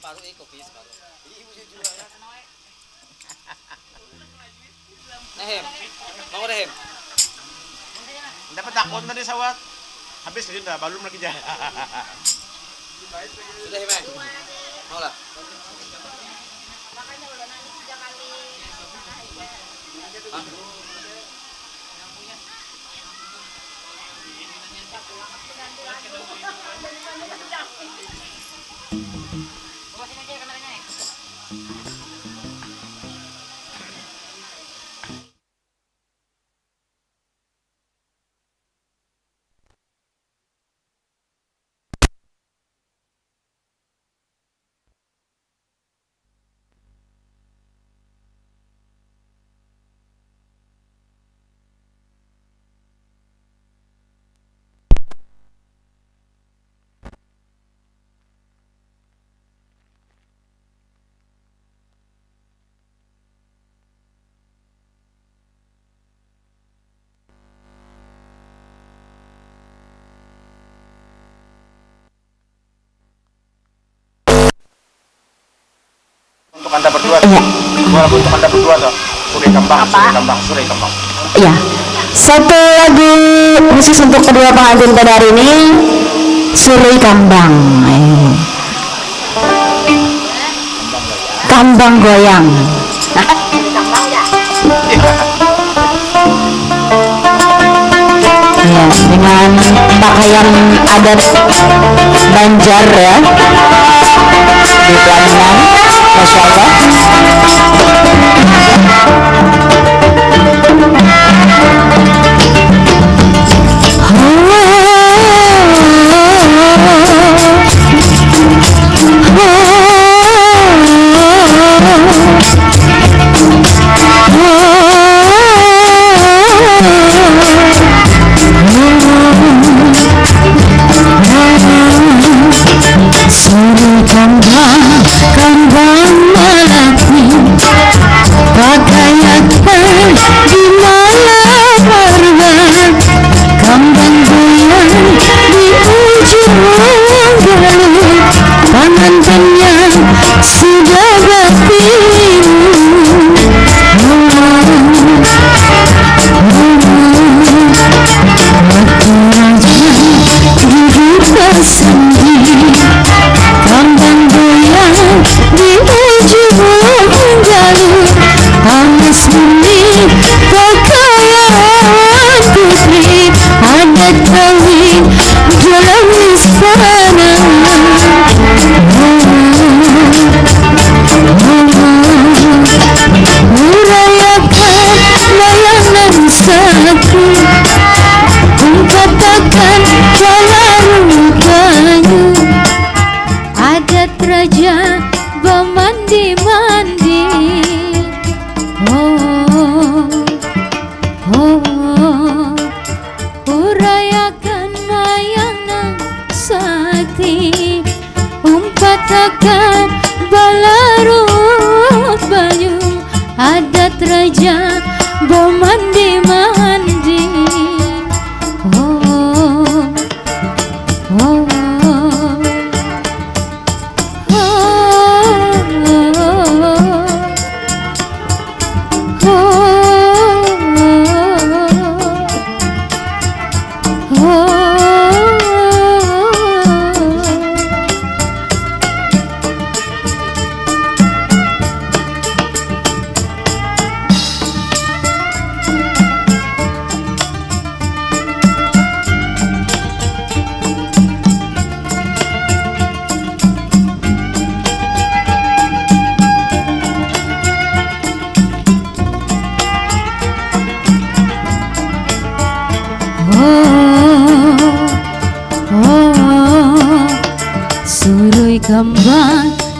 separuh kopi separuh. Ibu juga ya. Nahem, mau Nahem? Dapat takon tadi sawat. Habis sudah belum lagi jah. Sudah Hemang? Mau lah. Makanya udah nanti 3 kali. Untuk Anda berdua. Iya. Untuk Anda berdua toh. Suri Kembang. Iya. Satu lagu khusus untuk kedua pengantin pada hari ini, Suri Kambang. Kambang goyang. Ya, dengan pakaian adat Banjar ya, di pelaminan, Masya Allah.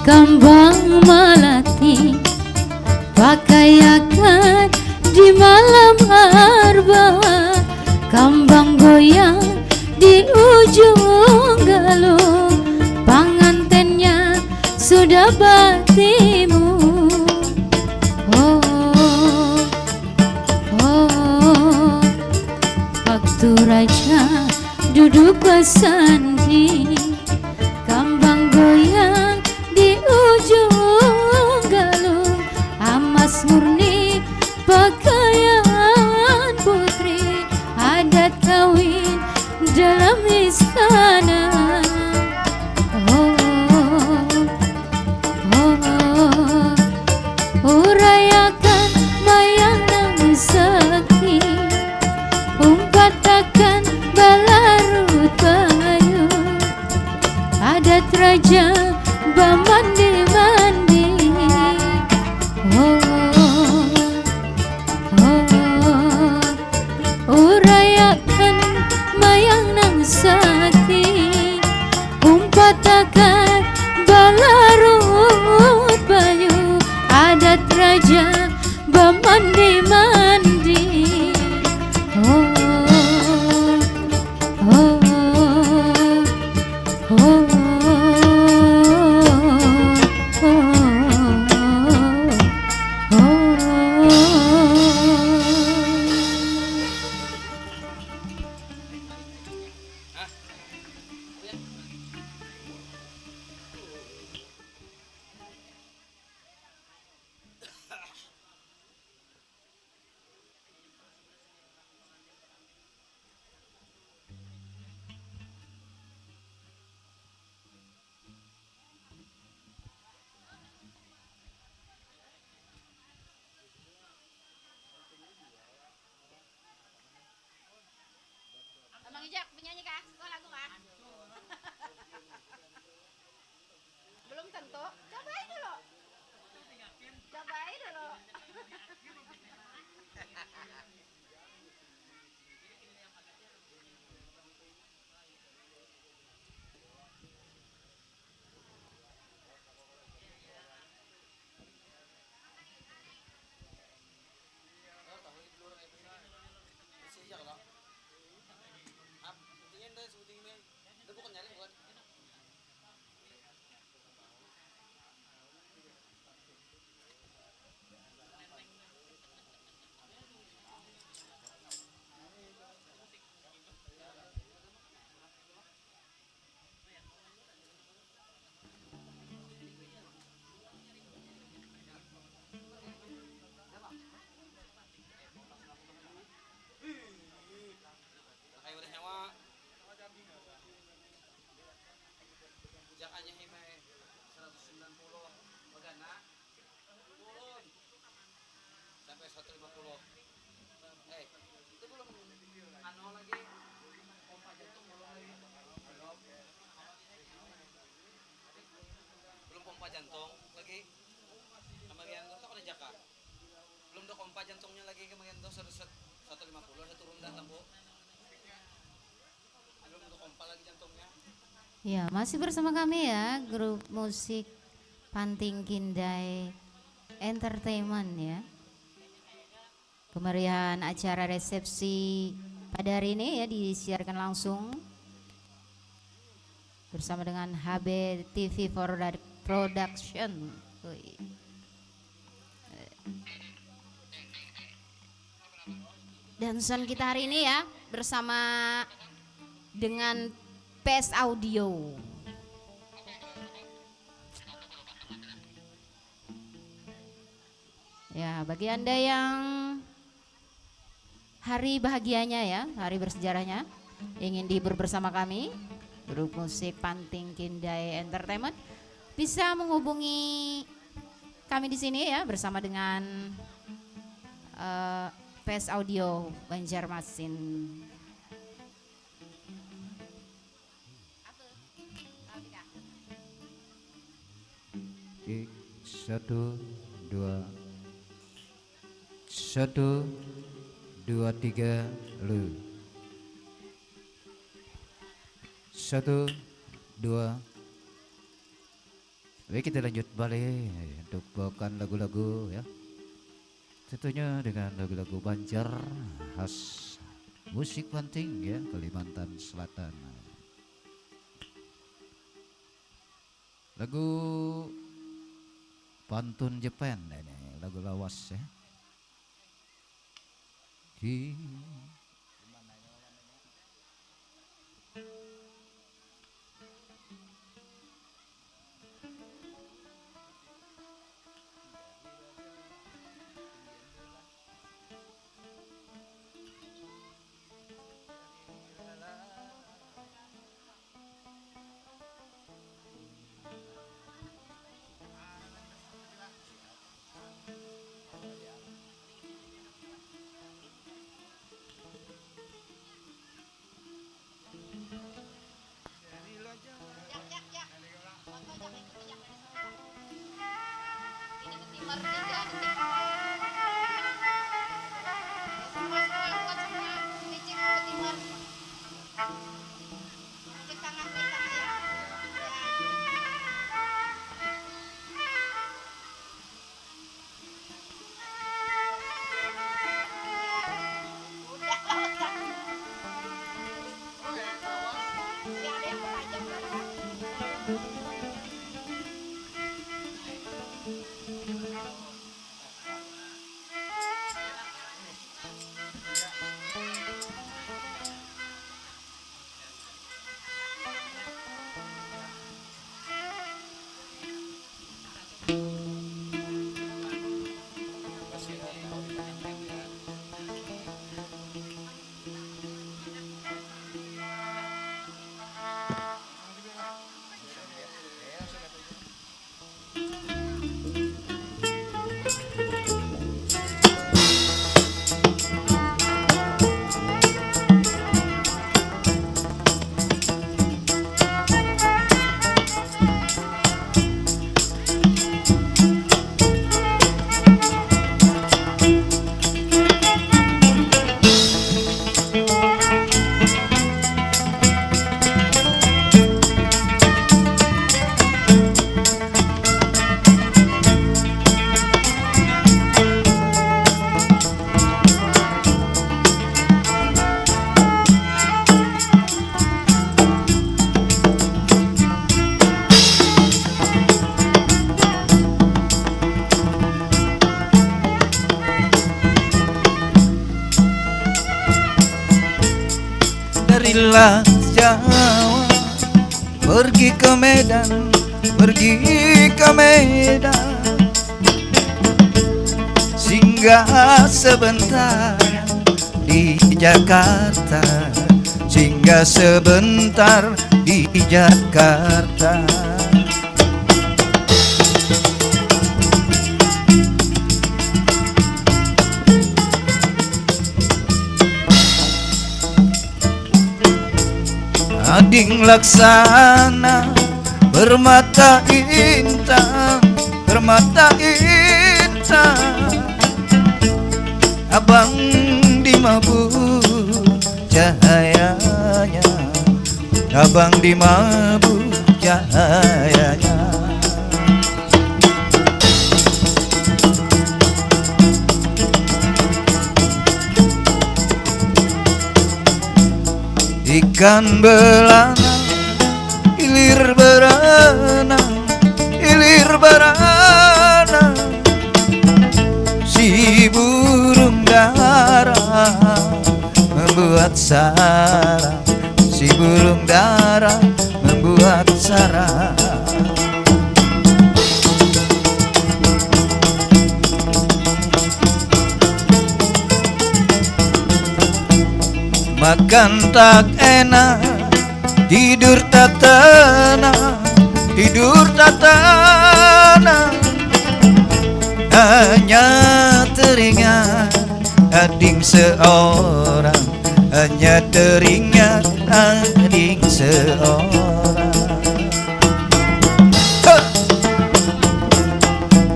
Kambang melati pakaiakan di malam arba, kambang goyang di ujung galung, pengantennya sudah batimu. Waktu raja duduk bersanding, kambang goyang di raja bamandi-mandi. Oh, urayakan mayang nang sati, umpatakan balarut banyu, adat raja bamandi-mandi. Oh, oh, oh, oh, Abang Ijak penyanyi kah? Suka lagu kah? Belum tentu. Cobain dulu. Cobain dulu. Kayak udah nyawa. Jakannya hime 190 megana. Turun sampai 150. Itu belum anu lagi. Pompa jantung belum lagi. Belum pompa jantung lagi. Kemarin tuh ada jaka. Belum ada pompa jantungnya lagi kemarin tuh 150 udah turun dah lampu. Belum ada pompa lagi jantungnya. ya masih bersama kami ya, grup musik Panting Kindai Entertainment ya. Kemeriahan acara resepsi pada hari ini ya disiarkan langsung bersama dengan HB TV Production. Wih. Dan sound kita hari ini ya bersama dengan PES Audio. Ya, bagi Anda yang hari bahagianya ya, hari bersejarahnya, ingin dihibur bersama kami, grup musik Panting Kindai Entertainment, bisa menghubungi kami di sini ya bersama dengan PES Audio Banjarmasin. Satu, dua, 1, 2, 3, lu. 1, 2. Baik, kita lanjut balik untuk bawakan lagu-lagu ya. Tentunya dengan lagu-lagu Banjar khas musik Panting ya, Kalimantan Selatan. Lagu Pantun Jepang ini, lagu lawas ya. Marilah Jawa, pergi ke Medan, pergi ke Medan, singgah sebentar di Jakarta, singgah sebentar di Jakarta. Ading laksana bermata intan, bermata intan, abang di mabuk cahayanya, abang di mabuk cahayanya. Ikan belanang, ilir berenang, ilir berenang, si burung dara membuat sarang, si burung dara membuat sarang. Makan tak enak, tidur tak tenang, tidur tak tenang, hanya teringat ading seorang, hanya teringat ading seorang.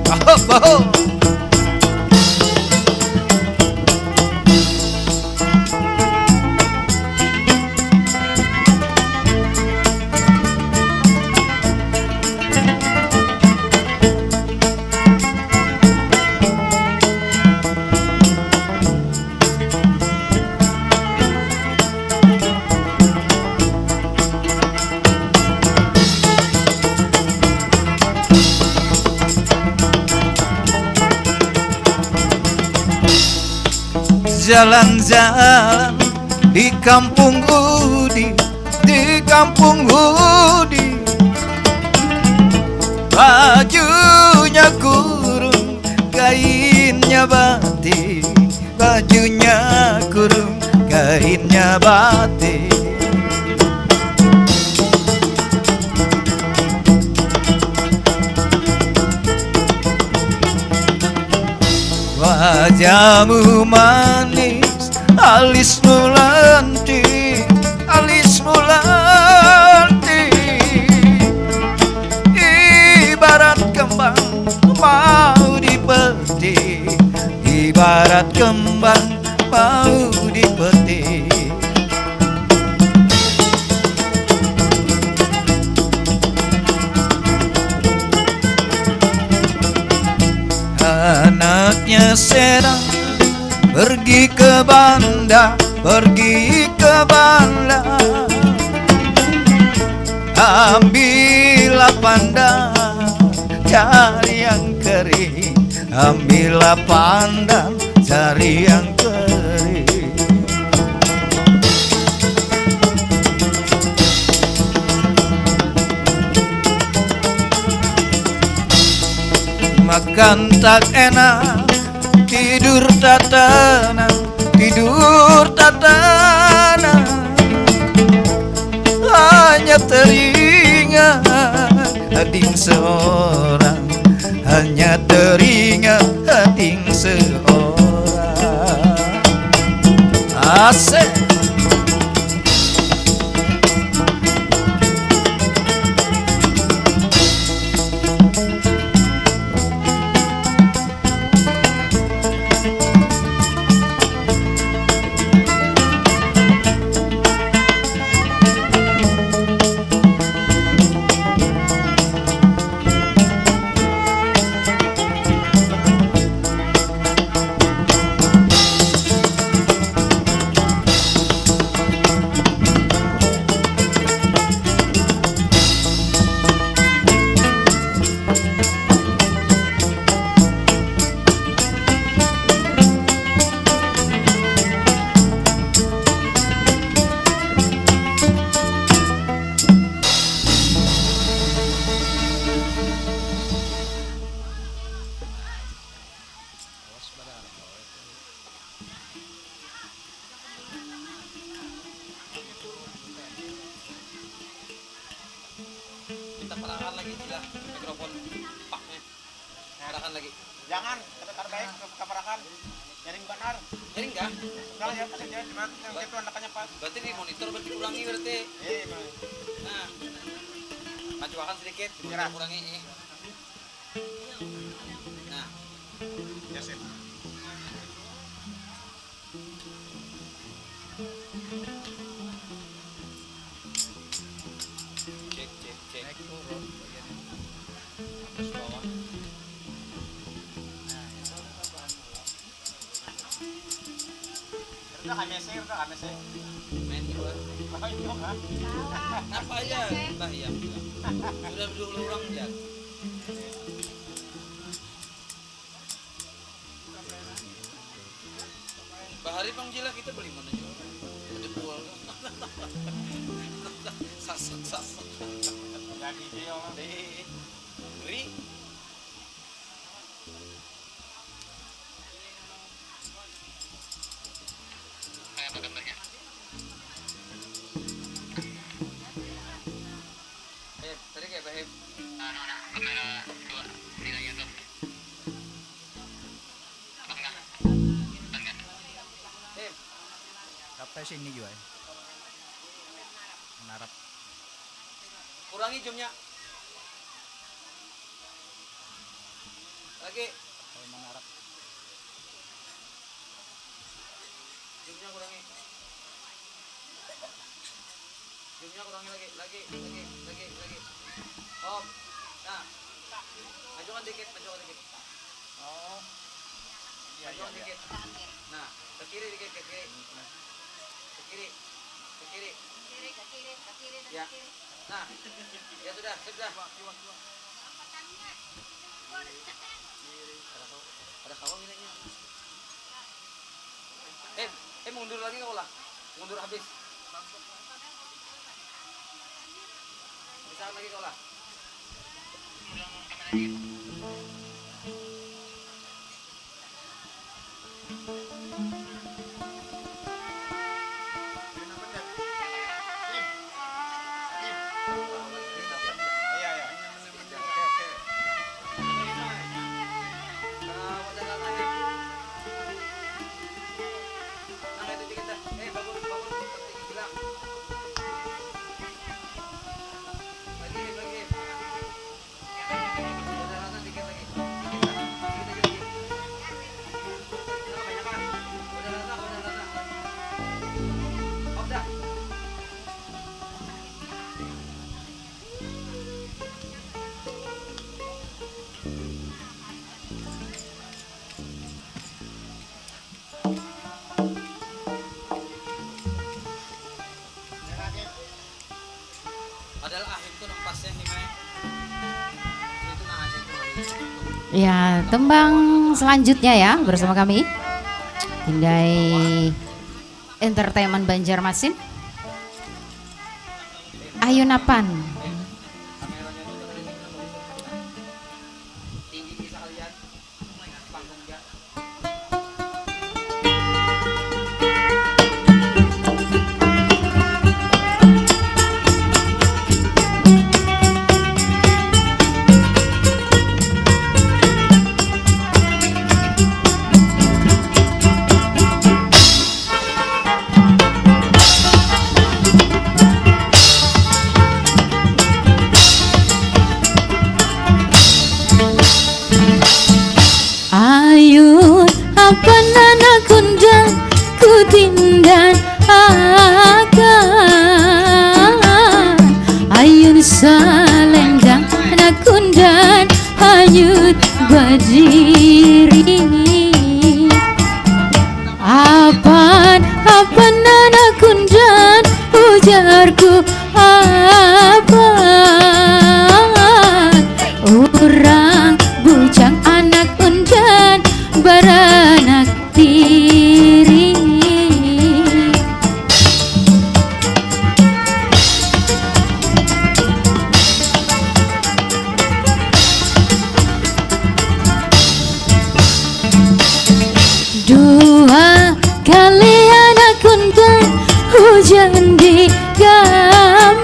Ahop, ahop. Jalan-jalan di kampung Udi, di kampung Udi, bajunya kurung, kainnya batik, bajunya kurung, kainnya batik. Wajahmu manis, alismu lantik, alismu lantik, ibarat kembang mau dipetik, ibarat kembang mau dipetik. Anaknya sedang pergi ke Banda, pergi ke Banda, ambillah pandan cari yang kering, ambillah pandan cari yang kering. Makan tak enak, tidur tak tenang, tidur tak tenang, hanya teringat ading seorang, hanya teringat ading seorang. Asik. kita parakan lagi gila mikrofon paknya. Parakan lagi. Jangan, kata terbaik ke kamerakan. Nyaring benar. Jadi enggak? Udah ya, kasih dia cuma yang itu andakannya pas. Berarti di monitor berarti kurangi berarti. Nah. Majuakan sedikit, Nyerah. kurangi. Nah, Ya sip. cek. Naik turun bagian atas bawah. Udah kami sih, Main di luar. Oh, itu kan. Apa aja, Mbak ya. Sudah dulu orang lihat. Bahari panggila kita beli mana juga? Ada buah kan? Sasak. Jadi dia orang. Beri. Tadi kayak Bahim. Sampai sini juga ya. Menarap. Kurangi zoomnya. Lagi. Kalau menarap. Zoomnya kurangi. Zoomnya kurangi lagi. Op. Nah. Majukan dikit. Oh. Majukan dikit. Nah, ke kiri dikit, ke kiri. Ke kiri, Ya. Nah. Ya sudah. Ada kawang ini. Mundur lagi kau lah. Mundur habis. Bisa lagi kau lah. Iya. Oke. Bangun. Bilang. Lagi. Udah dikit lagi. Kebanyakan. Udah rata. Op dah. Padahal ahim tuh nempasnya himai. Itu nah aja itu. Ya, tembang selanjutnya ya bersama kami Hindai Entertainment Banjarmasin. Ayunapan. Kameranya itu tadi tinggi bisa kalian. Panggung ya. Ayun apa nana kundan kutindan akan ayun salendang anak kundan hanyut berdiri apa nana kundan ujarku apa orang bujang anak undan beranak diri dua kali anak undan hujan di gambar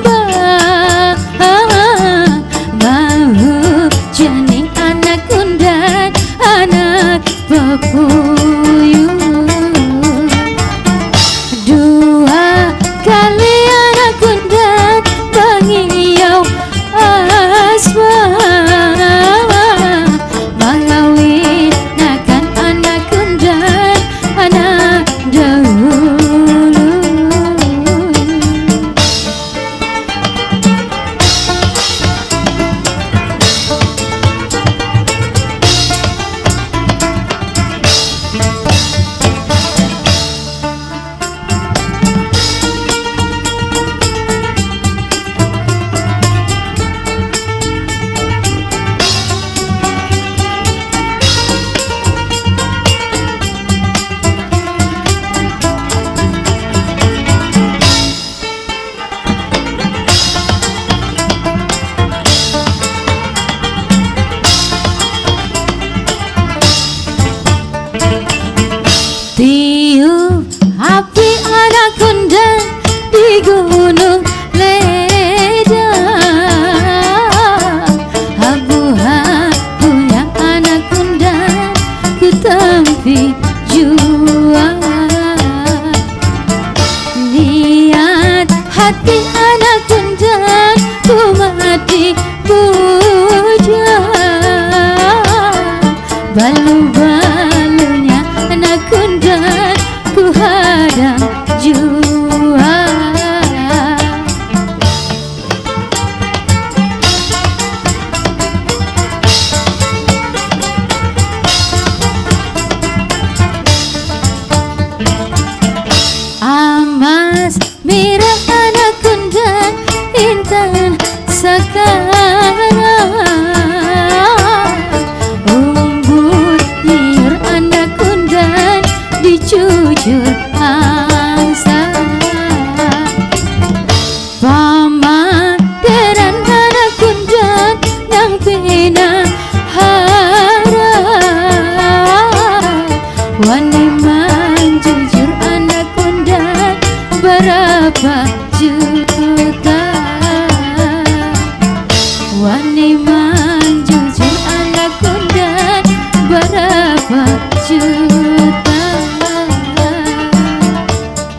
wani manjujur anakku dan berapa juta.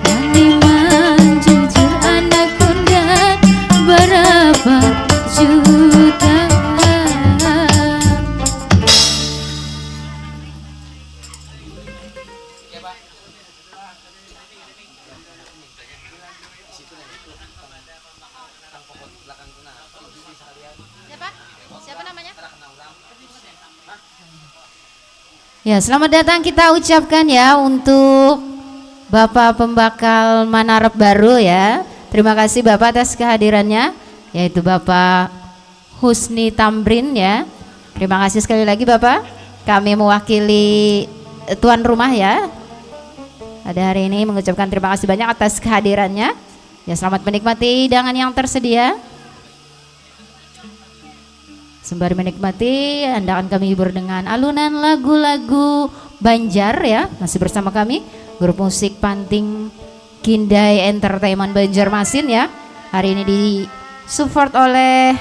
Wani manjujur anakku dan berapa juta. Ya Pak. Siapa? Siapa namanya? Ya, selamat datang kita ucapkan ya untuk Bapak Pembakal Manarep Baru ya. Terima kasih Bapak atas kehadirannya, yaitu Bapak Husni Tamrin ya. Terima kasih sekali lagi Bapak. Kami mewakili tuan rumah ya. Pada hari ini mengucapkan terima kasih banyak atas kehadirannya. Ya, selamat menikmati hidangan yang tersedia. Sembari menikmati, Anda akan kami hibur dengan alunan lagu-lagu Banjar ya. Masih bersama kami, grup musik Panting Kindai Entertainment Banjarmasin ya. Hari ini disupport oleh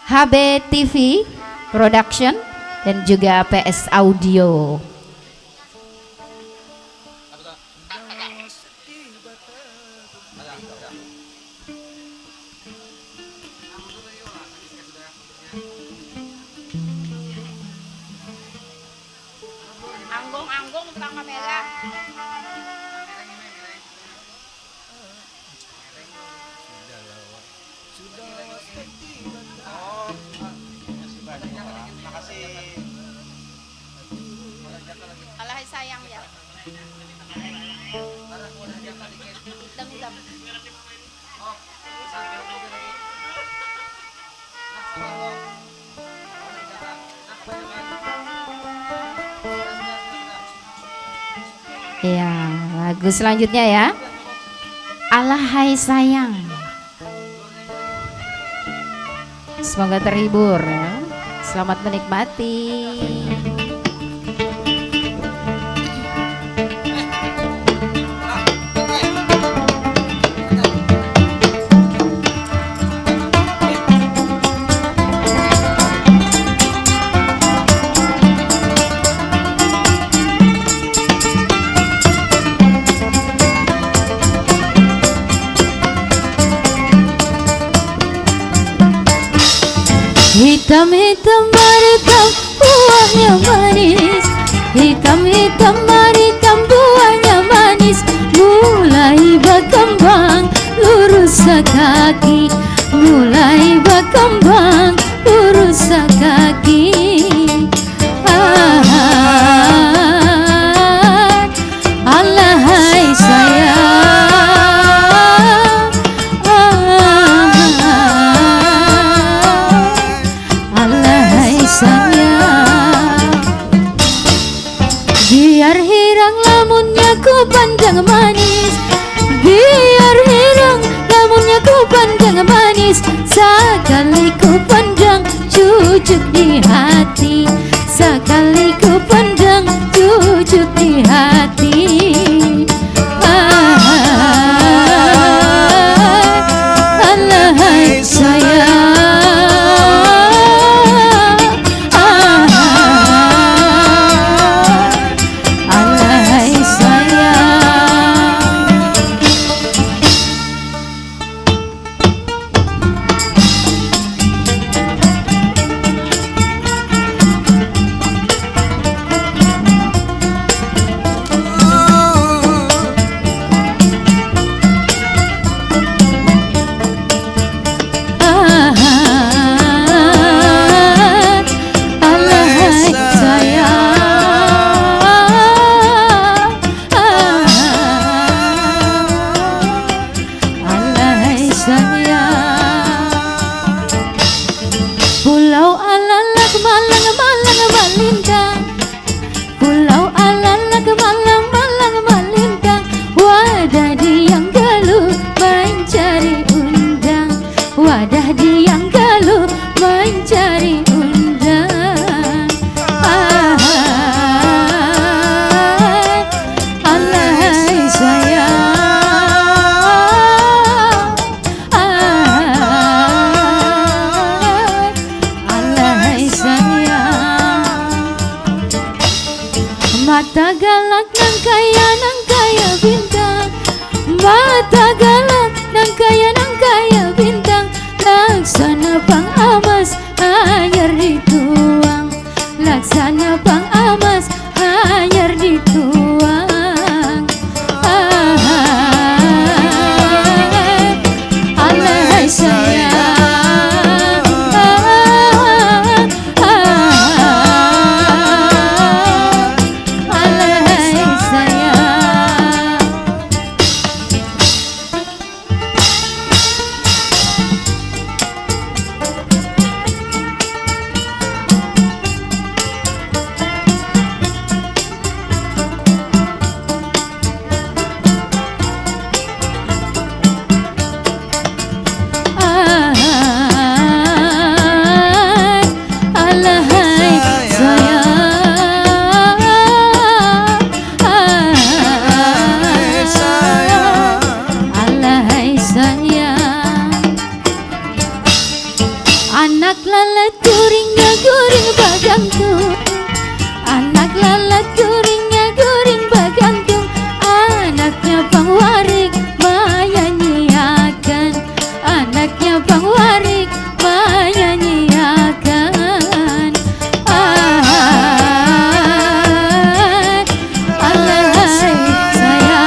HB TV Production dan juga PS Audio. Anggung tentang kamera. Alah sayang ya. Dam. Ya, lagu selanjutnya ya. Alahai sayang. Semoga terhibur ya. Selamat menikmati. Hitam-hitam maritam buahnya manis, hitam-hitam maritam buahnya manis, mulai berkembang lurus kaki, mulai berkembang lurus kaki. Alahai sayang, alahai sayang. Biar hirang lamunnya ku pandang manis, biar hirang lamunnya ku pandang manis, sekali ku pandang cucuk di hati, sekali ku pandang cucuk di hati. Alahai sayang, alahai sayang. amas hanyar dituang, laksana Bang Amas hanyar dituang. Alahai sayang, alahai sayang. Alahai sayang, alahai sayang. Anak lalat guringnya guring bagantung, anak lalat guringnya guring bagantung. Anaknya Bang Warik menyanyiakan, anaknya Bang Warik menyanyiakan. Alahai sayang,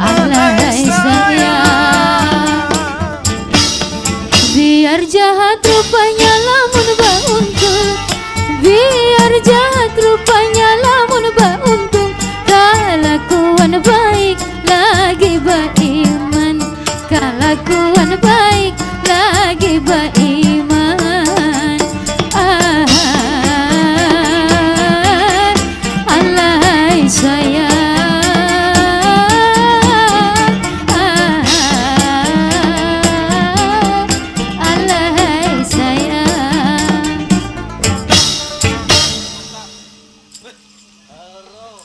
alahai sayang. Biar jahat rupanya lamun bauntung, biar jahat rupanya lamun bauntung. Kelakuan baik lagi beriman, kelakuan baik lagi beriman. Alahai sayang, alahai sayang. Aduh.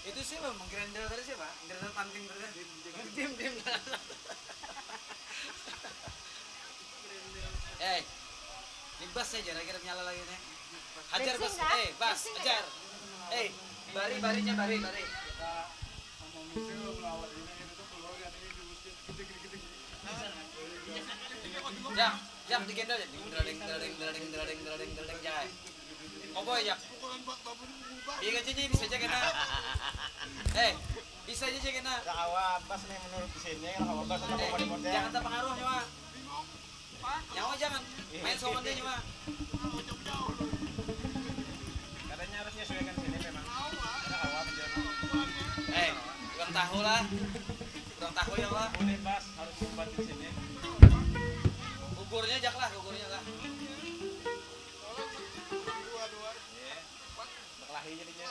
Itu sih memang grinder tadi siapa? Grinder panting tadi. Dim. Ini bas aja, kira nyala lagi nih. Hajar bas, bas, hajar. Barinya bari. Jak digendal ya. Ding, jai. Koboy jak. Iya kan jadi bisa aja kena. Bisa aja kena. Kawa bas nih menurut di sini kalau bas sama di model. Jangan terpengaruh nyawa. Nyawa jangan. Main sama dia nyawa. Katanya harus menyesuaikan sini memang. Ada hawa menjadi. Kurang tahu lah. Kurang tahu ya lah. Boleh bas harus buat di sini. Gugurnya jak lah. Berkelahi jadinya.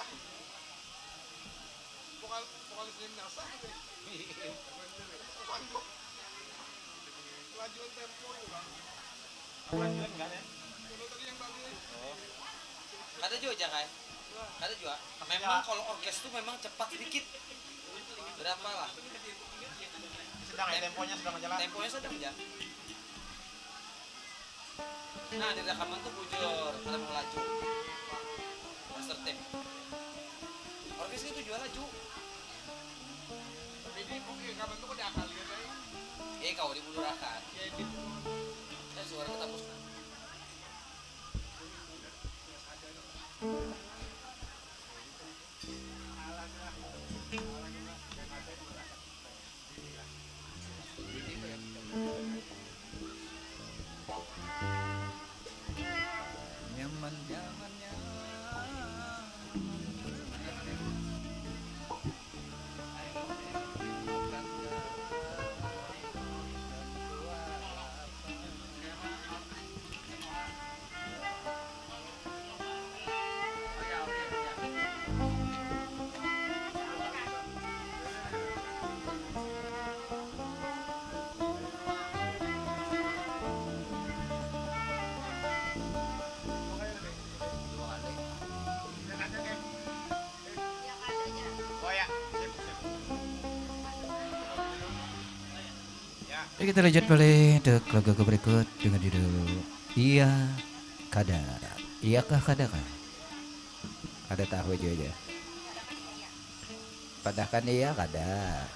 Lanjutan enggak ya? Ada juga jak kan? Ada juga. Memang kalau orkes tuh memang cepat sedikit. Berapa lah? Sedang ya temponya sedang jalan. Temponya sedang ya. Nah di rekaman tuh bujur, ada melaju. Master tape. Orkes itu jual laju. Ini mungkin rekaman tuh pada akal ya, Kau dibudurakan. Suara ketapus. Nyaman-nyamannya Kita lanjut balik untuk lagu berikut dengan judul Iya Kadar. Iyakah kadar? Ada tahu aja. Padahkan iya kadar.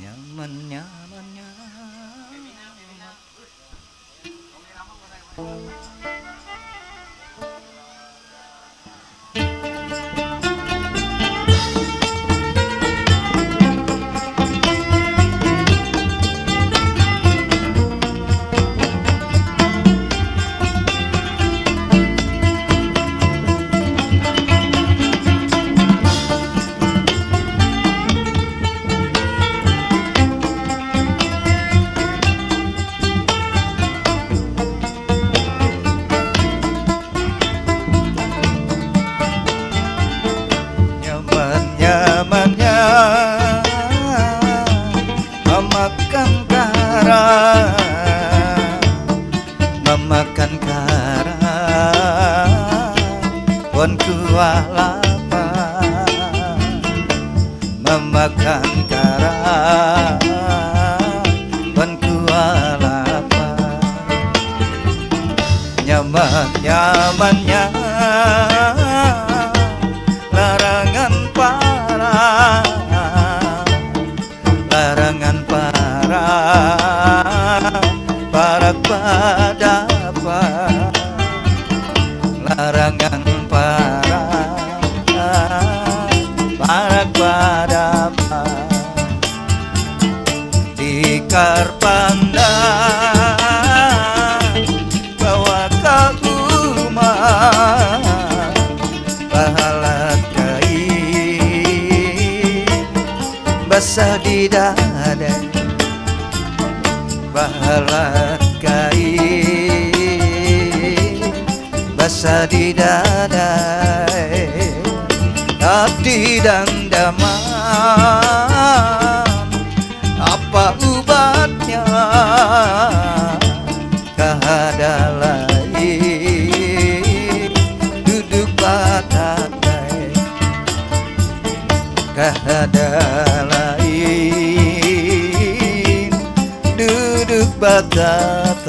Nyaman nyaman nyaman. Nyaman-nyamannya memakan kara, memakan kara, wan kualapa, memakan kara, wan kualapa, nyaman-nyamannya larangan para, larangan para, para padapa, larangan para, para padapa, dikar pandang bawa ke rumah pahala basah di dada, pahala kain basah di dada, hati dan damam apa ubatnya kahada lain duduk batatai kahada lain duduk batatai.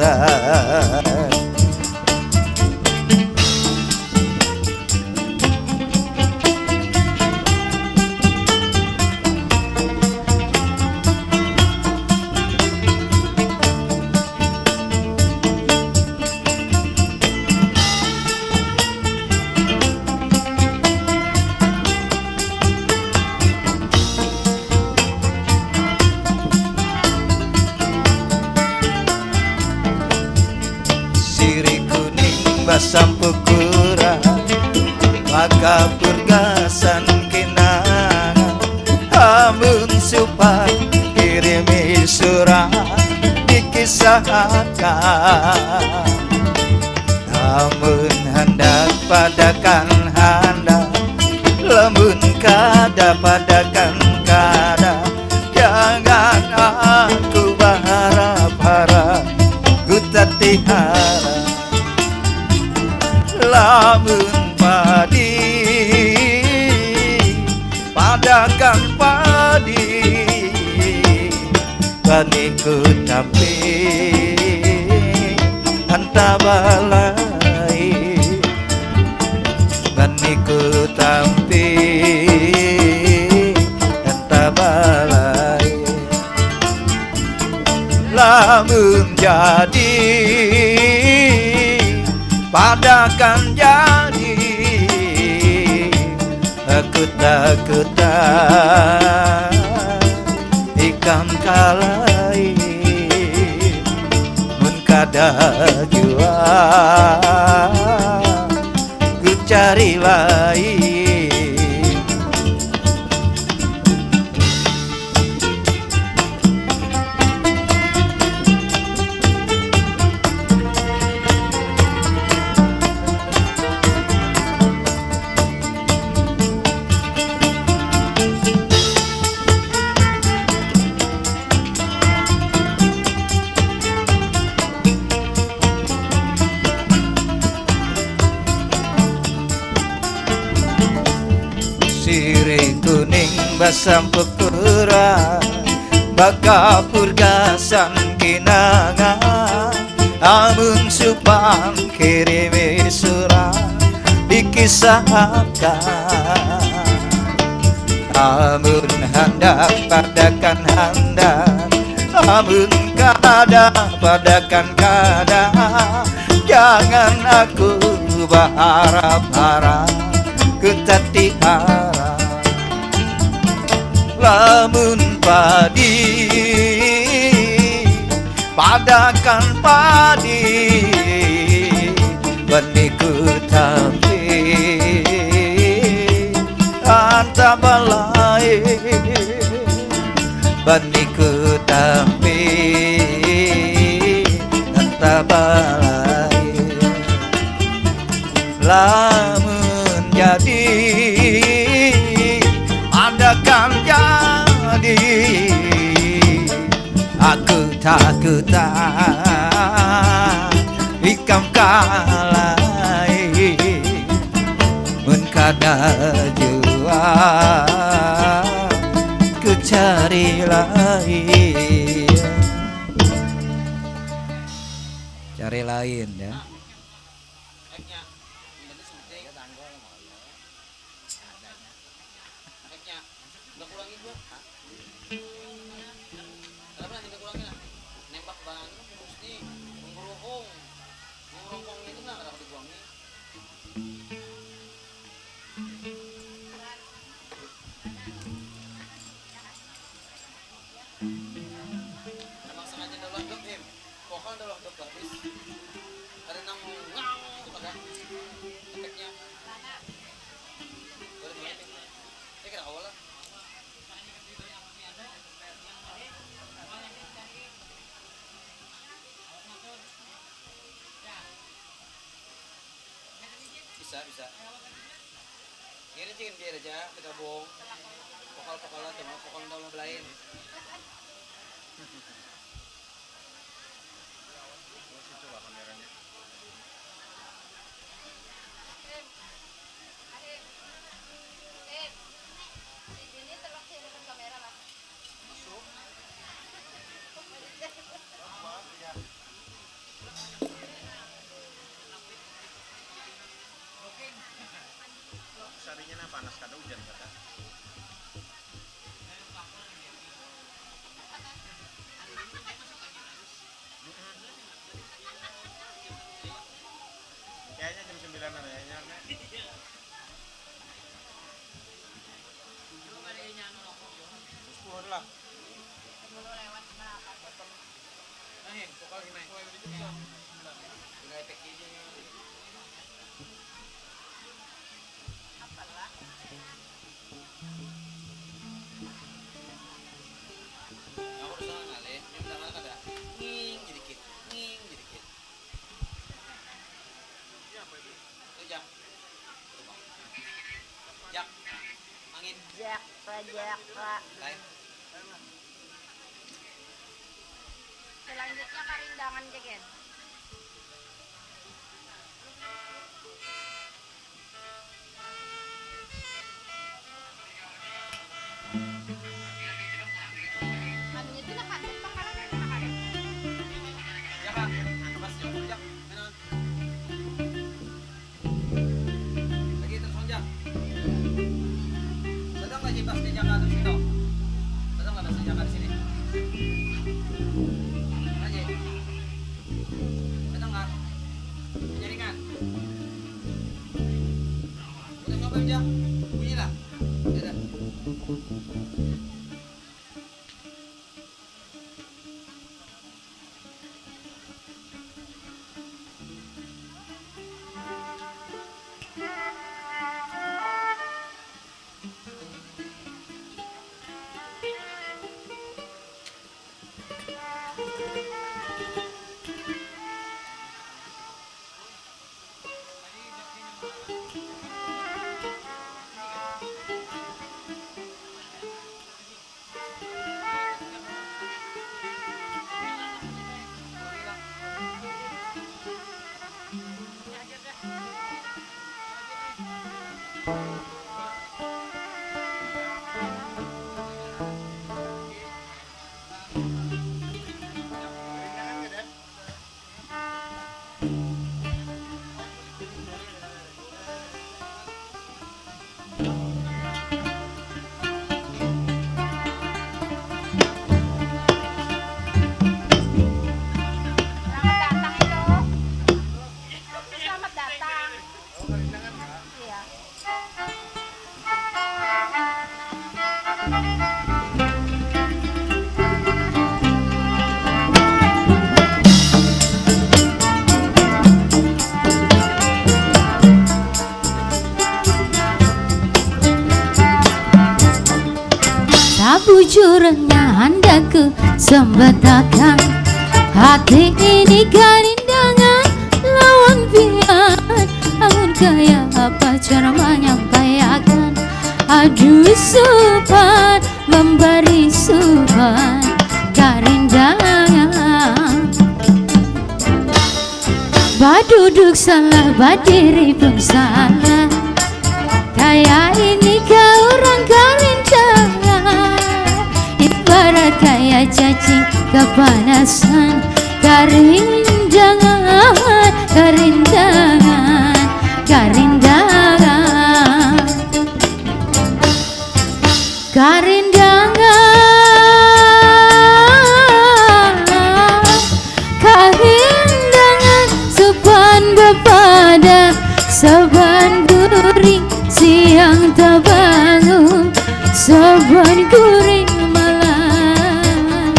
Sampu kurang maka purgasan kenangan, amun supan kirimi surat dikisahkan, amun hendak padakan hendak, lamun kada padakan kada, jangan aku berharap-harap ku tatihara. Lamun padi padakan padi paniku tapi hanta balai, paniku tapi hanta balai. Lamun jadi padakan jadi aku tak ikan kalai mun kada jua ku cari lain. Sirih kuning basam pekura baka purgasan kinangan amun supang kirimi surat dikisahkan amun hendak padakan hendak amun kada padakan kada jangan aku berharap-harap ku tati harap lamun padi padakan padi beniku tapi anta balai beniku tapi anta balai lamun jadi adakan jadi aku takutan ikam kalai mun kada jua ku cari lain ya. Mic-nya. Ini suntik. Mic-nya. Udah kurangin gua. Kenapa nanti kurangin lah? Nembak banget terus nih. Ngerohong. Ngerohong itu nah kenapa dibuangin? Emang sengaja dalam dok, Im. Vokal dalam dok habis. Ada nang ngang itu ada efeknya. Boleh banget. Kira awal lah. Bisa. Ini jangan biar aja kita bohong. Vokal lah cuma vokal dalam lain. Ini telok sih depan kamera lah. Sarinya nah panas kada hujan kata. Kayaknya jam 9-an ya. Sepuluh lah. Nah, vokal gimana? Udah efek ini. Aku udah salah ngale, ini udah ada nging sedikit. Itu jak. Jak. Angin. Jak, Pak. Lain. Selanjutnya karindangan jegen. Kami itu nakadot pa karang nakadot. Jak ah. Pas jak. Menon. Lagi terus jak. Sedang lagi pas di jak atas itu. Sedang ada sejak di sini. Aja. Sedang nggak? Penyaringan. Udah nyoba jak. Bunyi lah. Ya dah. Selamat datang itu. Selamat datang. Iya. Sabujurnya hendaku sembatakan hati ini kerindangan lawan pian. Amun kaya apa cara menyampaikan, aduh sopan memberi sopan kerindangan. Baduduk salah, badiri pun salah. Kayak ini kau orang kerindangan, ibarat kayak cacing kepanasan. Kerindangan, kerindangan, kerindangan, kerindangan, kerindangan. Sopan bepada, sopan guring siang tak bangun, sopan guring malam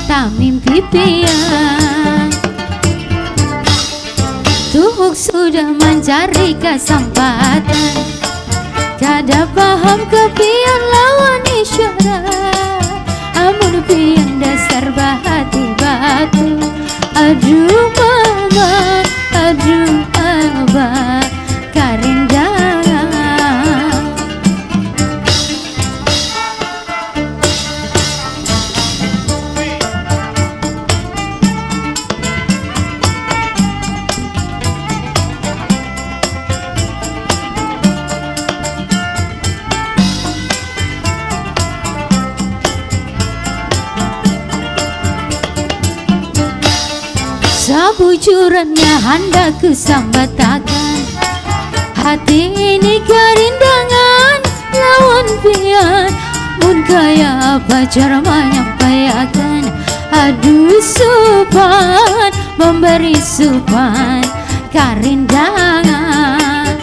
tak mimpi pian. Tuhuk sudah mencari kesempatan, kada paham kepian lawan isyarat. Amun pian dasar bahati batu. Aduh mama, aduh abah, kerindangan. Sabujurannya hendak ku sambatakan, hati ini kerindangan lawan pian. Mun kaya apa cara menyampaikan, aduh sopan memberi sopan kerindangan.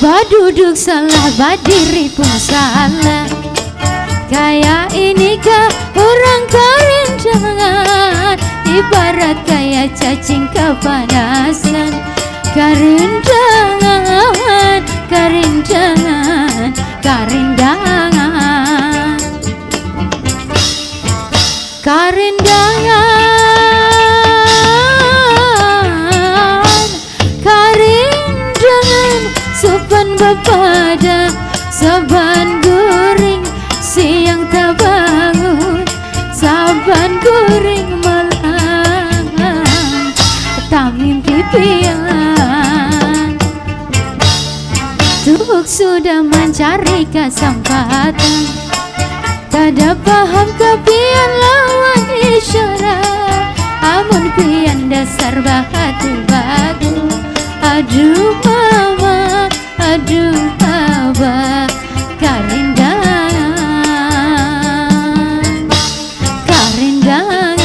Baduduk salah, badiri pun salah. Kayak ini kah orang kerindangan, ibarat kayak cacing kepanasan. Kerindangan, kerindangan, kerindangan, kerindangan, kerindangan. Sopan bepada, sopan guring siang tak bangun, sopan guring malam tak mimpi pian. Tuhuk sudah mencari kesempatan, kada paham kepian lawan isyarat. Amun pian dasar bahati batu. Aduh mama, aduh abah, kerindangan, kerindangan,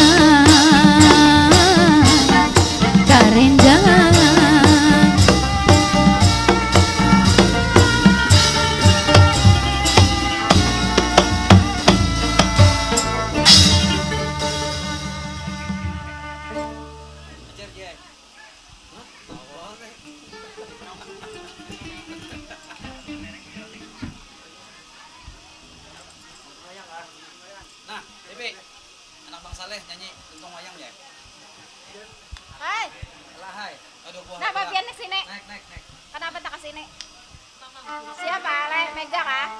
kerindangan. Ajar Jack. Hah? Awal deh. Nah, Devi, anak Bang Saleh nyanyi Luntong Wayang ya? Hai. Alah hai, aduh buah. Nah, bagian di sini. Naik, naik, naik. Kenapa tak ke sini? Siapa? Le, Mega kah?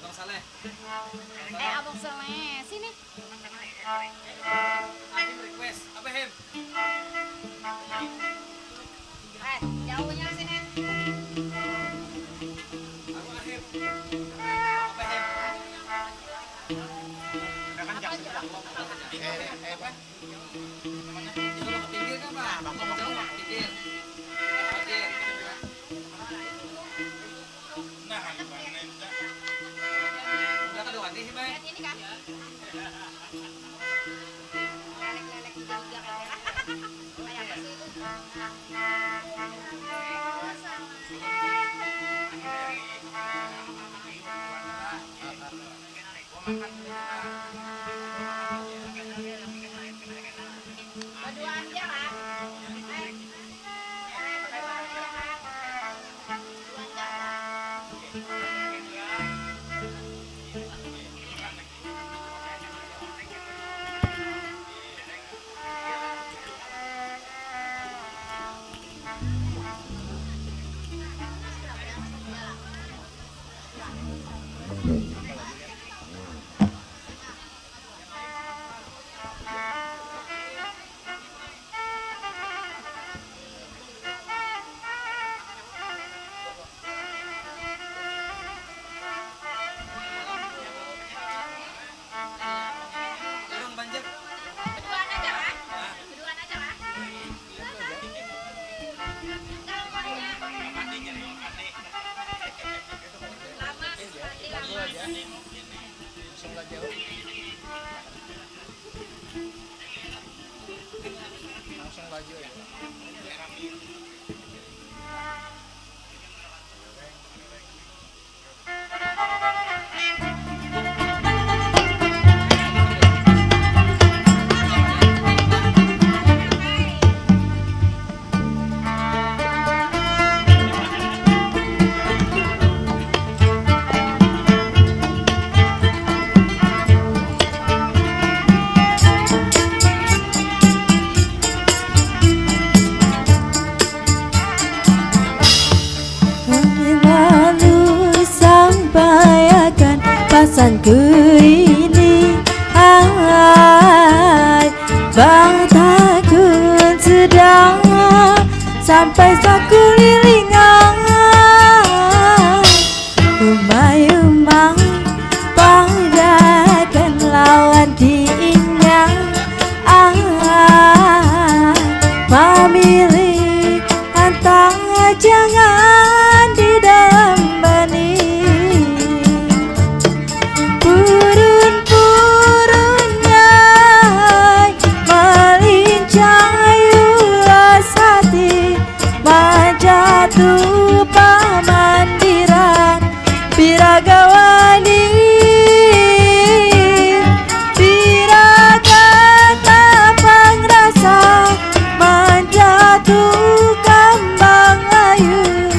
Bang Saleh. Abang Saleh, sini. Adim request, apa Hem? Jauhnya sini. Aku Ahem. Apa Hem? Disuruh ke pinggir kan Pak? Jauh Pak, ke pinggir. Pinggir. Udah kedua nih, Bay. Ini kan. Lelek-lelek juga kan. Kayak apa sih itu? Oh, sama. Berdua aja kan? Berdua aja kan? Berdua aja. Turun banjir. Berduaan aja kan? Berduaan aja kan? Lama, nanti lama. Lalu sampai akan pasanku ini, hai Bang Takun sedang sampai saku lilingan, umai-umai padakan lawan diinya, memilih antara jangan di dalam benih, purun-purunnya melincang ulas hati, menjatuh pamandiran piragawani, piragan lapang rasa, menjatuh kambang layu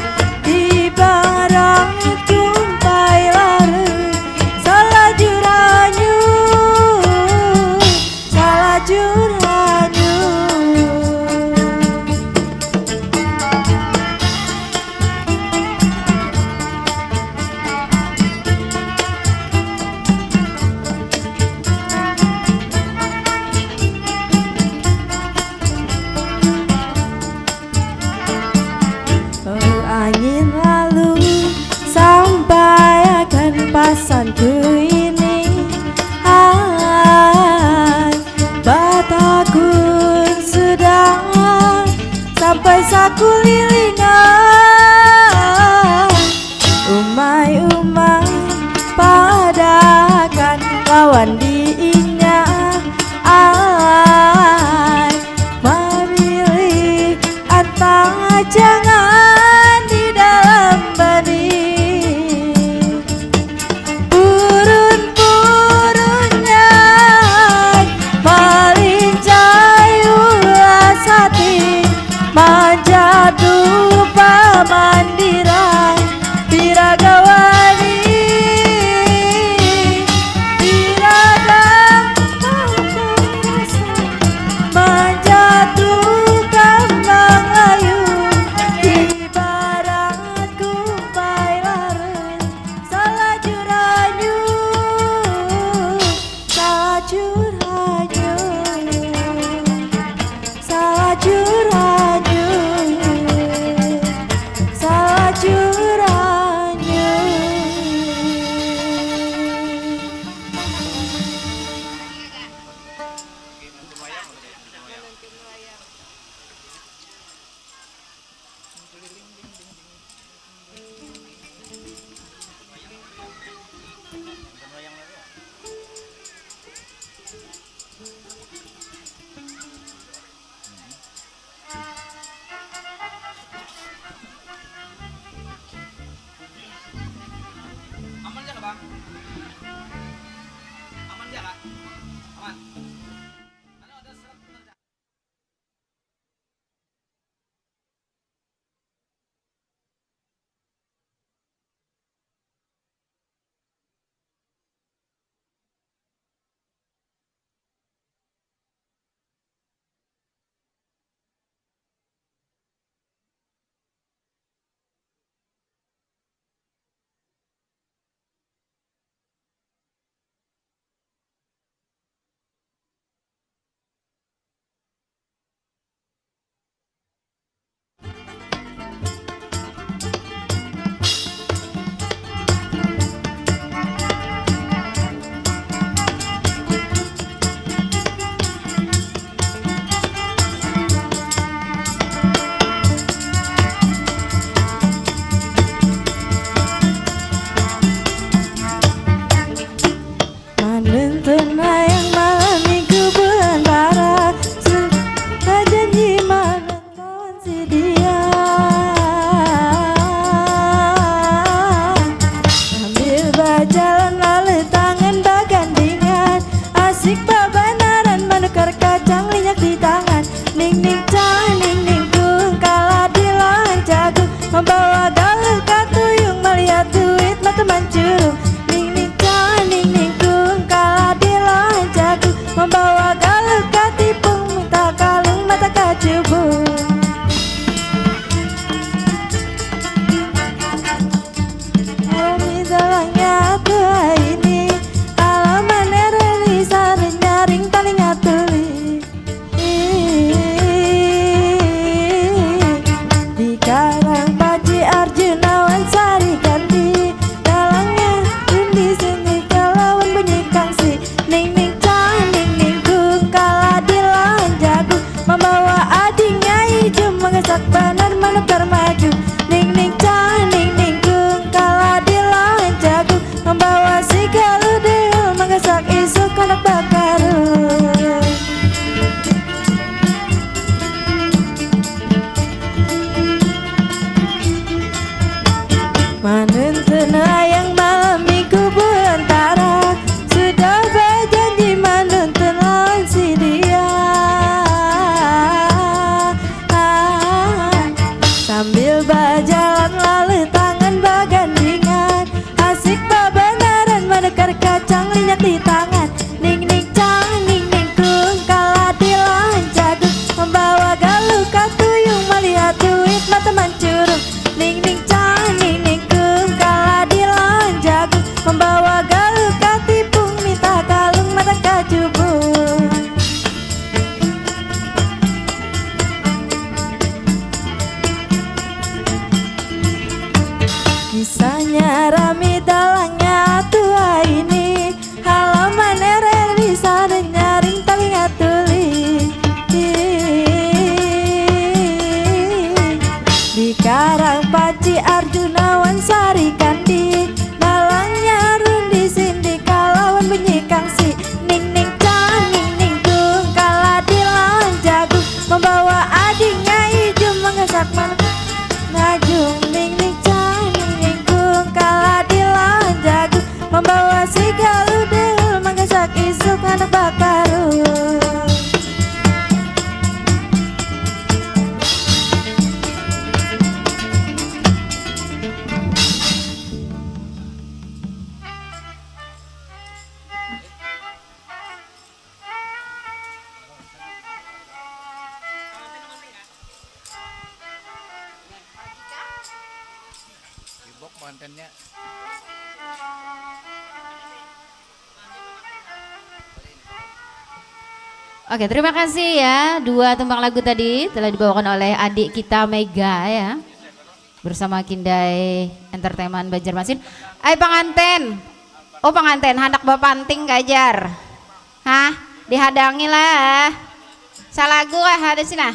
di barang tumpai larut, salah juranyu, salah juranyu. Oh, angin lalu sampai akan pasanku ini, hai Batakun sedang sampai saku lilingan, umai-umai padakan lawan diinya, ai memilih antara jangan di dalam benih, purun-purunnya melincang ulas hati, menjatuh pamandiran piragawani, piragan bang. Aman dia kak? Aman. Ano, ada serat bener dah. Menuntun yang malam minggu bulan bara sudah janji menonton si dia sambil berjalan lalu tangan bergandengan asik bebenaran menukar kacang minyak di tangan ning ning cang ning ning kung kala di lahan jagung membawa galuh katuyung melihat duit mata mencurung ning ning cang ning ning kung kala di lahan jagung membawa galuh katipung minta kalung mata kacubung dalangnya tua ini alaman ereli sare nyaring paling atuli di Karang Paci Arjunawan Sari Kandi dalangnya undi sini kalawan bunyi kangsi ning ning cang ning ning kung kala di lahan jagung membawa adingnya hijau mengesak banar menukar maju ning ning cang ning ning kung kala di lahan jagung membawa si galuh deul mengesak isu kanak bakaru menuntun yang malam minggu bulan tara sudah berjanji menuntun lawan si dia sambil berjalan lalu tangan bergandengan asik bebenaran menukar kacang minyak di tangan ning ning cang ning ning kung kala di lahan jagung membawa galuh katuyung melihat duit mata mencurung ning ning cang ning ning kung kala di lahan jagung membawa galuh katipung minta kalung mata kacubung kisahnya rame dalangnya tua ini halaman ereli sare nyaring paling atuli di Karang Paci Arjunawan Sari Kandi dalangnya rundi sindi kalawan bunyi kangsi ning ning cang ning ning kung kala di lahan jagung membawa adingnya hijau mengesak najung ning ning cang ning ning kung kala di lahan jagung membawa si galuh deul mengesak isu kanak bakaru Sibuk kontennya. Oke, terima kasih ya. Dua tembang lagu tadi telah dibawakan oleh adik kita Mega ya. Bersama Kindai Entertainment Banjarmasin. Panganten. Oh panganten, hendak bapanting gajar. Hah? Dihadangi lah. Salagu ah, ada sini.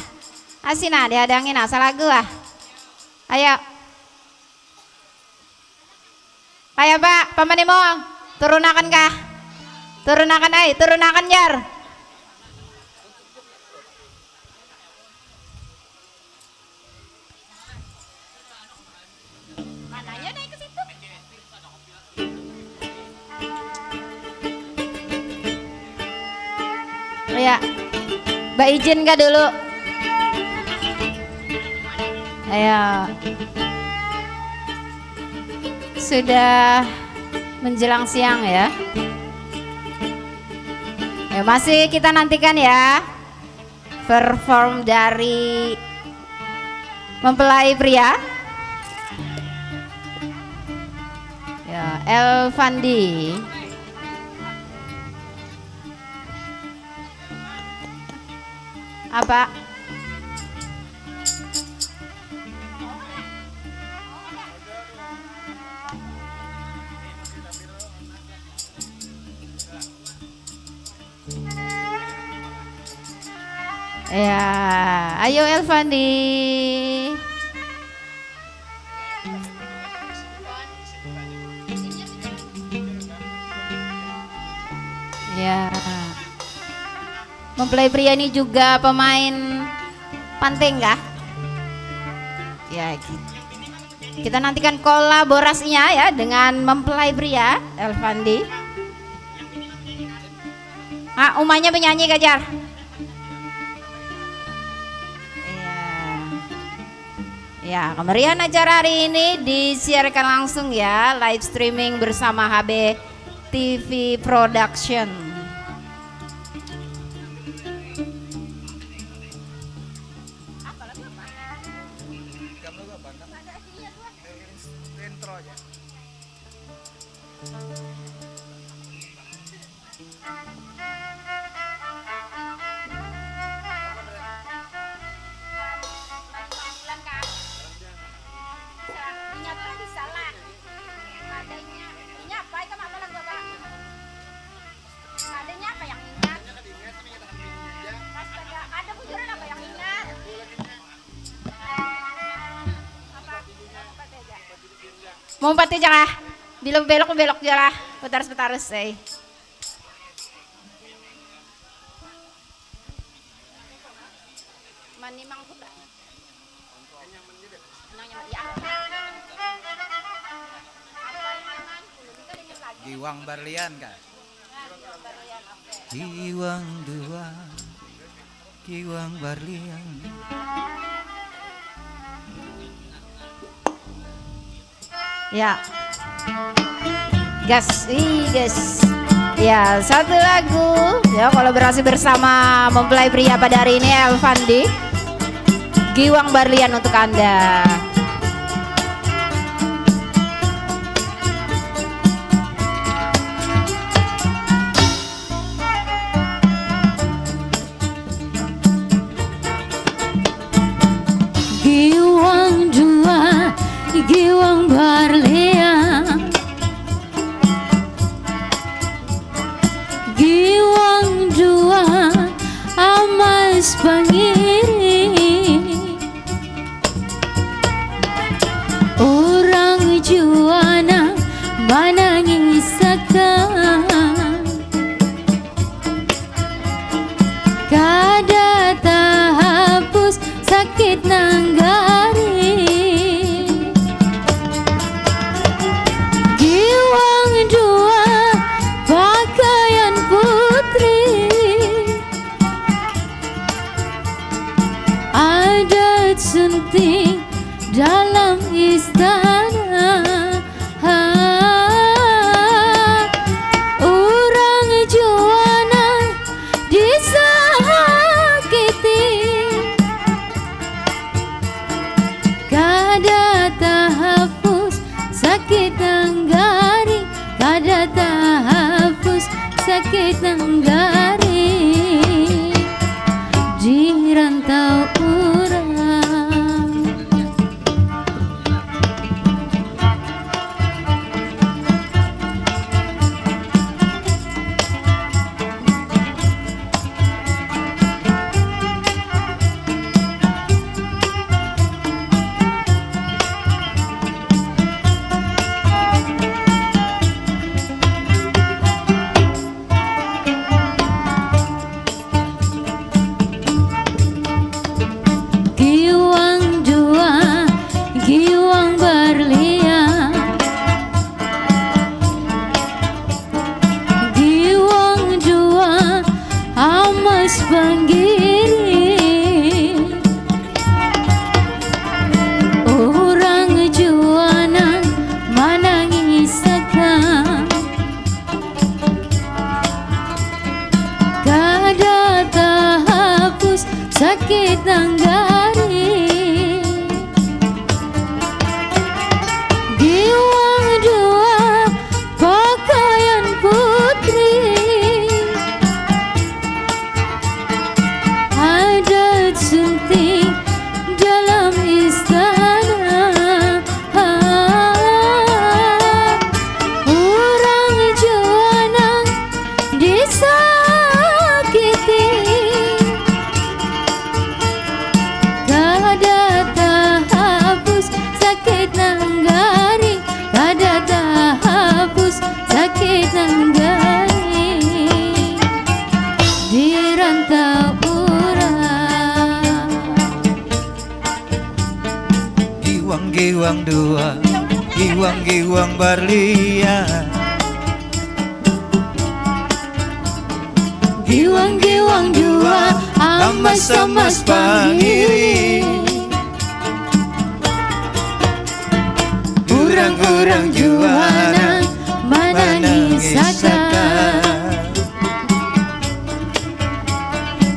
Asina dihadangin ah, salagu ah. Ayo. Ayo Pak, pamanimo. Turunakan kah? Turunakan ay, turunakan jar. ya. Mbak izin kah dulu? Ayo. Sudah menjelang siang ya. Ya, masih kita nantikan ya perform dari mempelai pria. Ya, Elvandi. Apa? Ya, ayo Elvandi. Ya. Mempelai pria ini juga pemain panting kah? Ya. Kita nantikan kolaborasinya ya dengan mempelai pria Elvandi. Ah, umahnya penyanyi Kajar. Ya, kemeriahan acara hari ini disiarkan langsung ya, live streaming bersama HB TV Production. Mau pati jangan, belok jalan, putar say. Manimang putar. Giwang Barlian kan? Giwang dua, Giwang Barlian. Ya, gas. Ya, satu lagu ya kolaborasi bersama mempelai pria pada hari ini Elvandi. Giwang Barlian untuk Anda. Giwang dua, Giwang Barlian, Giwang dua, Amas Pangiri, orang juana menangisakan, kada tak hapus sakit nanggari. Giwang dua, pakaian putri, adat sunting dalam istana. Orang juana disakiti, kada tak hapus sakit nanggari, kada tak hapus sakit nanggari di rantau orang. berlian. Giwang-giwang jua amas-amas pangiring. Urang-urang juana manangis akan.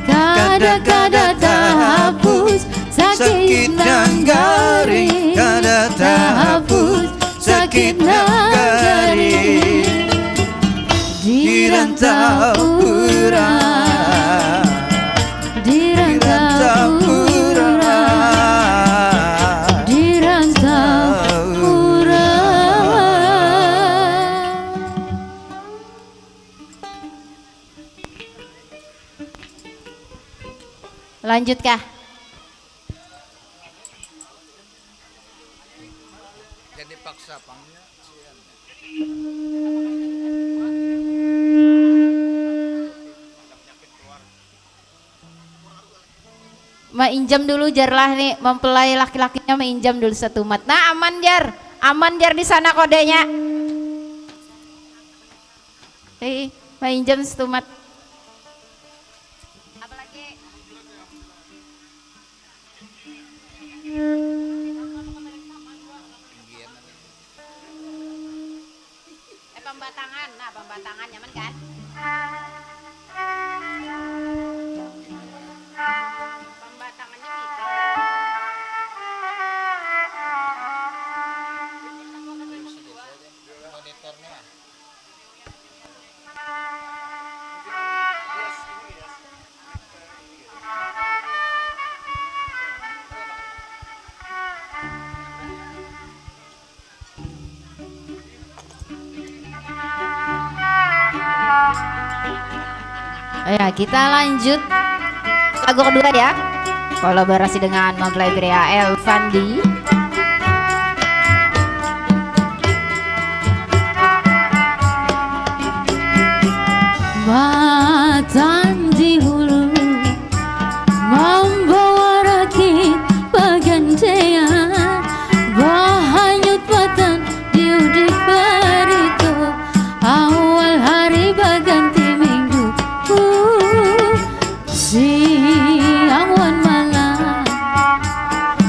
Kada-kada tak hapus sakit nang garing. Kada tak hapus sakit nang garing. Di rantau urang, di rantau urang, di rantau urang. Lanjutkah? Jadi paksa pangnya. Mainjam dulu jar lah nih, mempelai laki-lakinya mainjam dulu satu mat. Nah aman jar di sana kodenya. Mainjam satu mat. Apalagi pembatangan, nah pembatangan nyaman kan? Pembatangannya Monitornya. Ya kita lanjut lagu kedua ya, kolaborasi dengan mempelai pria Elvandi. Matan di hulu membawa rakit pagandayan, bahanyut matan di udik barito awal hari baganti minggu. Siang wan malam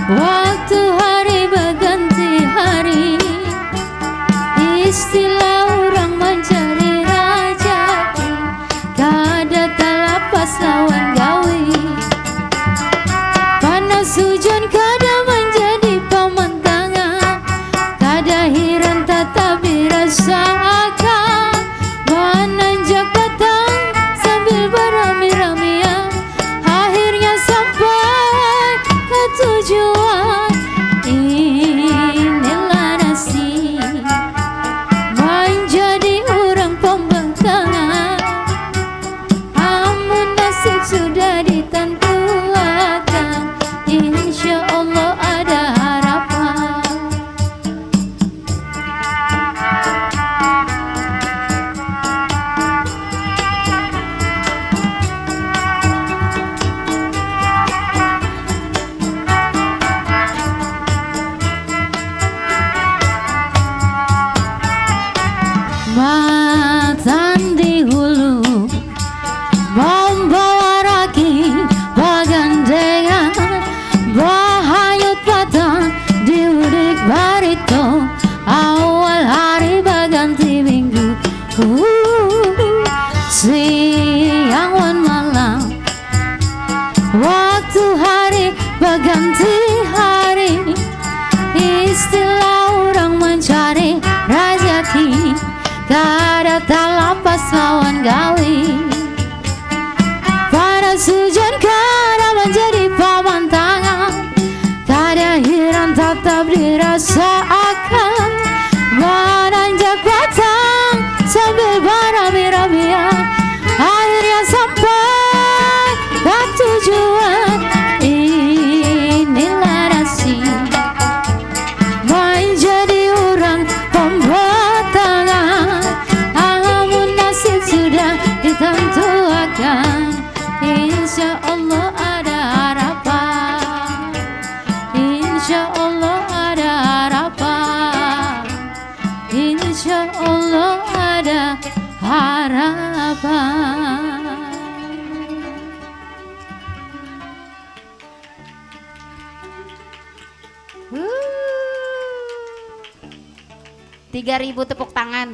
waktu hari baganti hari, istilah orang mencari rajaki, kada talapas lawan gawi. Panas hujan kada menjadi pemandangan, kada hiran tetap dirasakan. Menanjak batang sambil beramai-ramian, akhirnya sampai ke tujuan. Inilah nasib menjadi orang pembangkangan, amun nasib sudah ditentukan, insya Allah ada harapan. Matan di hulu membawa rakit pagandayan, bahayut patang di udik barito awal hari baganti minggu. Siang wan malam waktu hari baganti hari, istilah orang mencari rajaki, kada talapas lawan gawi. Panas hujan kada menjadi pemandangan, kada hiran tetap dirasakan. Menanjak batang sambil beramai-ramian, akhirnya sampai ke tujuan. Inilah nasib menjadi orang pembatangan, amun nasib sudah ditentukan, harapan. 3.000 tepuk tangan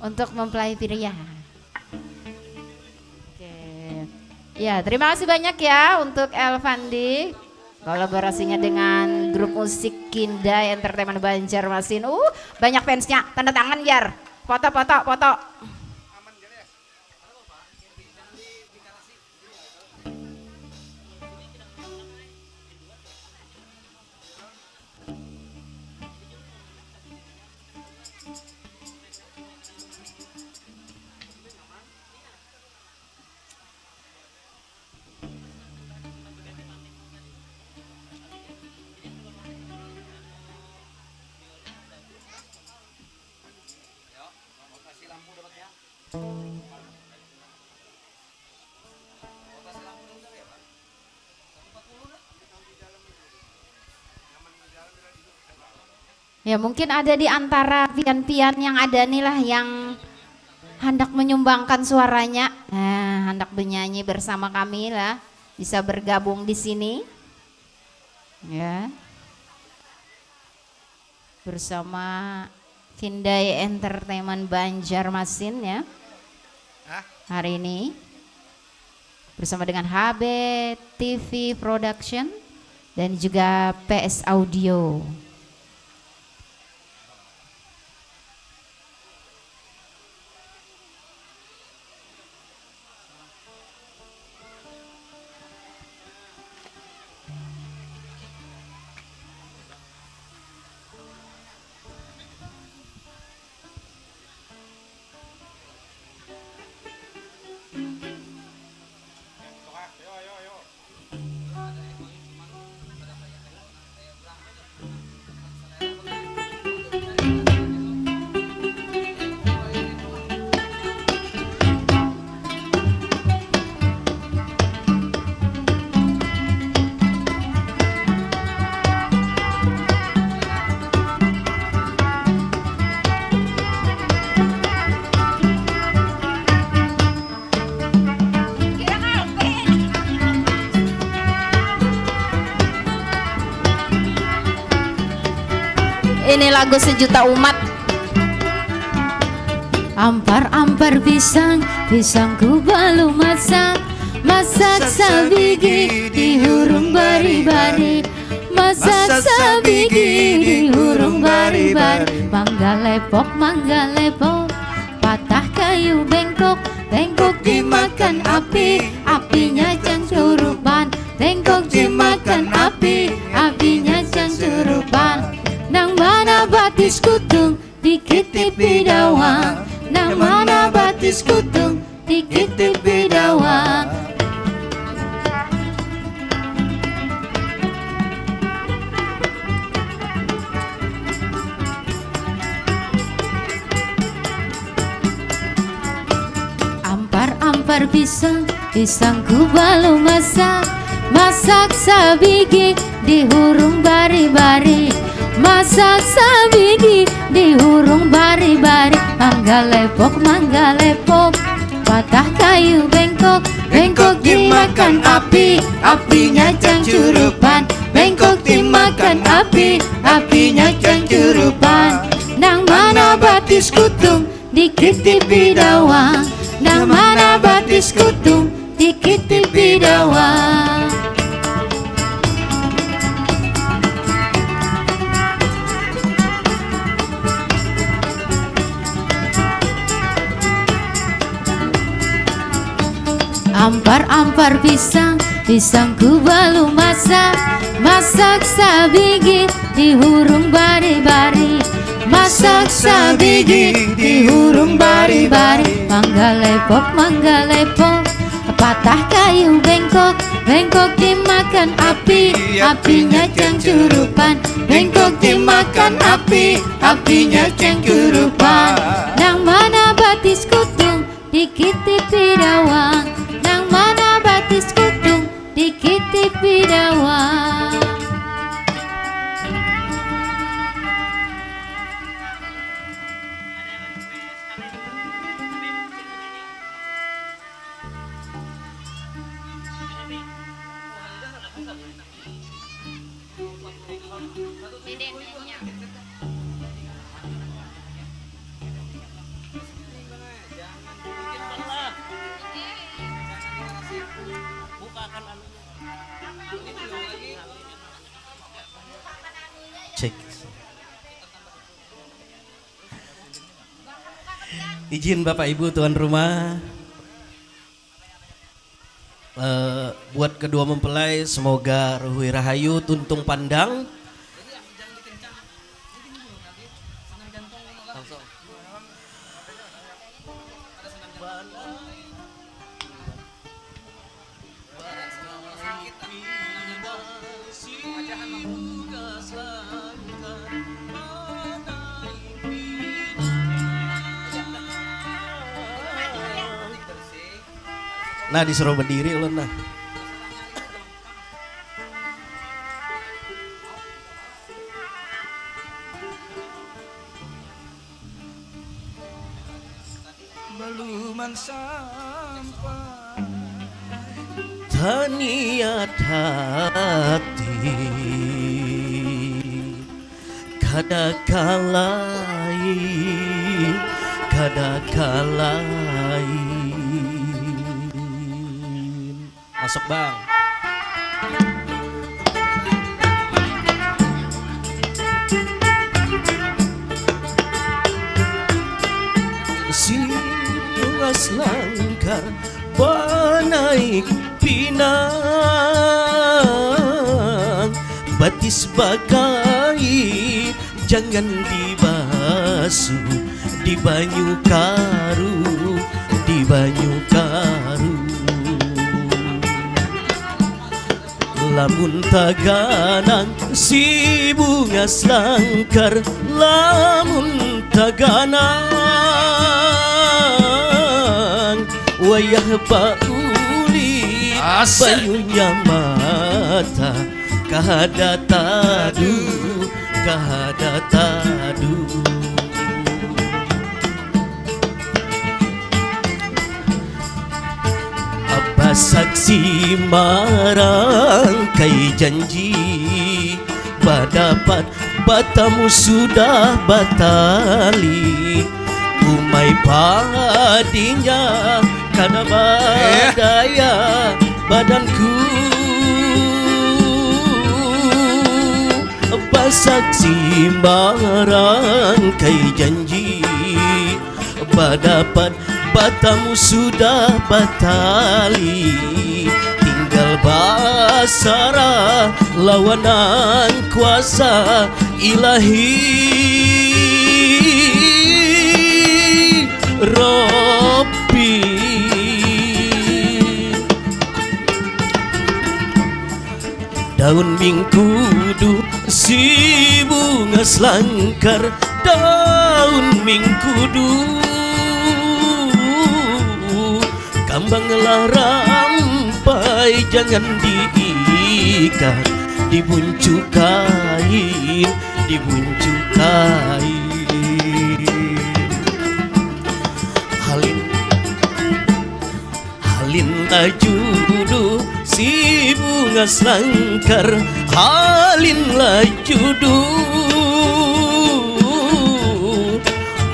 untuk mempelai pria. Oke. Ya, terima kasih banyak ya untuk Elvandi. Kolaborasinya dengan grup musik Kindai Entertainment Banjarmasin. Banyak fansnya. Tanda tangan, Jar. Foto, foto, foto. Kasih lampu dapatnya. Kasih lampu dulu ya, Pak. 140 dah. Ya mungkin ada di antara pian-pian yang ada nih lah yang hendak menyumbangkan suaranya, hendak bernyanyi bersama kami lah, bisa bergabung di sini, ya, bersama Kindai Entertainment Banjarmasin ya, hari ini bersama dengan HB TV Production dan juga PS Audio. Ini lagu sejuta umat. Ampar-ampar pisang, pisangku balu masak, masak sabigi di hurung bari-bari, masak sabigi di hurung bari-bari. Mangga lepok, patah kayu bengkok, bengkok dimakan api, apinya cangcurupan, bengkok dimakan api, apinya cangcurupan. Nang mana batis kutung dikit bidawang, nang mana batis kutung dikit bidawang. Ampar-ampar pisang, pisangku balu masak, masak sabigi di hurung bari-bari, masak sabigi di hurung bari-bari. Mangga lepok, patah kayu bengkok, bengkok dimakan api, apinya cangcurupan, bengkok dimakan api, apinya cangcurupan. Nang mana batis kutung dikit bidawang, nang mana batis kutung dikit bidawang. Ampar-ampar pisang, pisangku balu masak, masak sabigi di hurung bari-bari, masak sabigi di hurung bari-bari. Mangga lepok, patah kayu bengkok, bengkok dimakan api, apinya cangcurupan, bengkok dimakan api, apinya cangcurupan. Nang mana batis kutung dikit bidawang, nang mana batis kutung dikit bidawang. Izin Bapak Ibu tuan rumah, buat kedua mempelai semoga ruhui rahayu tuntung pandang. Langsung. Nah disuruh berdiri ulun nah. Beluman sampai Taniat hati kadakalai masuk bang. Siwas langkar banaik pinang batis bagai jangan dibasuh di banyu karu, di banyu karu. Lamun taganang si bunga selangkar, lamun taganang wayah bauli bayunya mata kahada tadu, kahada tadu. Apa saksi marangkai janji badapat batamu sudah batali umai padinya karena badaya badanku. Apa saksi marangkai janji badapat batamu sudah batali tinggal basara lawanan kuasa ilahi Robbi. Daun mingkudu si bunga selangkar, daun mingkudu kambang rampai jangan diikat, dibuncu kain, dibuncu kain. Halin lajudu si bunga selangkar, halin lajudu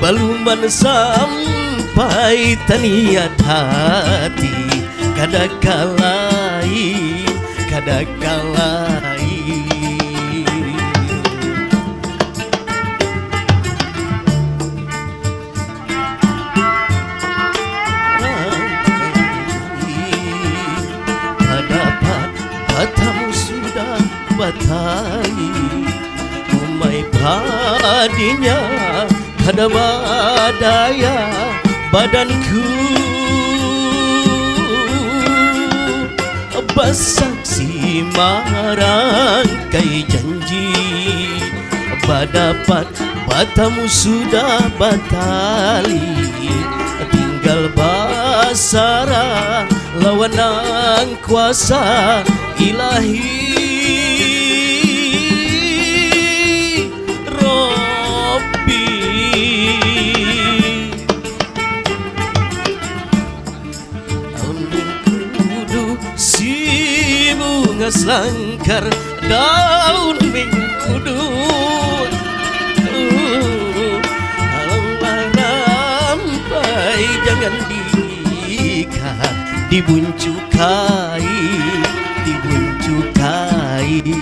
baluman sampai taniat hati kadakalai, kadakalai. Dapat batamu sudah batali umai padinya kada badaya badanku. Basaksi marangkai janji badapat batamu sudah batali tinggal basara lawanan kuasa ilahi Robbi. Daun mingkudu si bunga selangkar, daun mingkudu lampai jangan diikat, dibuncu kain, dibuncu kain.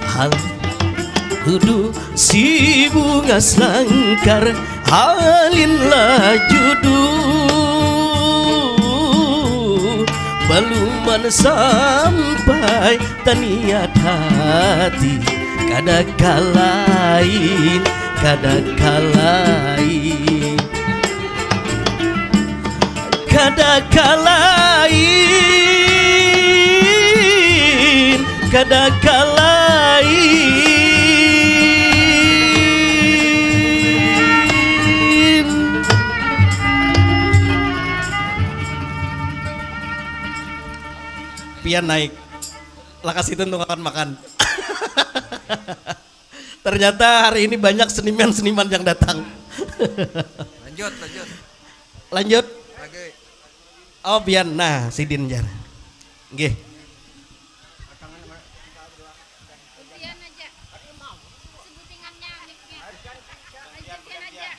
Hal kudu si bunga bunga sangkar halinlah judu baluman sampai taniat hati kada kalain kada kalain kada kalain kada kalain. Pian naik lakas itu untuk makan. Ternyata hari ini banyak seniman-seniman yang datang. Lanjut. Lanjut. Lagi. Oh Pian, nah Sidin jar. Nggih. Sebutin aja. Sebutingannya mic-nya. Lanjutin aja.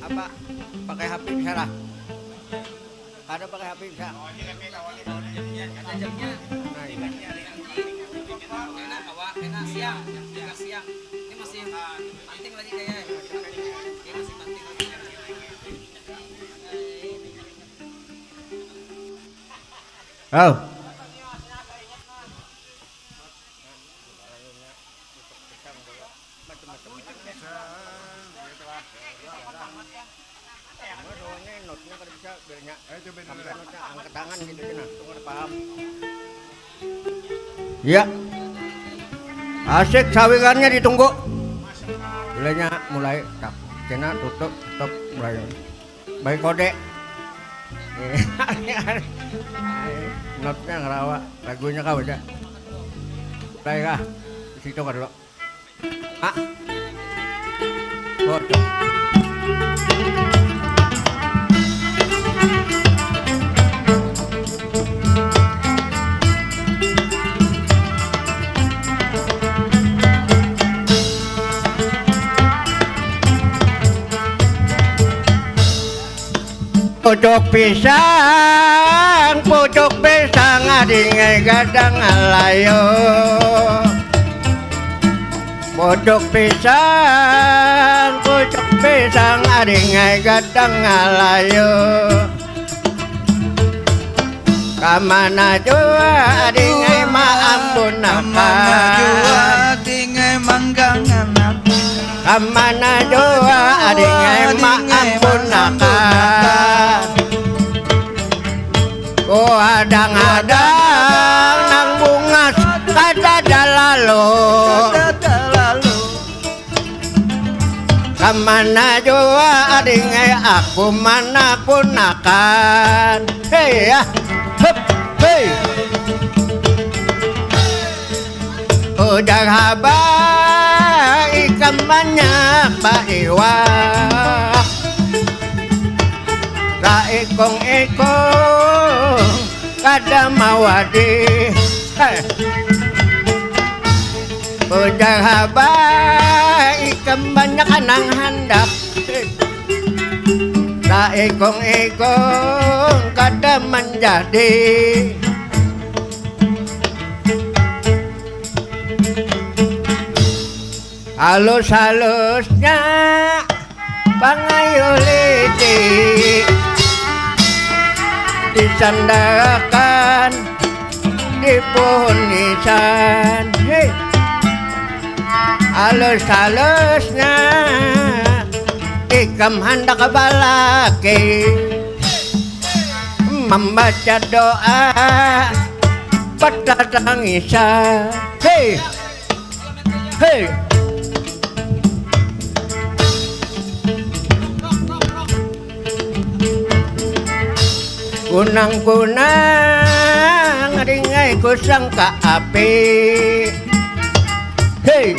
Apa? Pakai HP bisa lah. Ada pakai HP bisa. Ada jamnya. Enak awak, enak siang. Jika siang. Ini masih penting lagi kayaknya. Ini masih penting lagi. Oh. Angkat tangan gitu kan, paham. Ya. Asik sawirannya ditunggu. Bilanya mulai tak kena tutup mulai. Baik kode. Notnya ngerawa, lagunya kau aja. Mulai kah? Di situ kan dulu. Ah. Foto. Pucuk pisang adingai gadang alayo. Pucuk pisang adingai gadang alayo. Kamana jua adingai maampunakan. Dingai manggangan aku. Kamana jua adingai maampunakan. Ku adang-adang nang bungas kada lalu. Kamana jua adingai aku mana punakan. Hei ya, hup, hei. Udah haba ikan banyak baiwak. Ra ikong-ikong kada mawadi. Udah haba ikan banyak anang handap. Ra ikong-ikong kada menjadi. Halus-halusnya pangayuliti disandarkan di pohon nisan. Hey. Halus-halusnya ikam hendak balaki membaca doa pada tangisan. Hey, hey. Kunang-kunang ringai kusang ka api. Hei,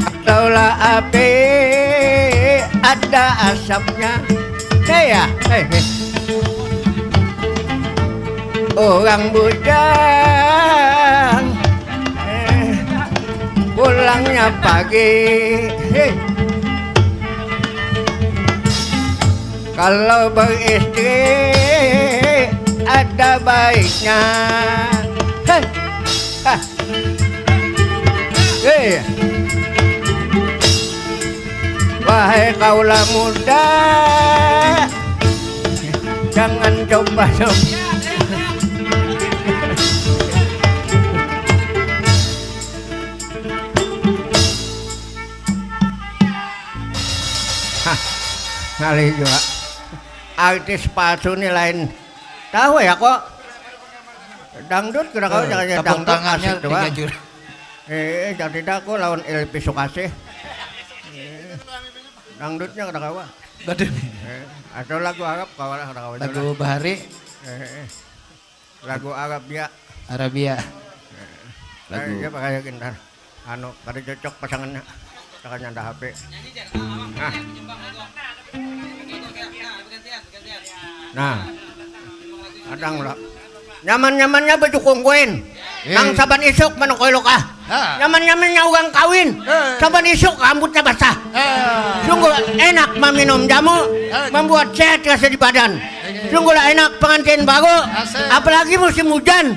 ataulah api ada asapnya. Hei ya, hei, hei. Orang bujang pulangnya pagi. Hei. Kalau beristri ada baiknya. Hei. Hah. Hei. Wahai kaulah muda, jangan coba-coba. Kali juga artis palsu ini lain tahu ya kok dangdut kira kau jangan Tepuk dangdut tangannya asik doang. 3 juta. Jadi aku lawan Elvi Sukasih. Dangdutnya kira kau. Waduh. Atau lagu Arab kau lah kira kau. Lagu Bahari Lagu Arab dia. Arabia. Lagu Dia pakai gitar. Anu pada cocok pasangannya. Pasangannya ada HP. Nah, adang lah. Nyaman-nyamannya baju kongkoin. Nang saban isuk manokoy lokah. Nyaman-nyamannya ugang kawin. Saban isuk rambutnya basah. Sungguh enak meminum jamu, membuat sehat rasa di badan. Sungguhlah enak pengantin baru, apalagi musim hujan.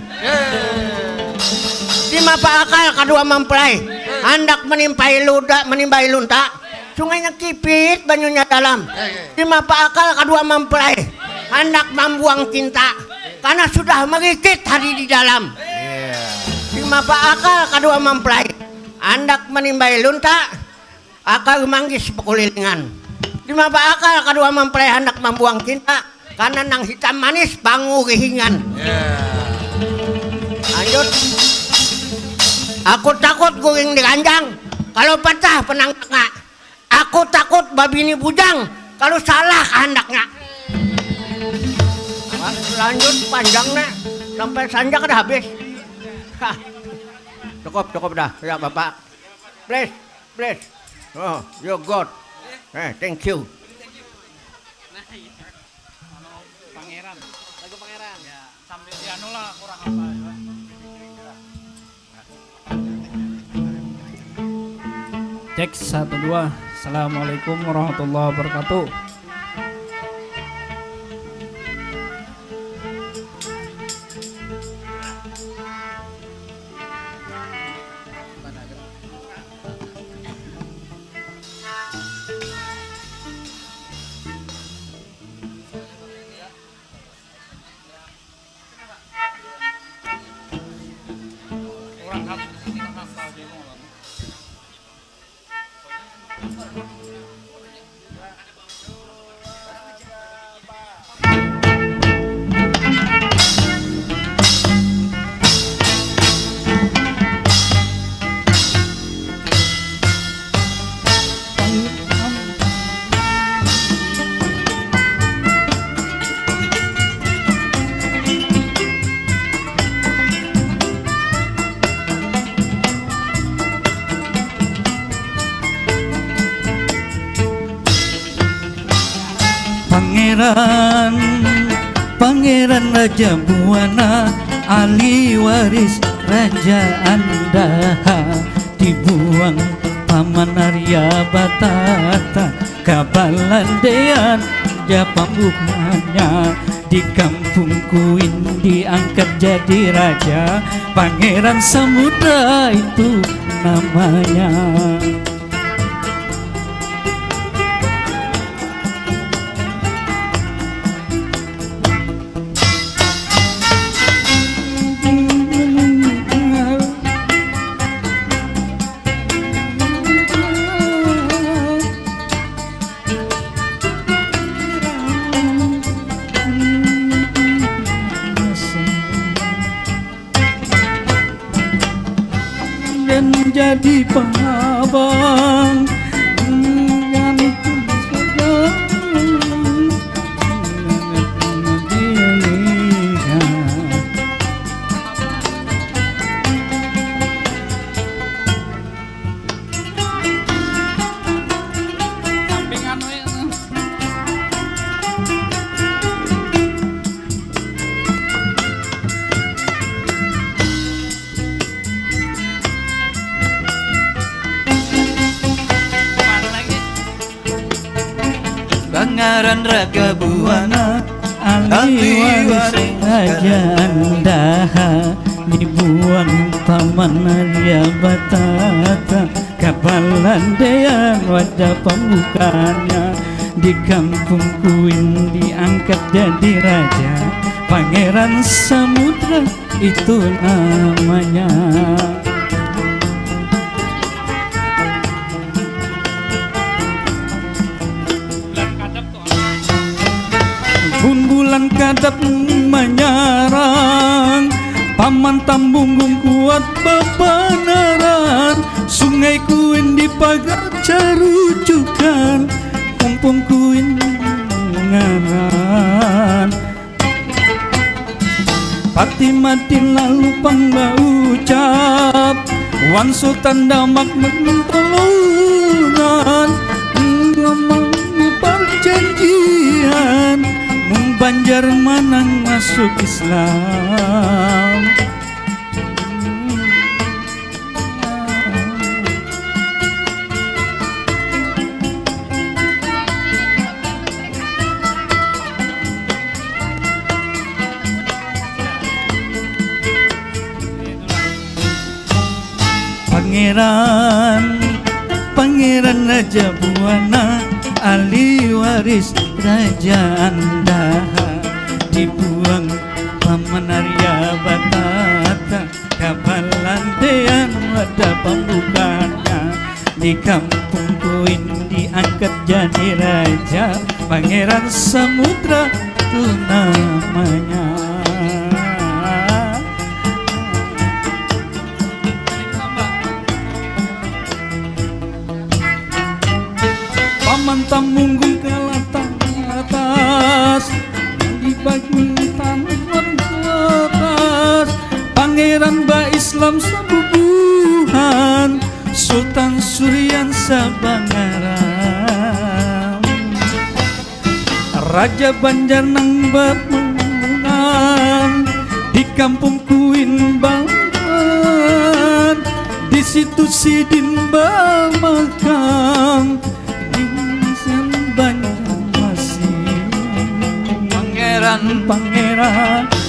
Di mapa akal kedua mempelai, hendak menimpai lunta. Sungainya kipit, banyunya dalam. Di mapa akal kedua mempelai, hendak membuang cinta, karena sudah merikit hari di dalam. Di mapa akal kedua mempelai, hendak menimbai lunta, akal manggis pekulilingan. Di mapa akal kedua mempelai hendak membuang cinta, karena nang hitam manis bangu rihingan. Lanjut. Aku takut guring diranjang kalau patah penang tengah. Aku takut babi ini bujang kalau salah kehendaknya. Lanjut panjangnya sampai sanjak udah habis. Hah. Cukup dah ya Bapak. Please. Oh, you good. Thank you. Pangeran, lagu Pangeran. Ya, sambil dianu lah kurang apa. Cek 1 2. Assalamualaikum warahmatullahi wabarakatuh. Pangeran Raja Buana, ahli waris Raja Andaha, dibuang Paman Arya Batata, Kabalandean Japambuhannya. Di kampungku ini diangkat jadi raja, Pangeran Samudra itu namanya. Jadi pengabang Rangga Buana ahli waris Raja Andaha, dibuang Paman Arya Batata, Kapalandean wadah pembukanya. Di kampungku ini diangkat jadi raja, Pangeran Samudra itu namanya. Bulan kadap menyarang, Paman Tambunggung kuat babanaran, Sungai Kuin di pagar carujukan, Kampung Kuin mengaran. Pati mati lalu pangba ucap, Wan Sultan Damak mentolongan, ngomong perjanjian, Banjar Manang masuk Islam. Pangeran Raja Buana, ahli waris Raja Andaha, dibuang Paman Arya Batata, Kapalandean wadah pembukanya. Di kampung Kuin diangkat jadi raja, Pangeran Samudra itu namanya. Paman Tambunggung kalah atas, di bagian tanah atas, Pangeran Ba Islam Sabubuhan, Sultan Suryan Sabangaram, Raja Banjar nang Bapungan, di kampung Kuin Bangkan, di situ Sidin Bamakang,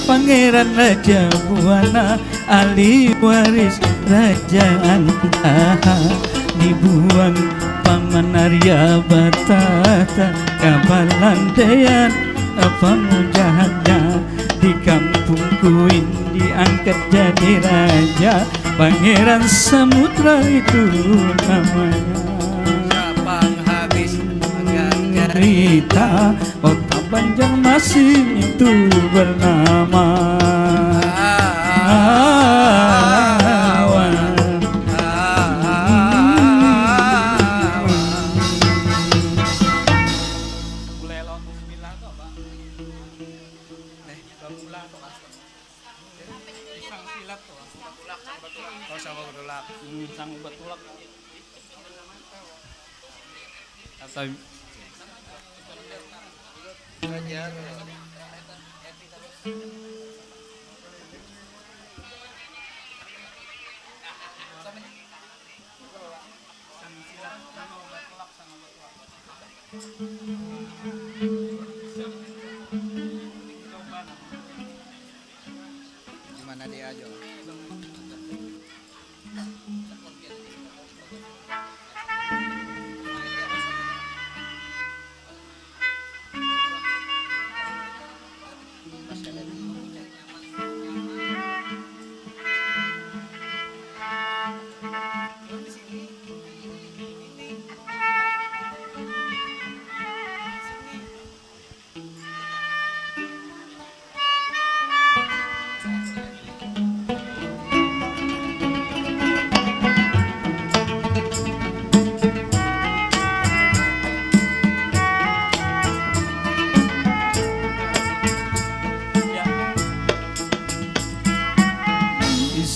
Pangeran Raja Buana, ahli waris Raja Andaha, dibuang Paman Arya Batata, Kapalandean pemujahnya. Di kampung Kuin diangkat jadi raja, Pangeran Samudra itu namanya. Cerita kota Banjarmasin itu bernama Gimana dia aja?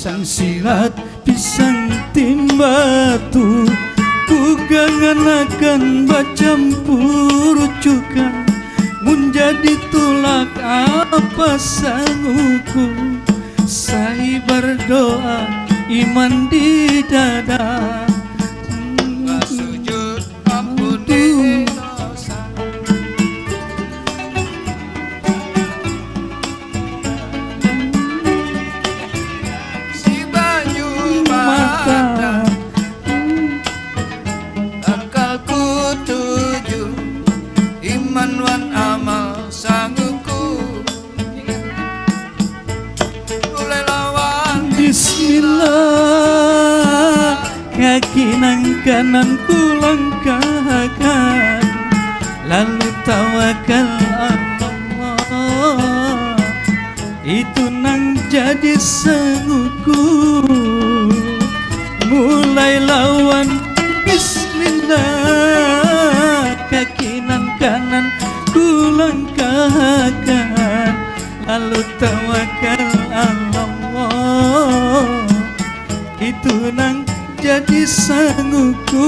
Pisang silat, pisang timbatu, kugangan akan bacampur cuka, menjadi tulak apa sanguku, saya berdoa iman di dada, sujud ampuni dosa, kanan ku langkahkan, lalu tawakal Allah. Itu nang jadi senguku. Mulai lawan bismillah, kaki nan kanan ku langkahkan, lalu tawakal Allah. Itu nang jadi sanguku.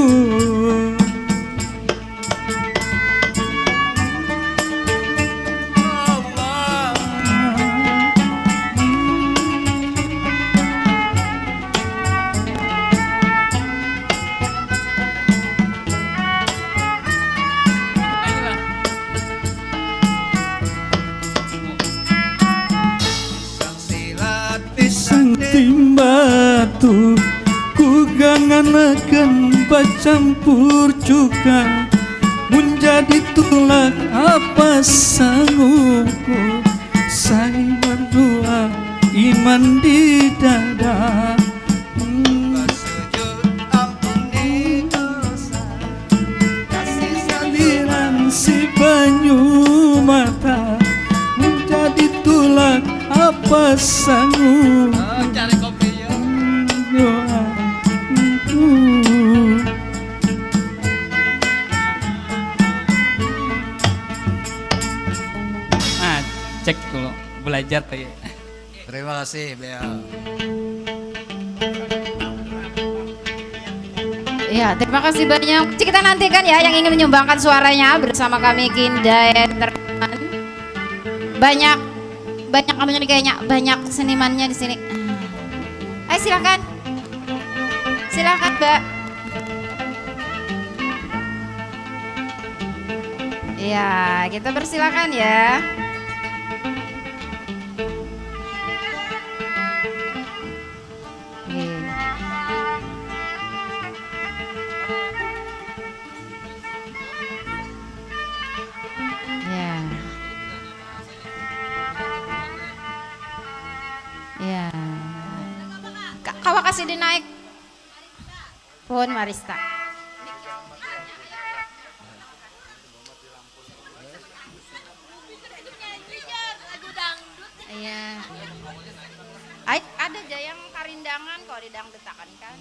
Pisang timbatu ku ganganakan bacampur cuka, menjadi tulak apa sanggupku. Saya berdoa iman di dada, bersujud ampuni dosa, kasih saliran si banyu mata, menjadi tulak apa sanggup. Cari kopi ya. Ah, cek dulu belajar tadi. Terima kasih Bea. Ya, terima kasih banyak. Kita nantikan ya yang ingin menyumbangkan suaranya bersama kami Kindai Entertainment. Banyak kamunya nih kayaknya, banyak senimannya di sini. Ayo silakan. Silakan, Mbak. Ya, kita persilakan ya. Oke. Ya. Ya. Kawak kasih dinaik. Pun Marista. Iya. Ada aja yang karindangan kok didangdutakan kan.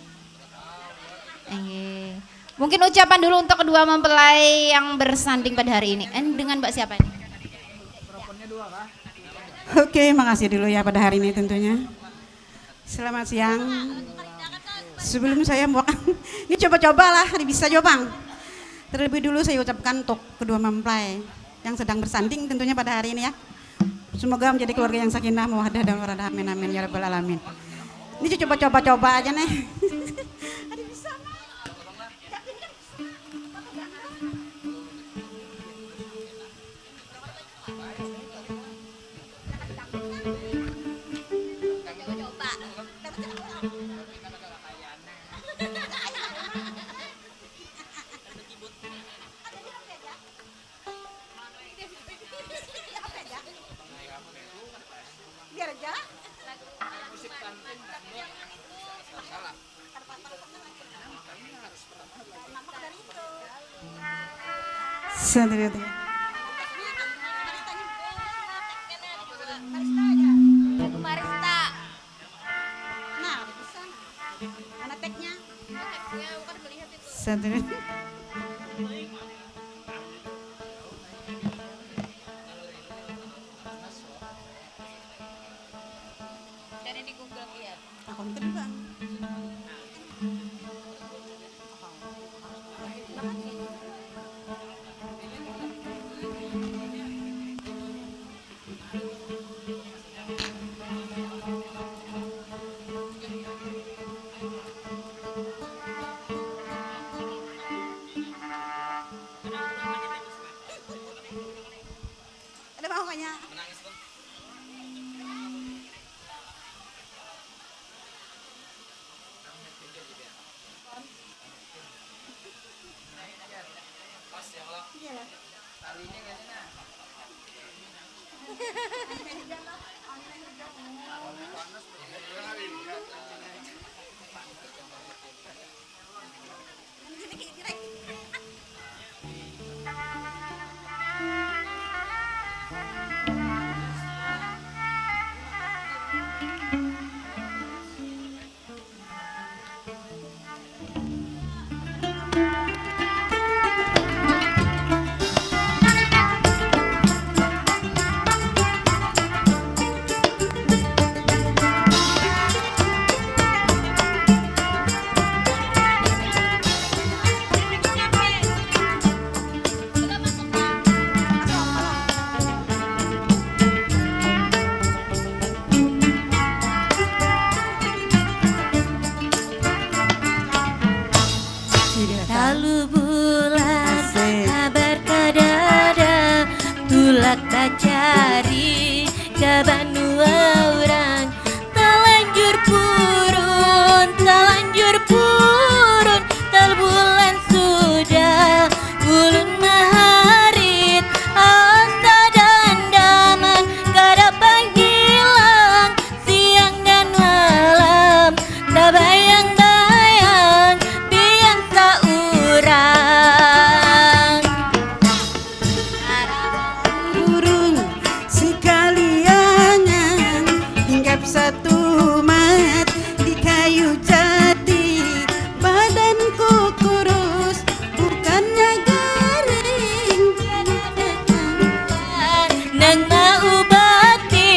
Mungkin ucapan dulu untuk kedua mempelai yang bersanding pada hari ini. Dengan Mbak siapa ini? Oke, makasih dulu ya pada hari ini tentunya. Selamat siang. Sebelum saya mau ini coba-cobalah, bisa jawab Bang. Terlebih dulu saya ucapkan untuk kedua mempelai yang sedang bersanding tentunya pada hari ini ya. Semoga menjadi keluarga yang sakinah, mawaddah dan warahmah. Amin amin ya rabbal alamin. Ini coba-coba aja nih. Biar aja. Sendiri. Marista. Nah, di sana. Mana tagnya? Bukan melihat itu. Sendiri. Cari di Google lihat. Akun kedua. Ada bawahnya. Menangis tuh. Pas ya kalau Iya. talinya kayaknya. Lalu bulan kabar kadada tulak tak cari kabar orang telanjur purun terbulan sudah ulun maharit asa dan daman kada panggilang siang dan malam tak bayang-bayang biang saurang burung sekaliangan hinggap satu mat di kayu jati badanku kurus bukannya garing nang maubati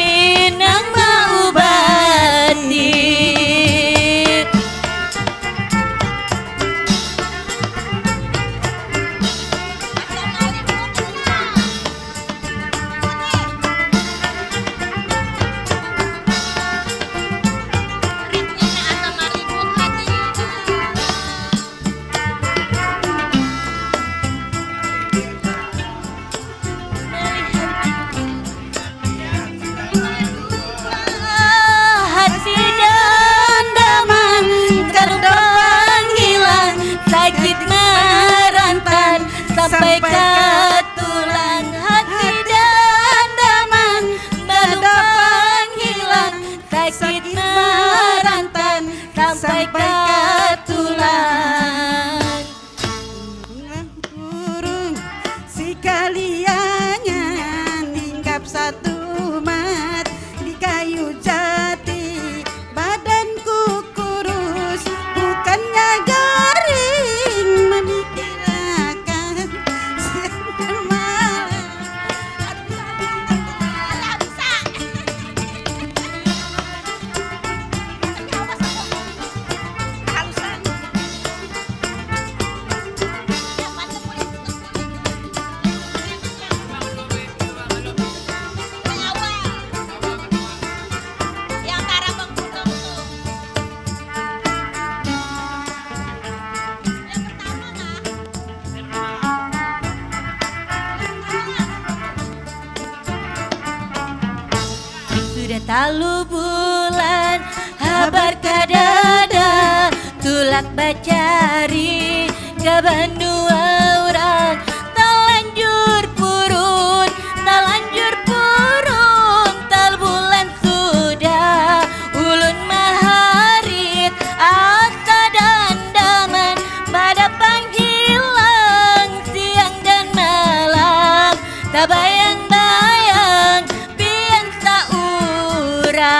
hati dan daman kerutan hilang sakit merantan sampai ke tulang hati dan daman kerutan hilang sakit merantan sampai ke tulang burung sekaliangan hinggap satu mat di kayu jati badanku kurus bukannya garing memikirkan siang dan malam sudah talu bulan habar kadada tulak bacari kabar orang telanjur purun tal bulan sudah ulun maharit asa dan daman pada panggilang siang dan malam tak bayang-bayang biang saurang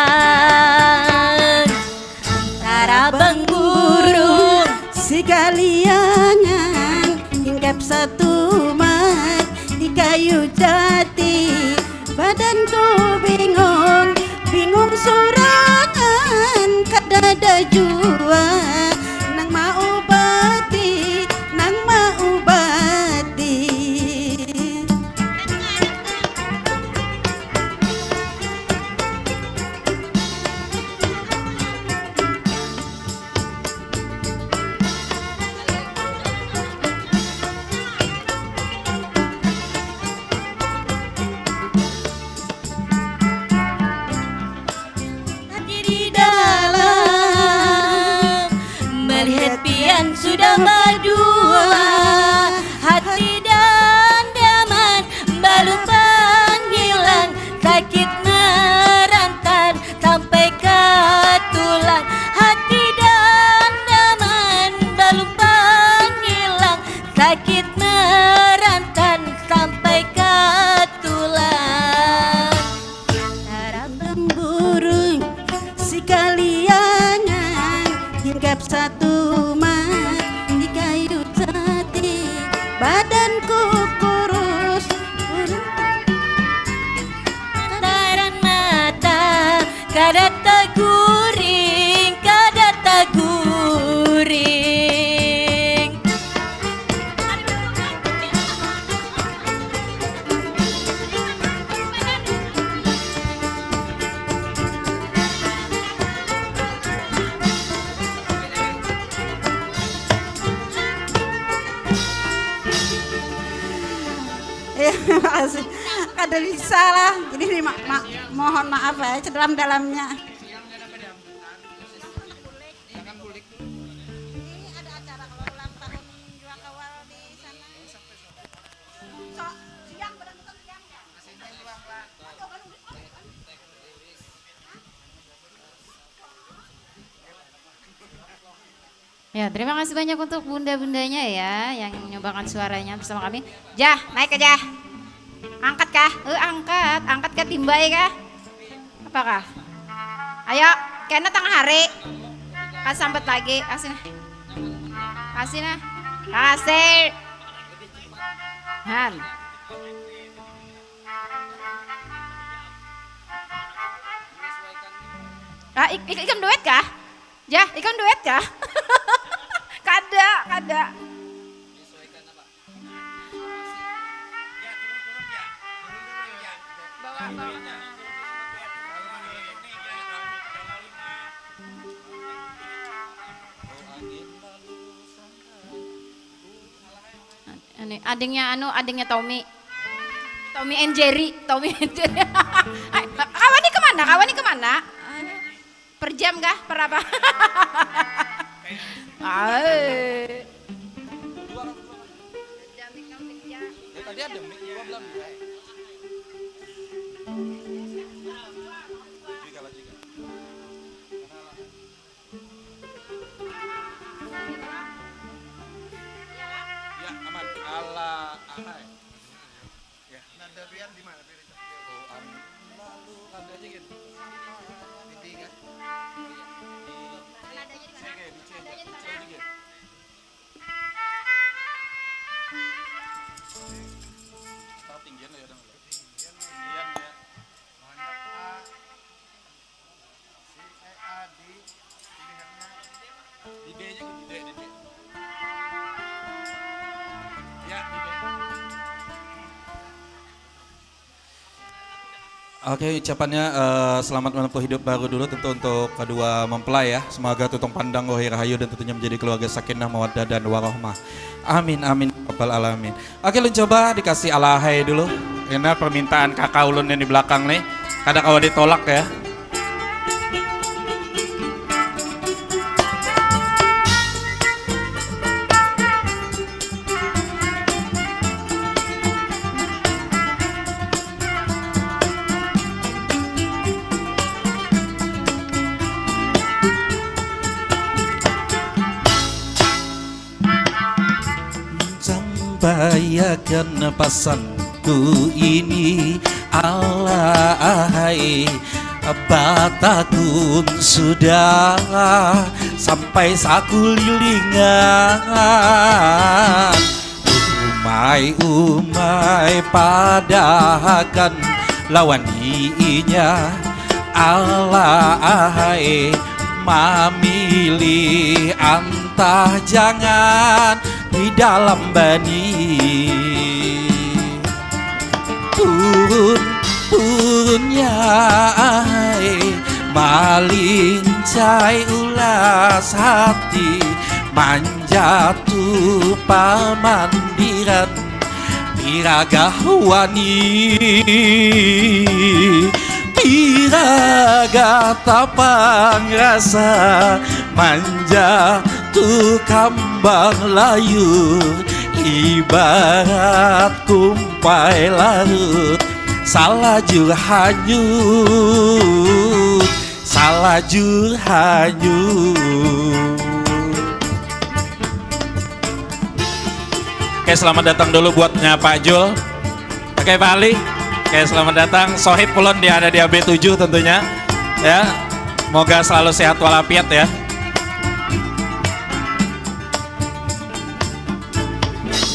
tarabang burung sekaliangan hinggap satu mat di kayu jati badanku bingung surangan kadada jua nang maubati sudah berdua hati dan daman belum panggilan sakit merantan sampai ke tulang hati dan daman belum panggilan kadata guring, kadata guring. Ya, terima kasih. Kada bisa lah. Jadi mohon maaf ya sedalam-dalamnya. Ini ada acara ulang tahun Jua Kawal di sana. Siang berangkat siang ya? Ya, terima kasih banyak untuk bunda-bundanya ya yang menyumbangkan suaranya bersama kami. Jah, naik aja. Angkat kah? Angkat kah timbai kah? Apakah? Ayo, kena tengah hari. Kasih sambet lagi, kasih nah. Kasih nah. Kasih. Han. Ikam duet kah? Jah, ikam duet kah? Kada. Ini adingnya Tommy and Jerry. Kawan kemana? Per jam kah? Per apa? Tadi ada mic gua belum. Ya aman. Ala ahai. Ya. Nada Rian di mana? Lalu ada aja gitu. Di kan? Tinggian ya dong. Tinggian ya. Mantap. Si A di pilihannya di D nya di D. Ya, di D. Oke, ucapannya selamat menempuh hidup baru dulu tentu untuk kedua mempelai ya. Semoga tutung pandang wahi rahayu dan tentunya menjadi keluarga sakinah mawaddah dan warahmah. Amin amin rabbal alamin. Oke, lu coba dikasih alahai dulu. Ini permintaan kakak ulun yang di belakang nih. Kada kawa ditolak ya. Sampaikan pesanku ini alahai, batakun sudah sampai sakulilingan. Umai padahakan lawan inya alahai, memilih antah jangan di dalam bani. Turunnya malincai ulas hati, manjatu pamandiran piraga wani, piraga tapang rasa, manja tu kambang layu, ibarat kumpai larut, salajur hanyut, salajur hanyut. Oke, selamat datang dulu buatnya Pak Jul. Oke, Pak Ali. Oke, selamat datang. Sohib Pulon dia ada di AB7 tentunya. Ya, semoga selalu sehat walafiat ya.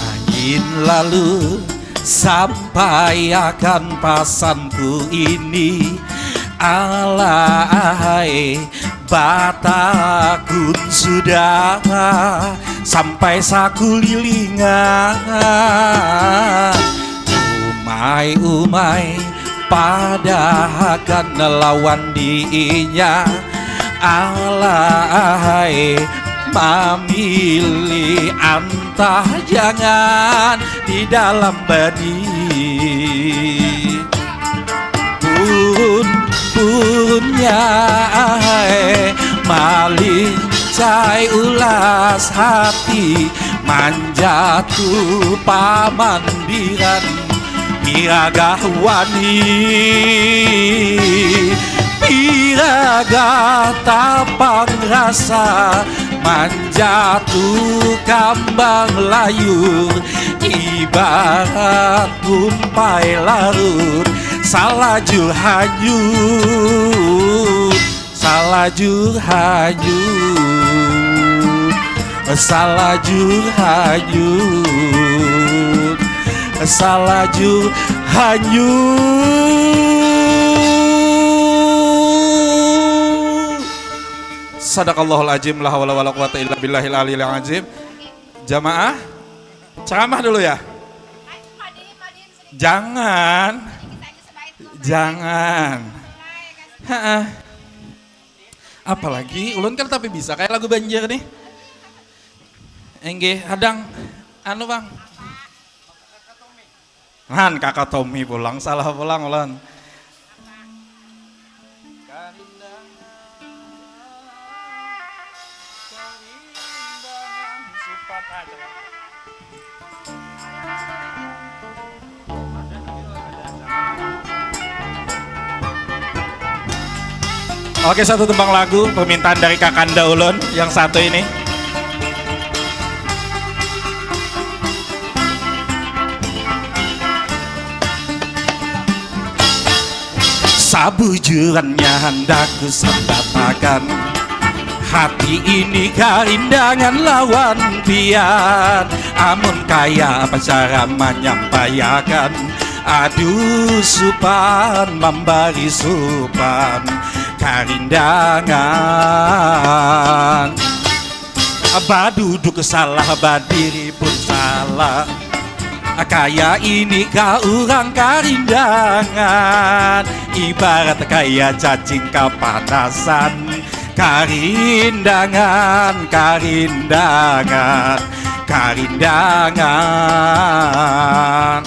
Angin lalu sampai akan pasanku ini, Alai batakun sudah sampai sakulilingan. Umai padahakan lawan diinya. Alai memilih antah jangan di dalam benih. Punya maling cai ulas hati manjatu pamandiran piragah wani piragah tapang rasa manjatu kambang layur ibarat kumpai larut salajur hanyut, salajur hanyut, salajur hanyut, salajur hanyut. Sadaqallahul azim, la haula wala quwata illa billahil aliyil azim. Jamaah, ceramah dulu ya. Jangan. Jangan. Apalagi ulun kan tapi bisa kayak lagu Banjir nih. Engge hadang anu Bang. Han kakak Tommy pulang, salah pulang ulun. Oke, satu tembang lagu permintaan dari Kakanda Ulun yang satu ini. Sabujurannya hendak ku sembatakan, hati ini karindangan lawan pian. Amun kaya apa cara menyampaikan, aduh supan memberi supan karindangan. Abah duduk salah, badiri pun salah. Kaya ini kau orang karindangan, ibarat kaya cacing kapanasan. Karindangan, karindangan, karindangan,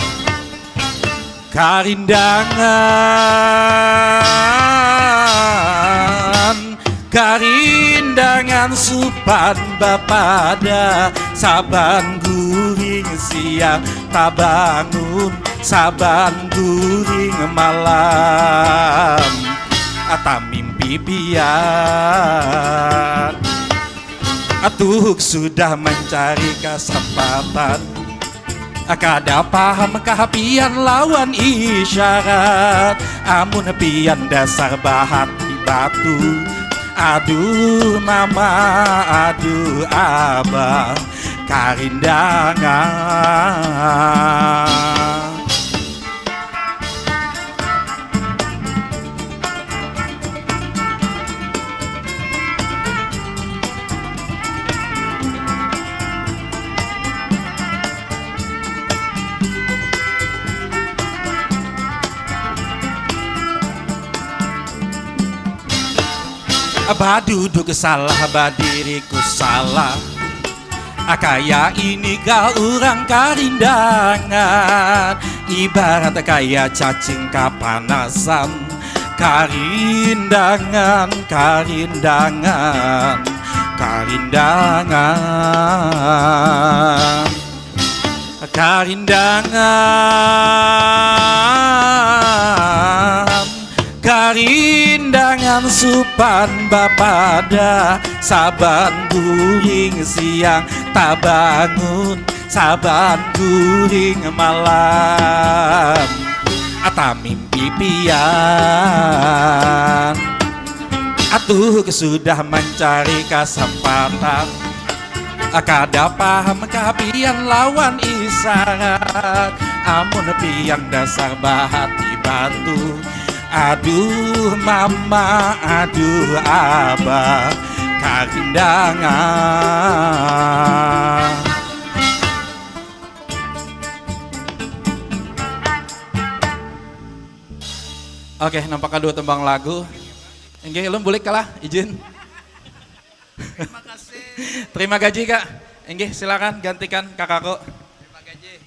karindangan, karindangan supan bapada saban guring siang tak bangun, saban guring malam ata mimpi pian. Atuk sudah mencari kesempatan, kada paham pian lawan isyarat. Amun pian dasar bahati batu, aduh mama, aduh abang, karindangan. Abah duduk salah, badiriku salah. Kaya ini kau orang karindangan, ibarat kaya cacing kapanasan. Karindangan, karindangan, karindangan, karindangan, karindangan supan bapada saban guring siang tak bangun, saban guring malam ata mimpi pian. Atuh sudah mencari kesempatan, kada paham pian lawan isyarat. Amun pian dasar bahati batu, Aduh mama, aduh abah, karindangan. Oke, nampak kedua tembang lagu. Enggak, lu boleh kalah, izin. Terima kasih. Terima gaji kak. Enggak, silakan gantikan kakakku. Terima gaji.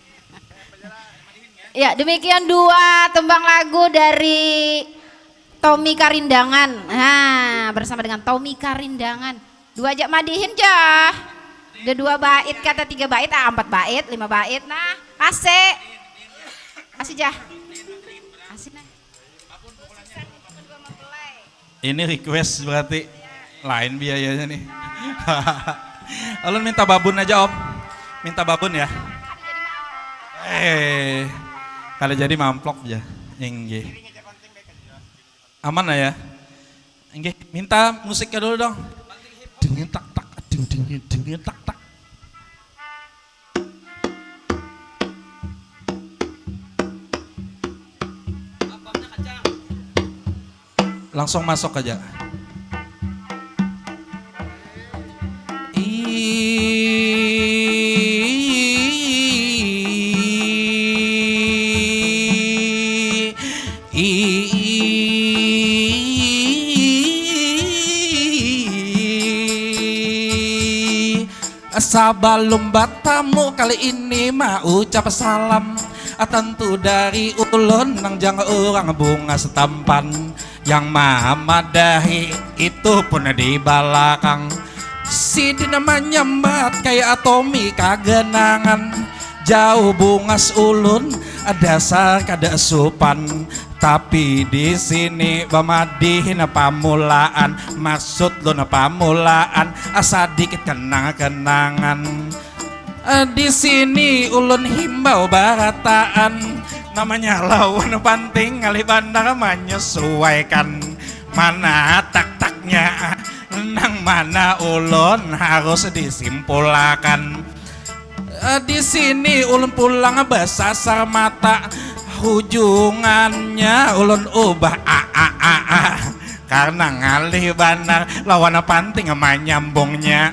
Ya, demikian dua tembang lagu dari Tommy Karindangan. Nah, bersama dengan Tommy Karindangan. Dua aja madihin jah. Udah 2 bait kata 3 bait, 4 bait, 5 bait. Nah, kasih. Kasih jah. Kasih nah. Ini request berarti lain biayanya nih. Lalu minta babun aja om. Minta babun ya. Kalau jadi mamplok aja. Enggak. Aman lah ya. Enggak. Minta musiknya dulu dong. Dingin tak tak, dingin tak tak. Langsung masuk aja. Sabalum batamu kali ini mah ucap salam. Tentu dari ulun nang jangan orang bunga setampan. Yang maha madahi itu pun di belakang. Si namanya mat kayak atomi kagenangan. Jauh bungas ulun dasar kada supan. Tapi di sini bamadihin pamulaan. Maksud lu pamulaan sedikit kenang-kenangan. Di sini ulun himbau barataan. Namanya lawan panting kali bandar menyesuaikan. Mana tak-taknya nang mana ulun harus disimpulkan. Di sini ulun pulang basasar mata. Hujungannya ulun ubah karena ngalih bandar lawan panting menyambungnya.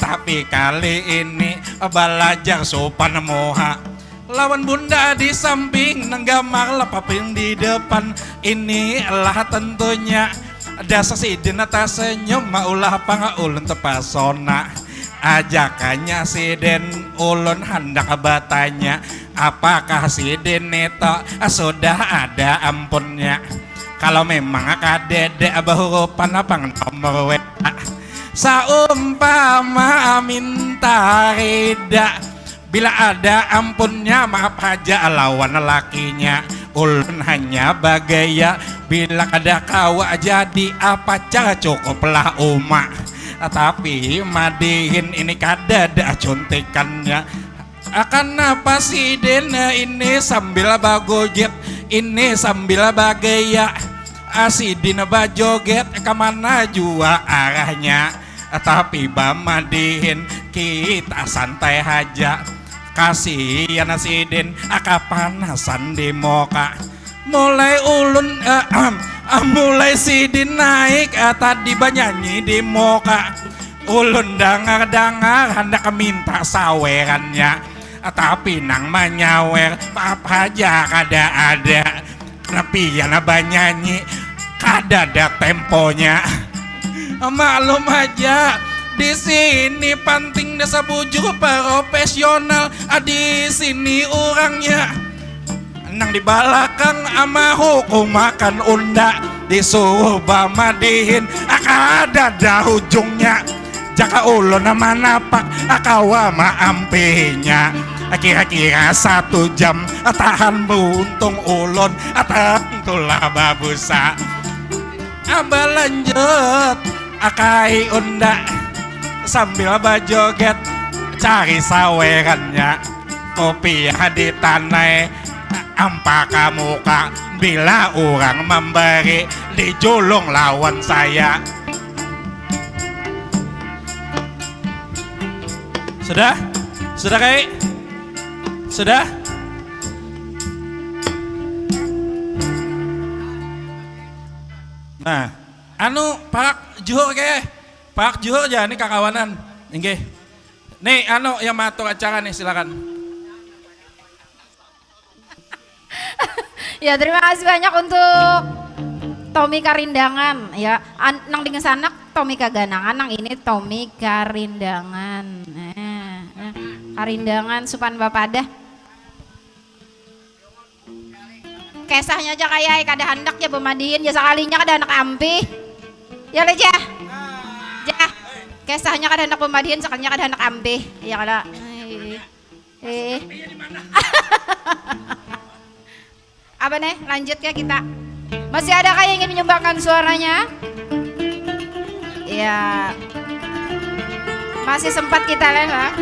Tapi kali ini belajar sopan moha. Lawan bunda di samping nenggamar lepapin di depan. Inilah tentunya dasar si dinata senyum maulah pangaulun tepasona. Ajakannya si den ulun hendak bertanya. Apakah si den itu sudah ada ampunnya? Kalau memang kadede behurupan apa nomor WA. Saumpama minta reda. Bila ada ampunnya maaf aja lawan lakinya. Ulun hanya bagaya. Bila ada kawa jadi apa cara cukuplah umak. Tapi madihin ini kadada cuntikannya. Kenapa si den ini sambil bagojet. Ini sambil bagaya. Si den bajoget kemana jua arahnya. Tapi bamadihin kita santai aja. Kasihan si den kapanasan di muka. Mulai ulun mulai si den naik tadi banyanyi di muka. Ulun dengar-dengar hendak minta sawerannya. Tapi nang menyawer apa aja kada ada. Tapi yang banyanyi kada ada temponya. Maklum aja di sini panting desa bujuk profesional. Di sini orangnya nang di belakang ama hukum makan unda. Disuruh bamadihin kada ada ujungnya. Jaka ulun nama napak akawa maampinya. Kira-kira 1 jam tahan buntung ulun tentulah babusa. Abah lanjut akai unda sambil bajoget cari sawerannya. Kopi di tanai ampaka muka. Bila orang memberi dijulung lawan saya. Sudah? Sudah Kai? Sudah? Nah, anu Pak Juhur ke? Pak Juhur aja nih kakawanan. Inggih. Nih anu yang matur acara nih silakan. Ya terima kasih banyak untuk Tommy Karindangan ya. Nang dengan sanak Tommy Kaganangan, nang ini Tommy Karindangan. Karindangan Supan Bapadah. Kesahnya aja kayak kada hendak ya pemadiin ya sekalinya kada anak ampi. Ya leja. Ja. Kesahnya kada hendak pemadiin sekalinya kada anak ampi. Ya kada. Apa nih? Lanjut ya kita. Masih ada kayak ingin menyumbangkan suaranya? Ya. Masih sempat kita lah.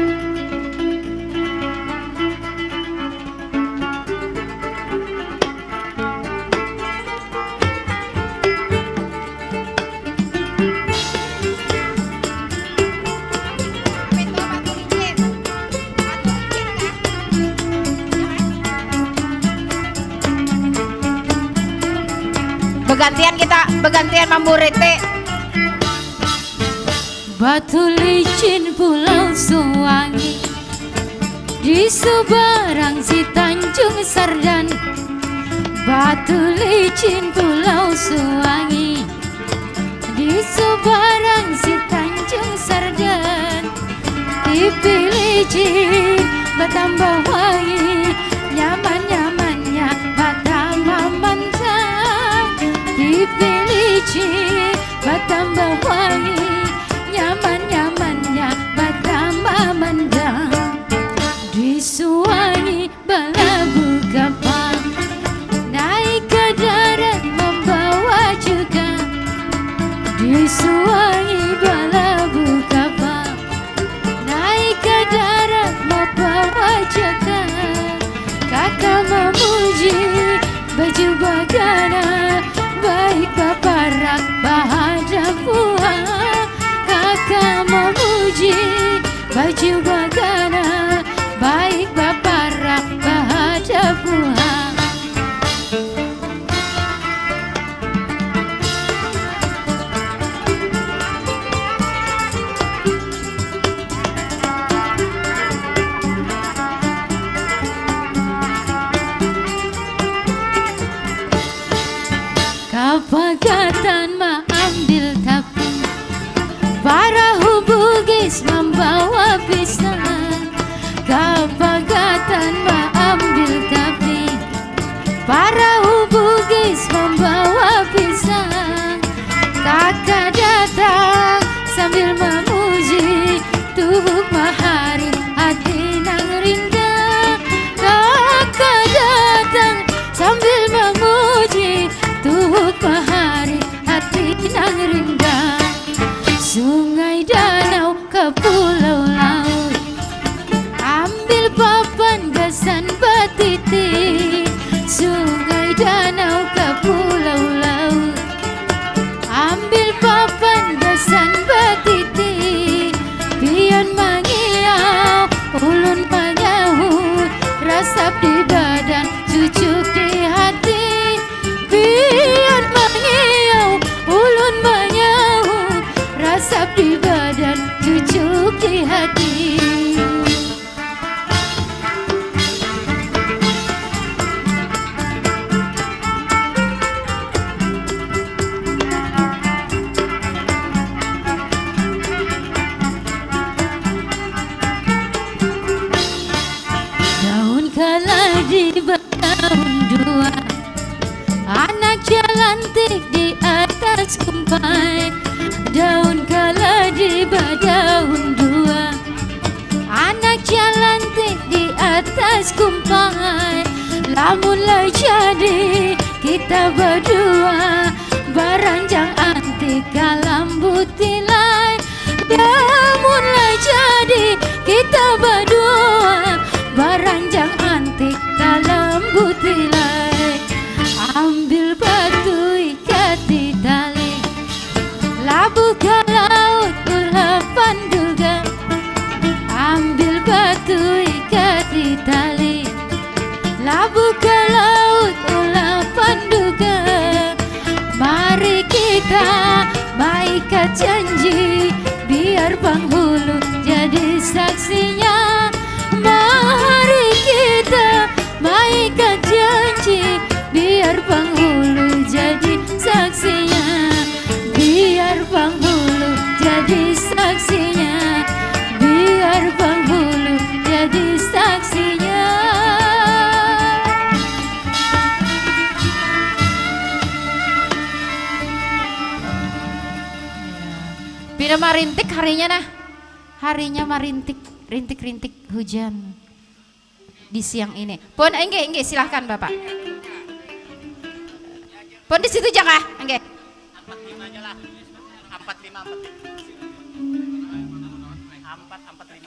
Begantian mamburete. Batu licin Pulau Suwangi, di seberang si Tanjung Sardan. Batu licin Pulau Suwangi, di seberang si Tanjung Sardan. Pipi licin bertambah wangi, nyaman-nyamannya bertambah mantap. Pipi licin bertambah wangi, nyaman-nyamannya bertambah mantap. Di Suwangi balabu kapal, naik ke darat membawa juga. Di Suwangi balabu kapal, naik ke darat membawa juga. Kakak memuji baju bagana, baik baparak bahadap buah. Kakak memuji baju bagana, baik baparak bahadap buah. Kapagatan ambil tapi, para hubugis membawa pisang. Kapagatan ambil tapi, para hubugis membawa pisang. Kakak datang sambil memuji, tubuh mahari hati nang rindah. Kakak datang sambil memuji, tubuh mahari hati nang rindah. Sungai danau ke pulau laut, ambil papan gasan batiti. Sungai danau ke pulau laut, ambil papan gasan batiti. Pion mangiau, ulun manyaut, rasap di badan, cucuk di hati. Pion mangiau, ulun manyaut, rasap di badan, cucuk di hati. Daun keladi berdaun dua, anak jalantik di atas kumpai. Daun keladi berdaun dua, anak jalantik di atas kumpai. Lamunlah jadi kita berdua, beranjang antik kalam butilai. Lamunlah jadi kita berdua, beranjang antik kalam butilai. Ambil batu ikat di tali, labu ke laut ulapan duga. Ambil batu ikat di tali, labu ke laut ulapan duga. kita maikat janji, biar penghulu jadi saksinya. Mari kita maikat janji, biar penghulu jadi saksinya, biar penghulu jadi saksinya, biar penghulu jadi saksinya. Bina marintik harinya nah, harinya marintik, rintik-rintik hujan di siang ini. Pon, enggak, silahkan Bapak. Pon di situ jangan, enggak. 45 aja lah. 45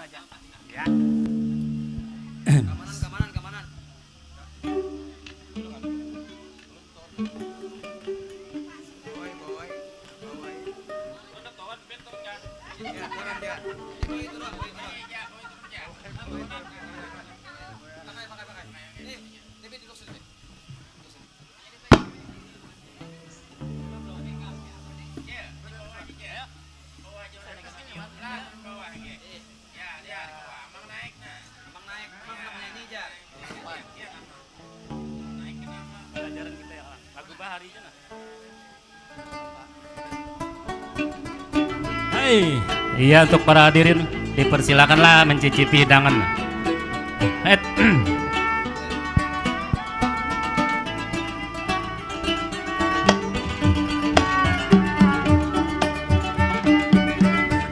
aja. Ya. Kamanan. Boy. Ya, turun dia. Itu doang. Hai, iya untuk para hadirin dipersilakanlah mencicipi hidangan.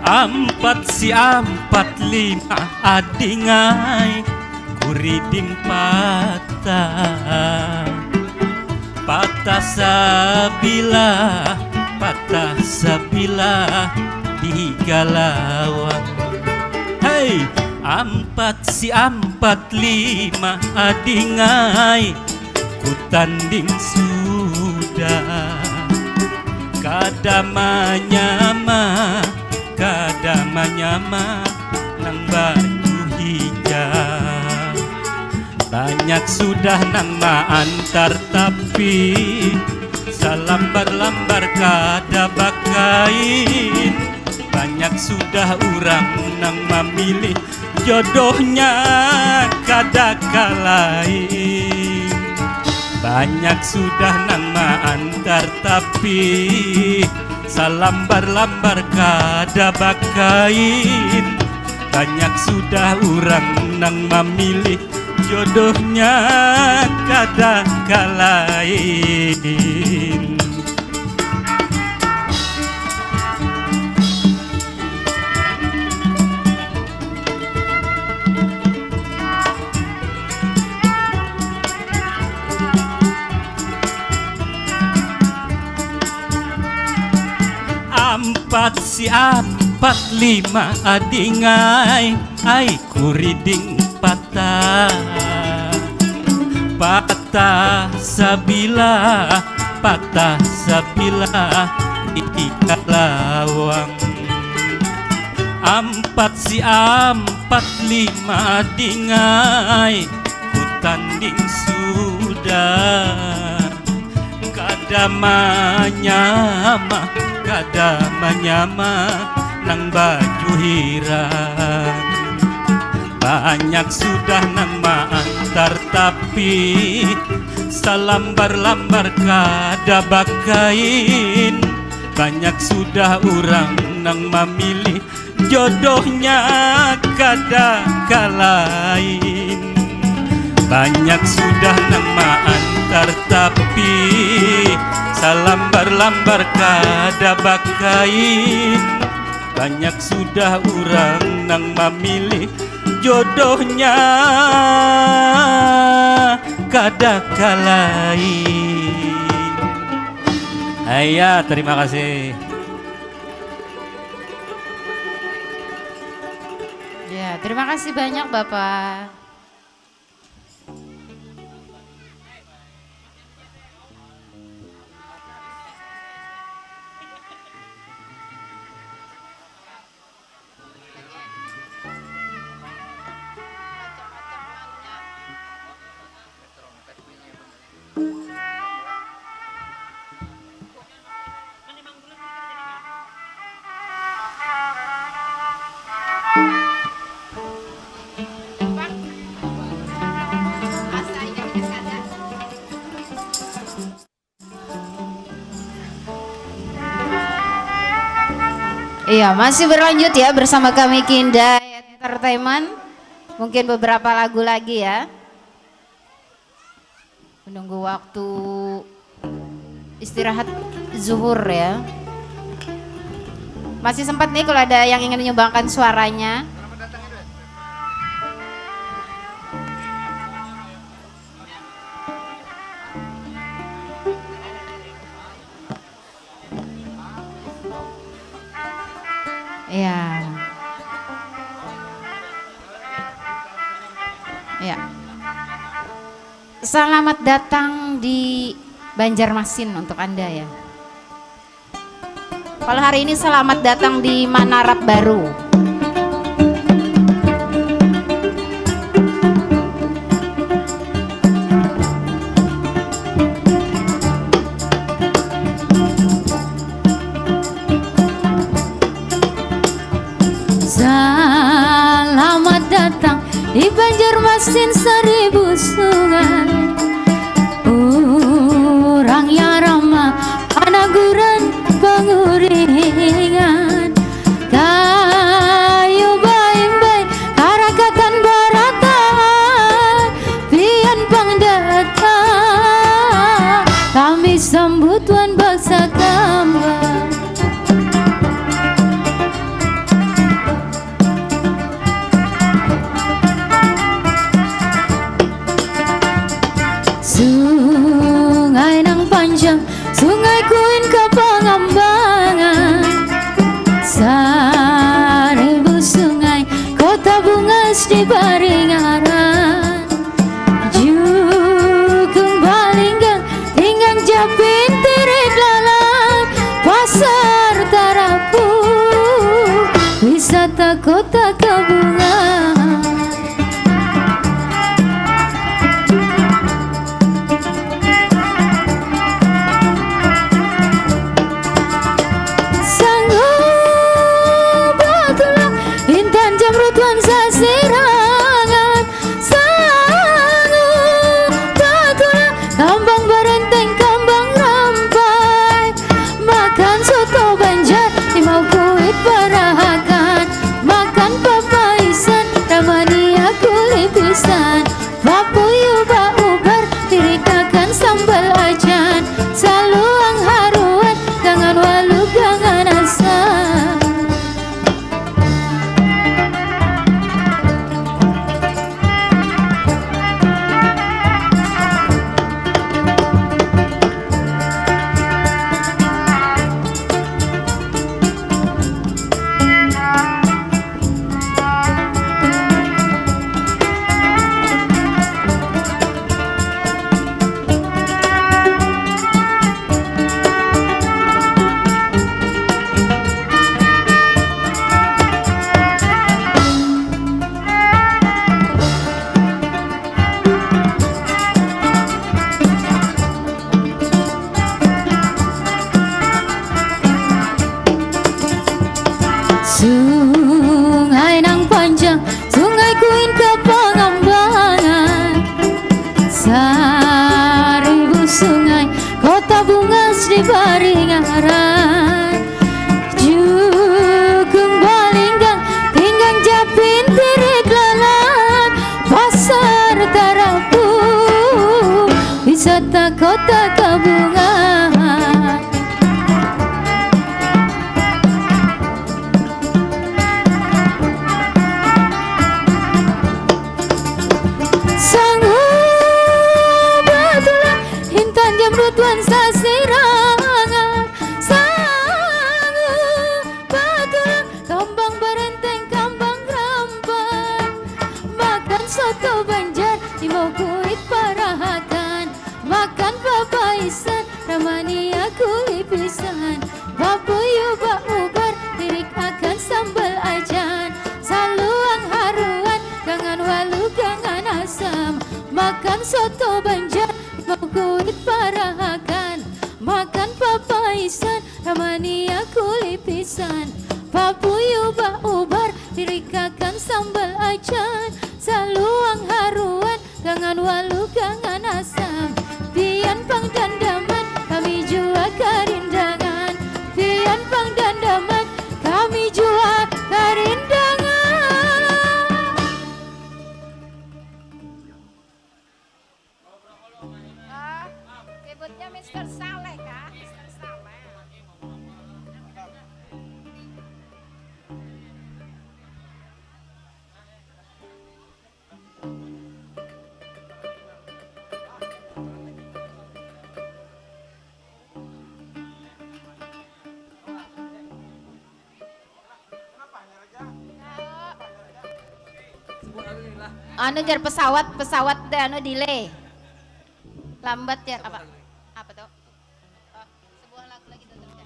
Ampat si ampat lima adingai kuriding patah sabila digalawang. Hei, ampat si ampat lima adingai kutanding sudah kadamanyama nang baju hijau. Banyak sudah nang maantar tapi salambar-lambar kada bakain. Banyak sudah orang nang memilih jodohnya kada kalain. Banyak sudah nang maantar tapi salambar-lambar kada bakain. Banyak sudah orang nang memilih jodohnya kada kalain. Ampat si ampat lima adingai ai kuriding patah sabila ikalawang. Ampat si ampat lima adingai kutanding sudah kada manyama nang baju hirang. Banyak sudah nang maantar tapi salambar-lambar kada bakain. Banyak sudah orang nang memilih jodohnya kada kalain. Banyak sudah nang maantar tapi salambar-lambar kada bakain. Banyak sudah orang nang memilih jodohnya kada kalain. Ayah, terima kasih. Ya, terima kasih banyak Bapak. Iya, masih berlanjut ya bersama kami Kindai Entertainment. Mungkin beberapa lagu lagi ya. Menunggu waktu istirahat zuhur ya. Masih sempat nih kalau ada yang ingin menyumbangkan suaranya. Ya. Ya. Selamat datang di Banjarmasin untuk Anda ya. Kalau hari ini selamat datang di Manarap Baru. Selamat datang di Banjarmasin seribu sungai. Orangnya ramah, panaguran, penguringan, kayu baik-baik, karakatan baratan, pian pangdatang, kami sambut tuan bangsa kambang. Sungai nang panjang, sungai kuin ke Pangambangan, seribu sungai, kota bunga di Baringaran, Jukung Balinggang, Tinggang Japin, Tirik Lalang, Pasar Tarapu, wisata kota kebungaan. Jamrutuan sasirangan, sanggup batulah, kambang berenteng, kambang rampai, makan soto Banjar, limau kuit parahakan, makan papaisan, ramania kulit pisan, papuyu ubar, tirikakan sambal ajan, saluang haruan, gangan walu gangan asam. Sungai nang panjang, sungai kuin ke Pangambangan, seribu sungai, kota bunga di Baringaran, Jukung Balinggang, Tinggang Japin, Tirik Lalang, Pasar Tarapu, wisata kota kebungaan. Jamrutuan sasirangan, sanggup batulah, kambang berenteng, kambang rampai, makan soto Banjar, limau kuit parahakan, makan papaisan, ramania kulit pisan, papuyu ubar, tirik akan sambal ajan, saluang haruan, gangan walu gangan asam, makan soto Banjar, limau kuit parahakan, makan papaisan, ramania kulit pisan, papuyu ubar, tirikakan sambal acan, saluang haruan, gangan walu gangan asam, pian pangdandaman, kami jua karindangan, pian pangdandaman, kami Anu jar pesawat teh anu delay. Lambat jar apa? Apa tuh? Oh, sebuah lagu lagi tuh jar.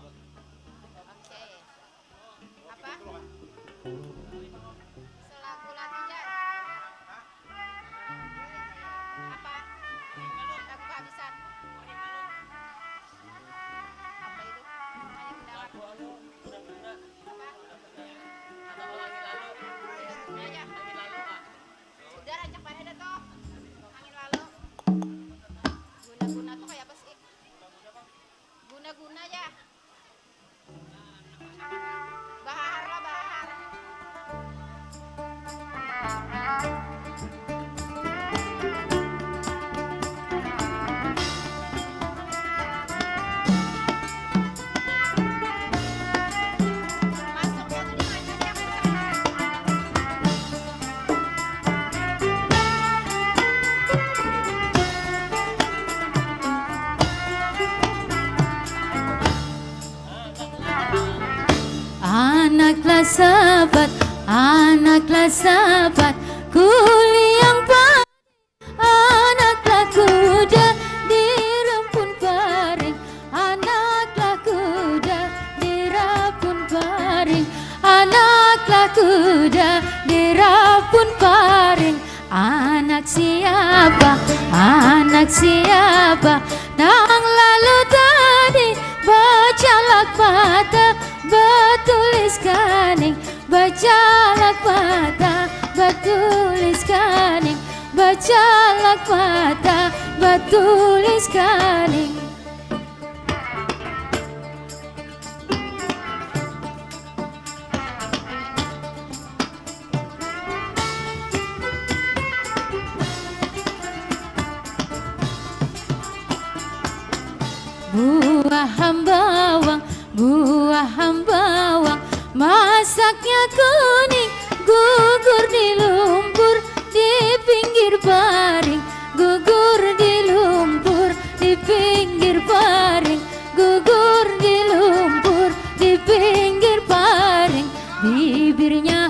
Oke. Apa? Selagu lagi jar. Apa? Lagu kehabisan. Apa itu? Hanya mendarat. Sudah rancak pada ada toh. Angin lalu. Guna-guna tuh kayak apa sih? Guna-guna ya. Bahar lah bahar. Masuknya tuh di mana ya? Anaklah sahabat, kuli yang padi, anaklah kuda di rumpun paring, anaklah kuda di rapun paring, anaklah kuda di rapun paring. Anak siapa, nang lalu tadi, bacalah mata, betulis kaning, bacalah mata, betulis kaning, bacalah mata, betulis kaning. Buah hambawang, masaknya kuning, gugur di lumpur, di pinggir paring, gugur di lumpur, di pinggir paring, gugur di lumpur, di pinggir paring. Bibirnya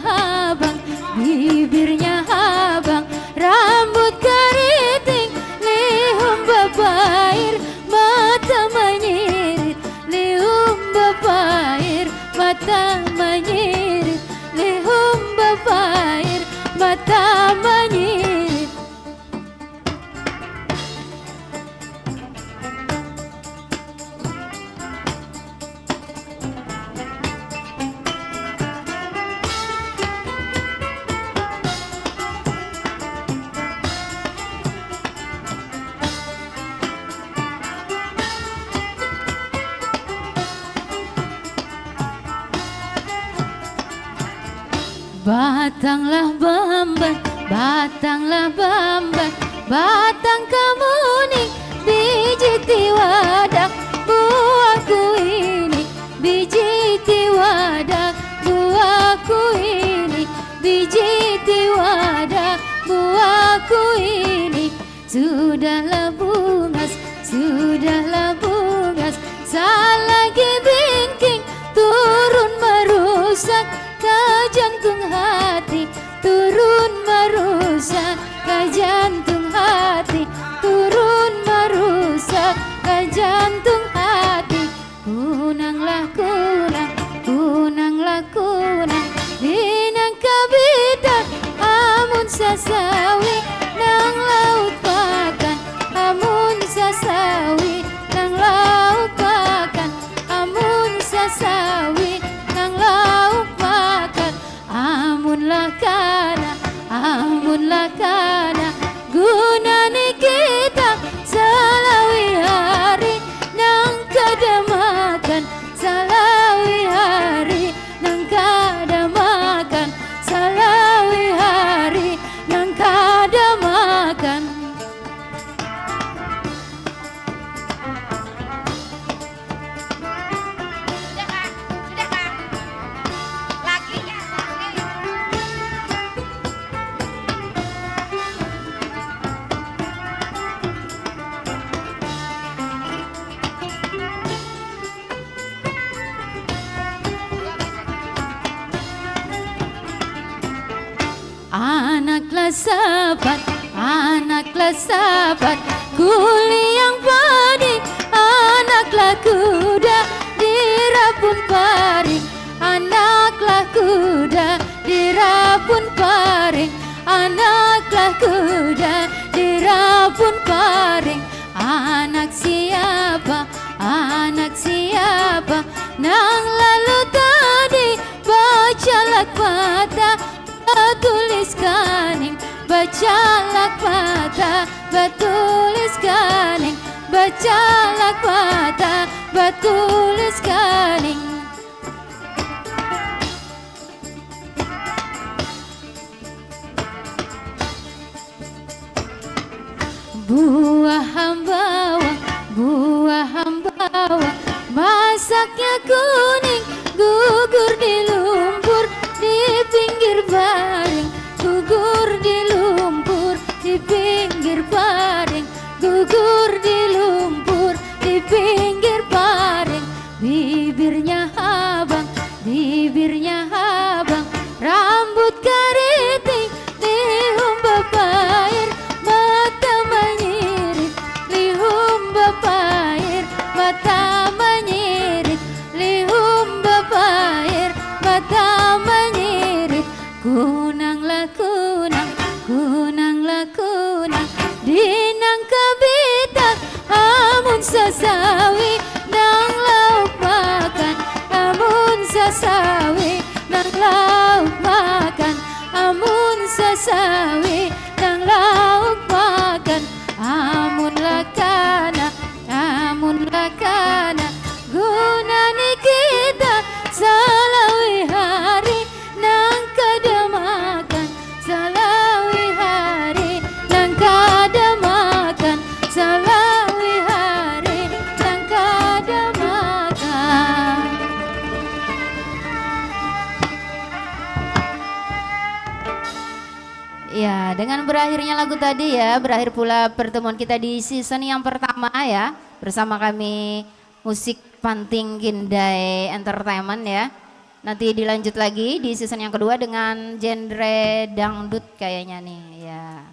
habang, rambut keriting, lihum babair, mata menyirit, lihum babair, mata menyirit, lihum babair, mata menyirit. Batanglah bamban, batang kemuning, biji tiwadak, buahku ini, biji tiwadak, buahku ini, biji tiwadak, buahku ini. Sudahlah bungas, selagi bingking, turun merusak ke jantung hati, turun merusak ke jantung hati, turun merusak ke jantung hati. Kunanglah kunang, dinang kabita, amun sasawi, nang laut pakan, amun sasawi, nang laut pakan, amun sasawi, nang laut pakan. Amun lakana, gunane kita salawi hari, nang kadamakan, salawi hari, nang kadamakan, salawi hari, nang kadamakan. Sudah Kak? sahabat, anaklah sahabat, kuli yang padi, anaklah kuda dirapun paring, anaklah kuda dirapun paring, anaklah kuda dirapun paring. Anak siapa, anak siapa, nang lalu tadi bacalah patah, batulis kaning, bacalah patah, batulis kaning, bacalah patah, batulis kaning. Buah hambawang, buah hambawang, masaknya kuning, gugur di lumpur, di pinggir baring, gugur di lumpur, di pinggir baring, gugur di lumpur, di pinggir baring. Bibirnya abang, bibirnya abang, rambut keriting, dihumba air, mata menyirik, lihum bapair, mata menyirik, lihum bapair, mata menyirik. Kunanglah kunang, kunanglah kunang, dinang kabita, amun sasawi, nang lauk makan, amun sasawi, nang lauk makan, amun sasawi, nang lauk makan, amun lakana, amun lakana, guna ni kita salawi hari nang kadamakan, salawi hari nang kadamakan, salawi hari nang kadamakan. Ya, dengan berakhirnya lagu tadi ya, berakhir pula pertemuan kita di season yang pertama ya, bersama kami Musik Panting Kindai Entertainment ya. Nanti dilanjut lagi di season yang kedua dengan genre dangdut kayaknya nih ya.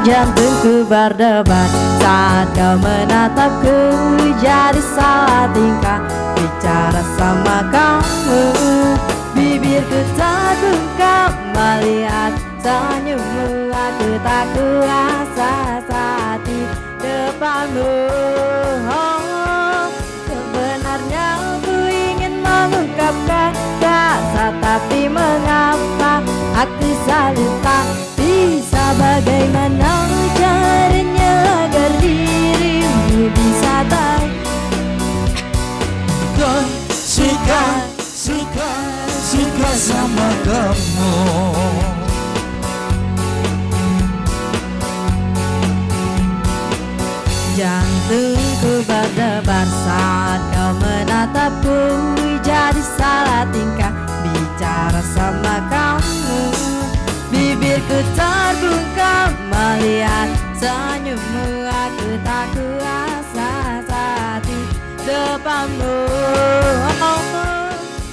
jantungku berdebar saat kau menatapku, jadi salah tingkah bicara sama kamu. Bibirku terbuka melihat senyummu, aku tak kuasa saat di depanmu. Oh, sebenarnya aku ingin mengungkapkan rasa, tapi mengapa aku selalu tak bisa. Bagaimana caranya agar dirimu bisa tahu Dan suka sama kamu. Jantungku berdebar saat kau menatapku, jadi salah tingkah bicara sama kamu. Bibirku terbuka melihat senyummu, aku tak kuasa saat di depanmu. Oh,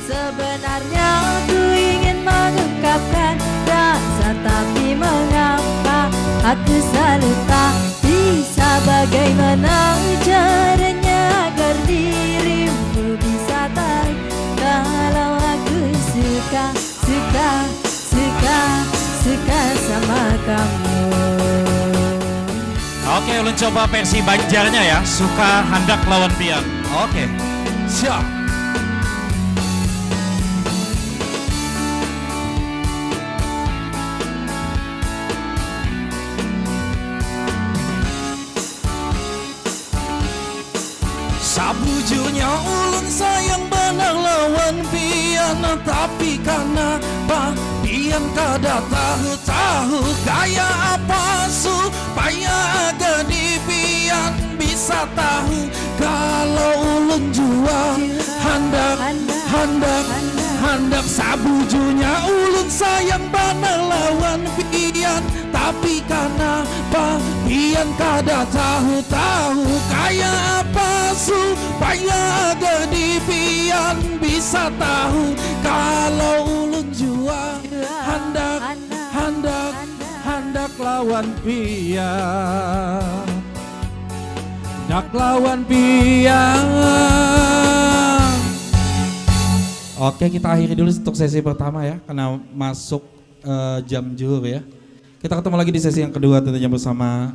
sebenarnya aku ingin mengungkapkan rasa, tapi mengapa aku selalu tak bisa. Bagaimana caranya agar dirimu bisa tahu kalau aku suka sama kamu. Oke, ulun coba versi Banjarnya ya. Suka hendak lawan pian. Oke, siap. Sabujunya ulun sayang benar lawan pian, tapi karena pian kada tahu kaya apa supaya aga di pian bisa tahu kalau ulun jua hendak sabujunya ulun sayang benar lawan pian, tapi karena pian kada tahu kaya apa supaya aga di pian bisa tahu kalau ulun jua hendak lawan pian, hendak lawan pian. Oke, kita akhiri dulu untuk sesi pertama ya, karena masuk jam zuhur ya. Kita ketemu lagi di sesi yang kedua tentunya bersama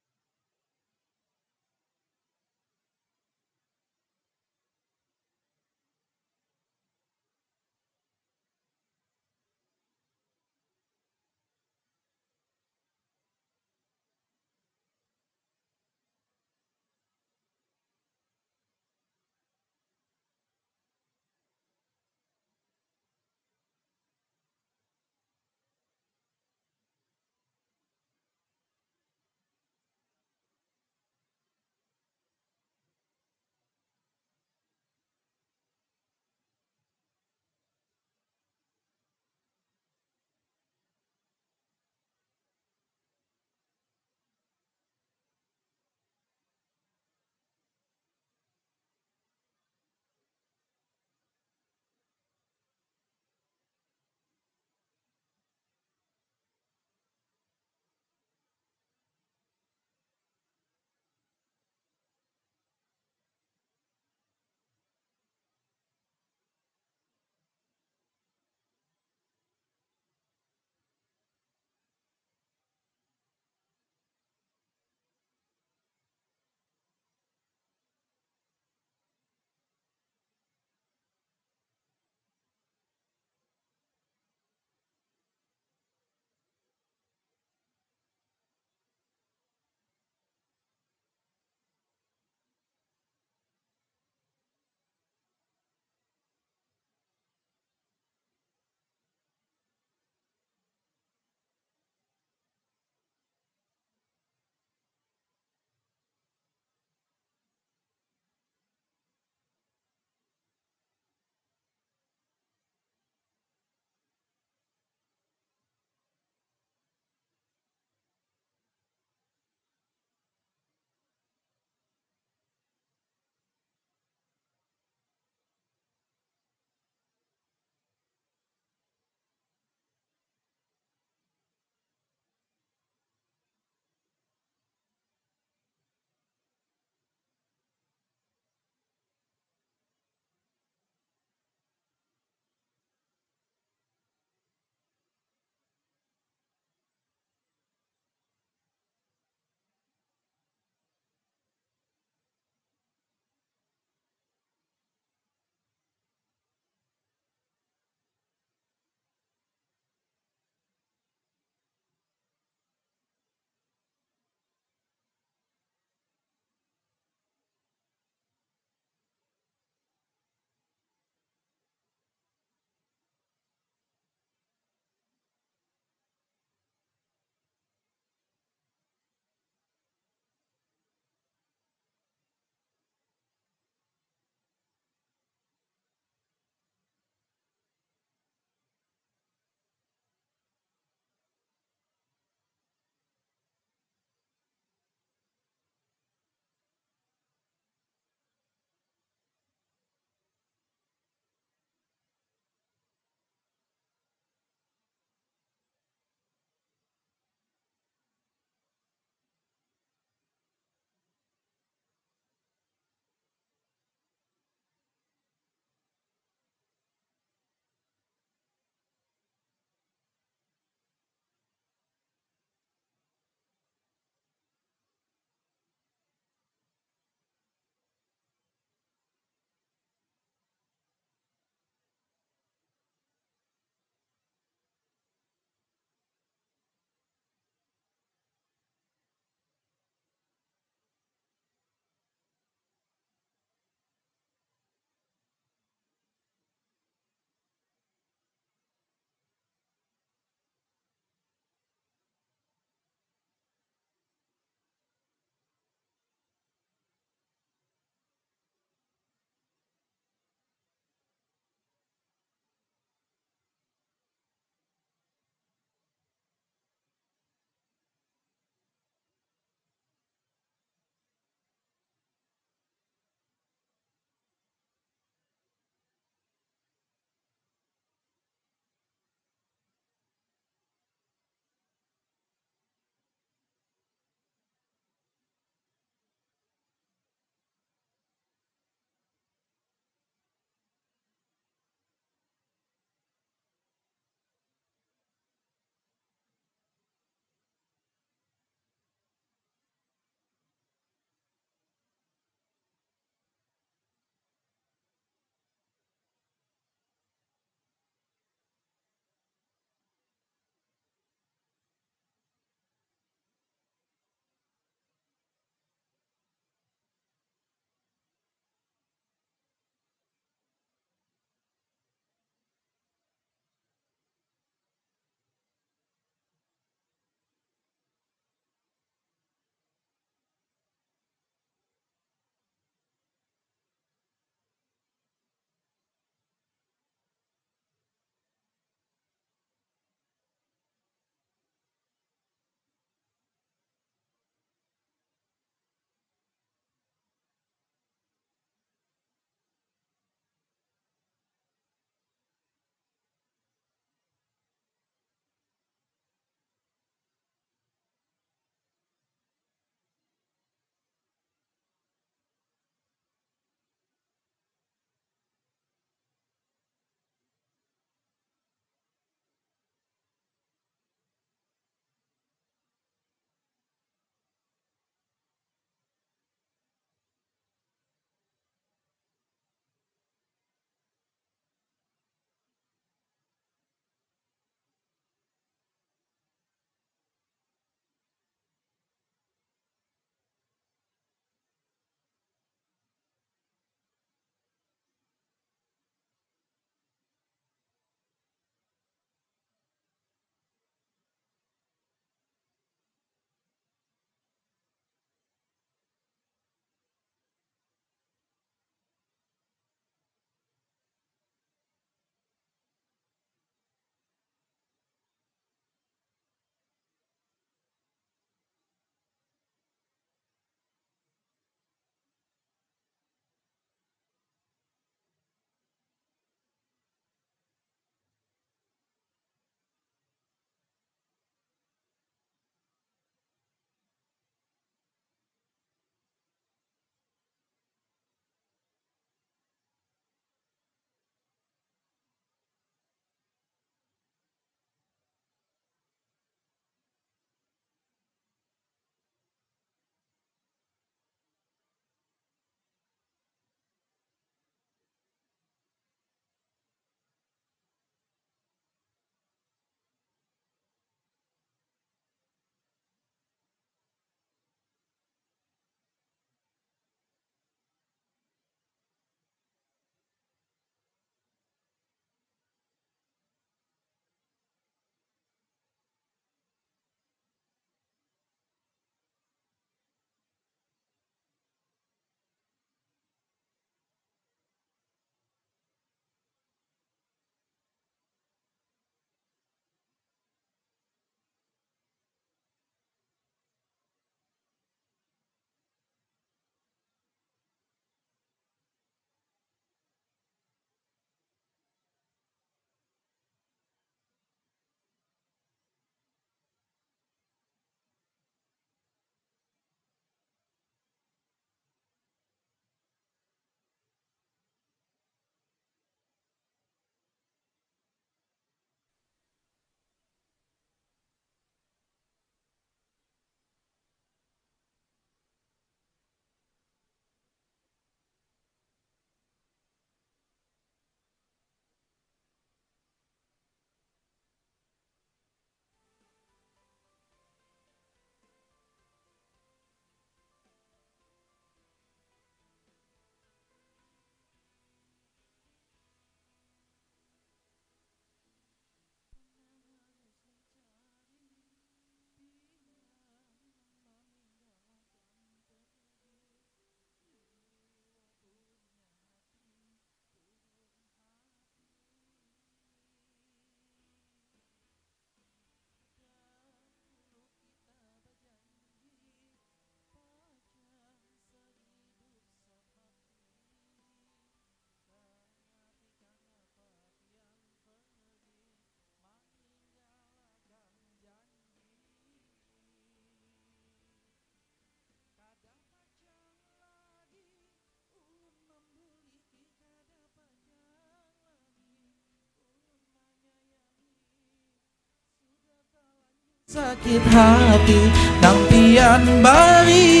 sakit hati nang pian bari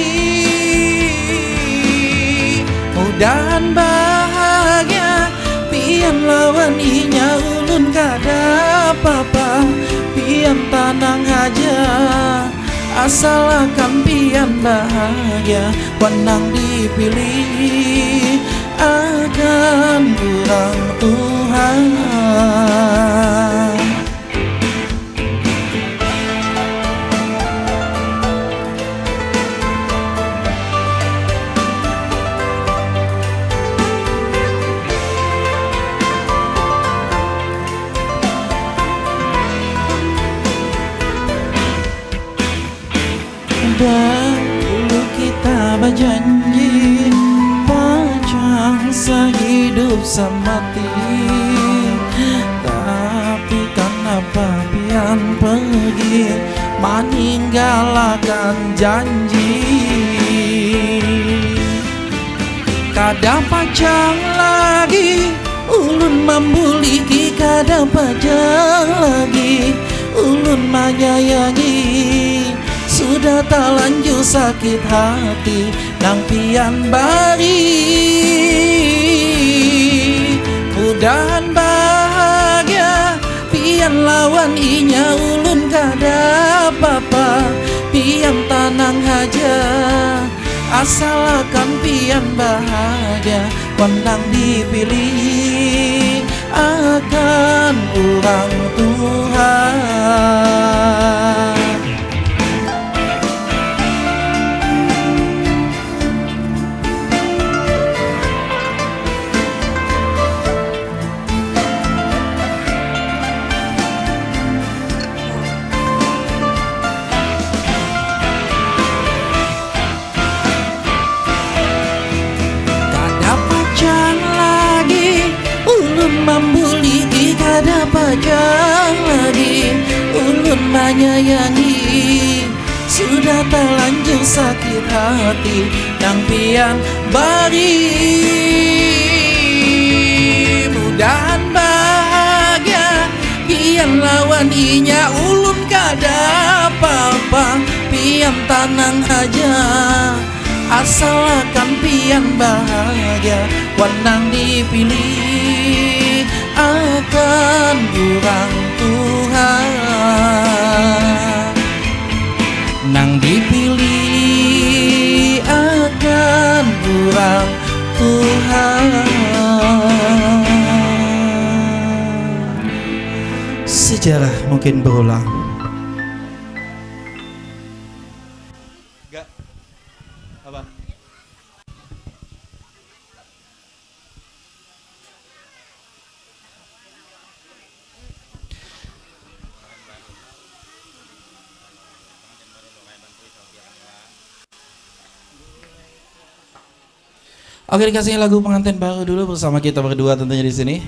mudahan bahagia pian lawan inya ulun kada apa-apa pian tenang aja asal akan pian bahagia wenang dipilih akan kurang Tuhan. Dahulu kita berjanji panjang sehidup semati, tapi kenapa pian pergi meninggalkan janji? Kada panjang lagi ulun membuliki, kada panjang lagi ulun menyayangi. Sudah tak lanjut sakit hati nang pian bari mudahan bahagia pian lawan inya ulun kada apa-apa pian tenang aja asal akan pian bahagia wenang dipilih akan urang Tuhan. Membuli kada panjang lagi ulun menyayangi. Sudah terlanjur sakit hati nang pian bari mudahan bahagia pian lawan inya ulun kada apa-apa pian tenang aja asal akan pian bahagia wenang dipilih akan urang Tuhan nang dipilih akan urang Tuhan. Sejarah mungkin berulang. Enggak. Apa? Oke, dikasih lagu pengantin baru dulu bersama kita berdua tentunya di sini.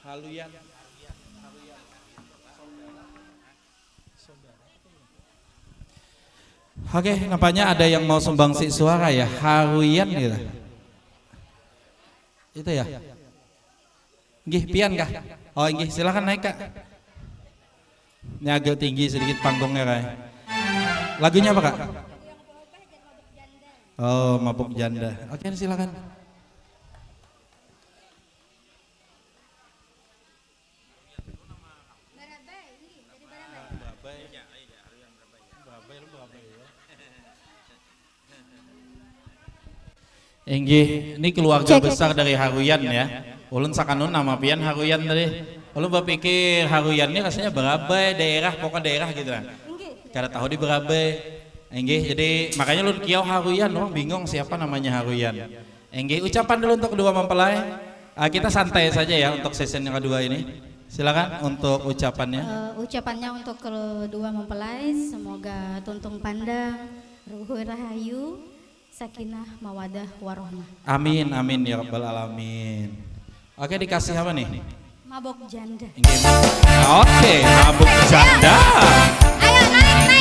Haluyan. Oke, nampaknya ada yang mau sumbangsi suara ya, Haruyan gitu. Itu ya. Nggih, pian kah? Oh, nggih, silakan naik Kak. Ini agak tinggi sedikit panggungnya Kak. Lagunya apa Kak? Oh, Mabuk Janda. Oke, silakan. Enggih, ini keluarga besar dari Haruyan ya. Ulun sakanun nama pian Haruyan tadi. Ulun berpikir Haruyan ini rasanya Berabai, daerah, pokoknya daerah gitu lah. Kada tahu di Berabai. Enggih, jadi makanya ulun kiau Haruyan, orang bingung siapa namanya Haruyan. Enggih, ucapan dulu untuk kedua mempelai. Kita santai saja ya untuk sesi yang kedua ini. Silakan untuk ucapannya. Ucapannya untuk kedua mempelai, semoga tuntung pandang, ruhur rahayu, sakinah mawadah warohmah. Amin, amin ya rabbal alamin. Oke, dikasih apa nih? Mabok janda. Oke, mabuk janda. Ayo naik naik.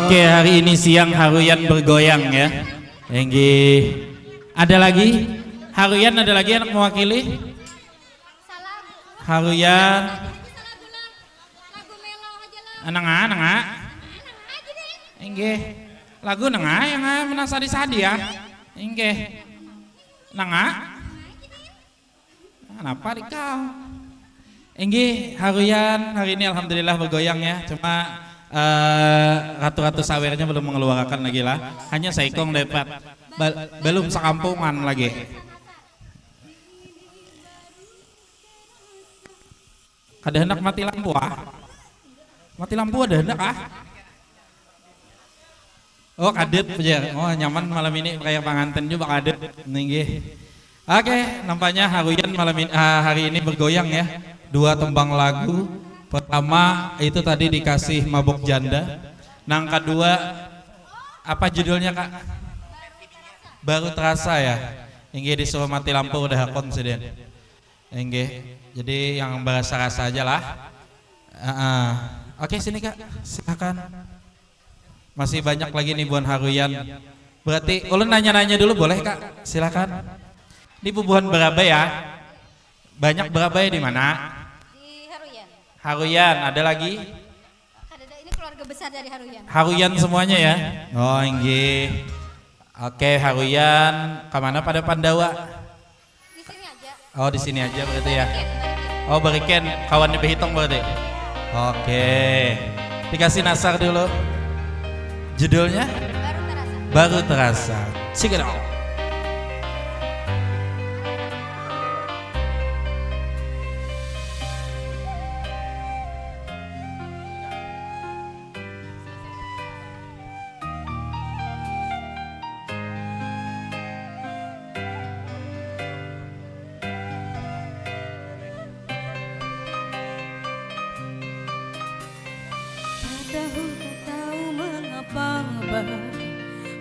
Oke, hari ini siang Haruyan bergoyang ya. Enggih. Ada lagi? Haruyan ada lagi anak mewakili? Haruyan. Nengah. Enggih. Lagu nengah yang menasadi-sadi ya. Enggih. Nengah. Kenapa dikau? Enggih, Haruyan hari ini alhamdulillah bergoyang ya. Cuma ratu-ratu sawernya belum mengeluarkan lagi lah. Hanya saikong dapat. Belum sekampungan lagi. Ada hendak mati lampu ah? Mati lampu ada hendak ah? Oh kadet aja. Oh nyaman malam ini kayak pengantin juga kadet. Nggih. Oke, nampaknya Haruyan malam ini, hari ini bergoyang ya. 2 tembang lagu. Pertama itu tadi dikasih Mabuk Janda. Nang kedua apa judulnya Kak? Baru Terasa ya. Enggih disuruh mati lampu udah konsiden. Enggih. Jadi yang berasa-rasa aja lah. Oke sini Kak, silakan. Masih banyak lagi nih buan Haruyan. Berarti ulun nanya-nanya dulu boleh Kak? Silakan. Ini bubuhan berabai ya. Banyak berabai di mana? Di Haruyan. Haruyan, ada lagi? Ini keluarga besar dari Haruyan. Haruyan semuanya ya? Oh enggih. Oke Haruyan, kemana pada Pandawa? Di sini aja. Oh di sini aja berarti ya? Oh berikan kawannya berhitung berarti? Oke. Dikasih nasar dulu. Judulnya? Baru Terasa. Check it out. Tak tahu mengapa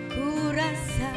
ku rasa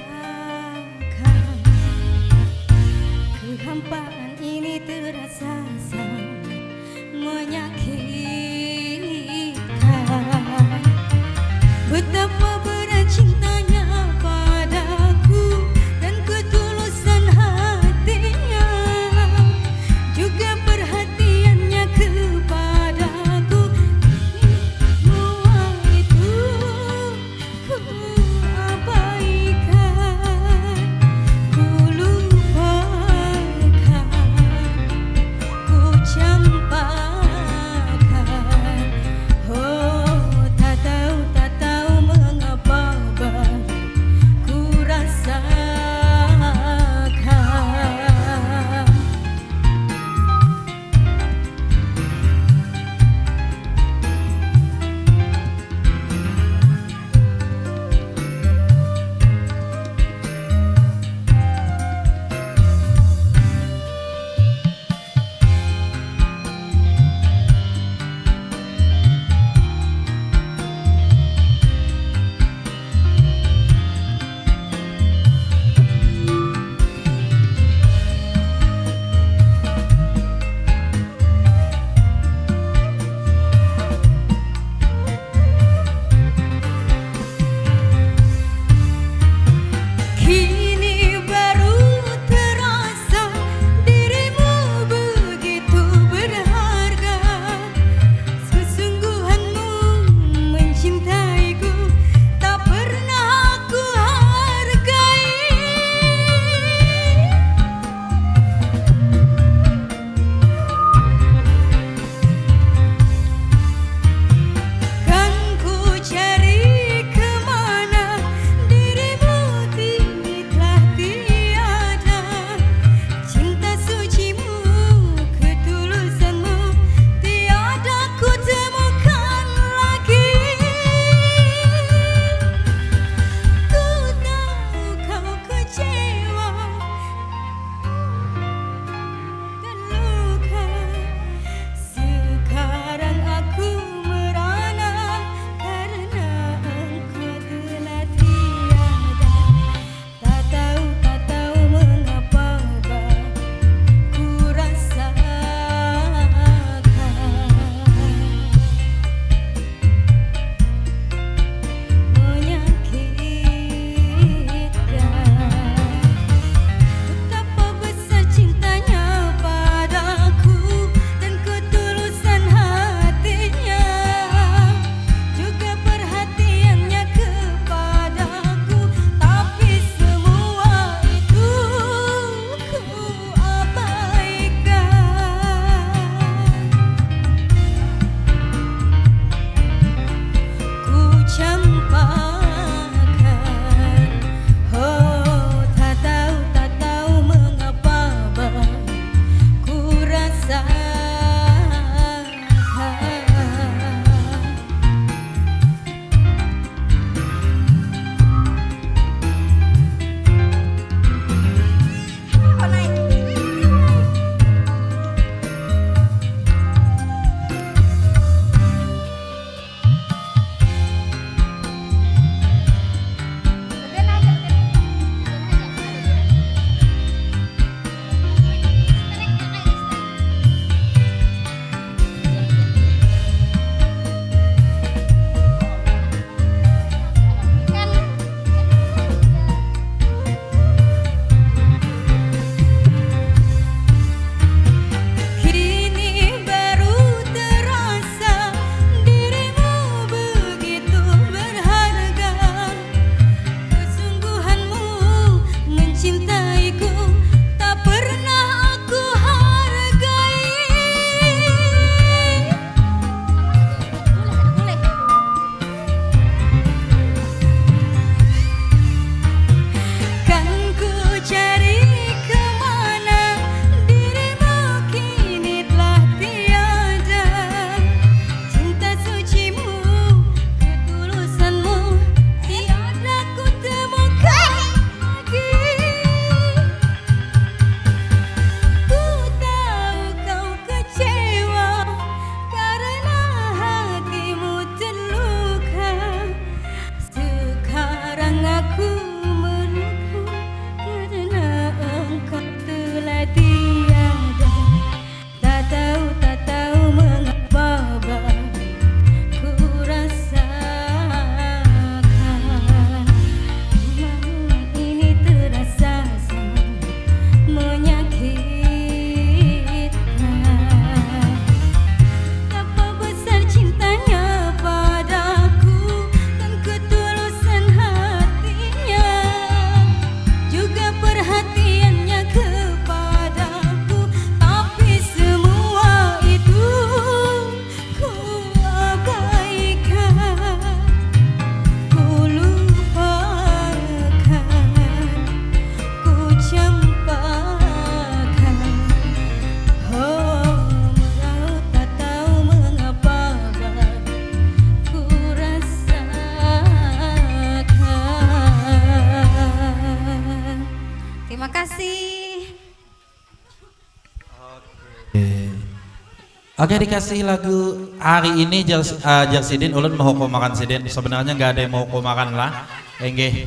Oke, dikasih lagu hari ini Jarsidin ulun mau makan sidin. Sebenarnya nggak ada yang mau makan lah. Enggih.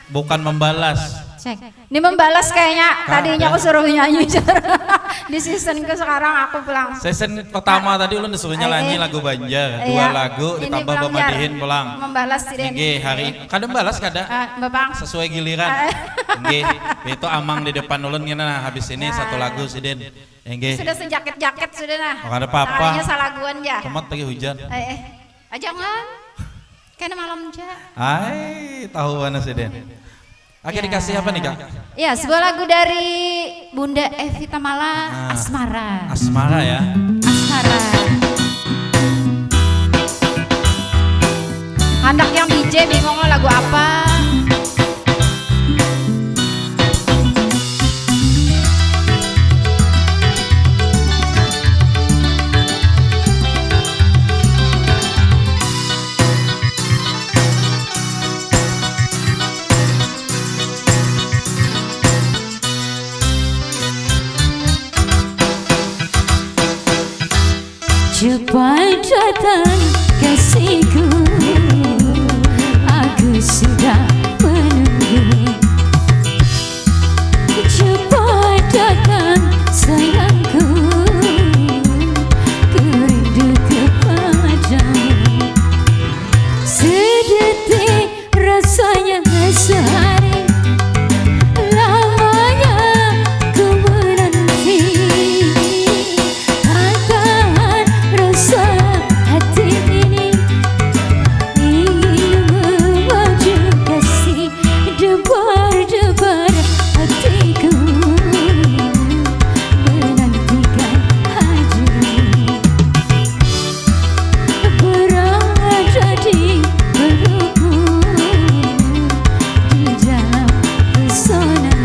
Bukan membalas. Cek. Ini membalas kayaknya. Tadinya aku suruh nyanyi. Di season ke sekarang aku pulang. Season pertama tadi ulun disuruh nyanyi lagu Banjar. Dua lagu ditambah pemadihin pulang. Membalas sidin. Enggih, hari kadang balas kada. Bapak. Sesuai giliran. Enggih. Itu amang di depan ulun ngena habis ini satu lagu sidin. Enggih. Sudah sejaket-jaket sudah nah. Oh, ada apa-apa. Tangannya salaguan ya. Kemat lagi hujan. Jangan. Karena malam aja. Tahu mana sidin. Oke, dikasih apa nih Kak? Ya, sebuah lagu dari Bunda Evita Mala, Asmara. Asmara ya. Asmara. Anak yang DJ bingung lagu apa? Cepat datang kasihku, aku sudah menunggu. Cepat datang sayangku, ku rindu kepadamu. Sedetik rasanya sehari, lamanya ku menanti. Rasa hati ini ingin memaju kasih, debar-debar hatiku menantikan hadirmu. Berada di pelukmu, di dalam pesonamu.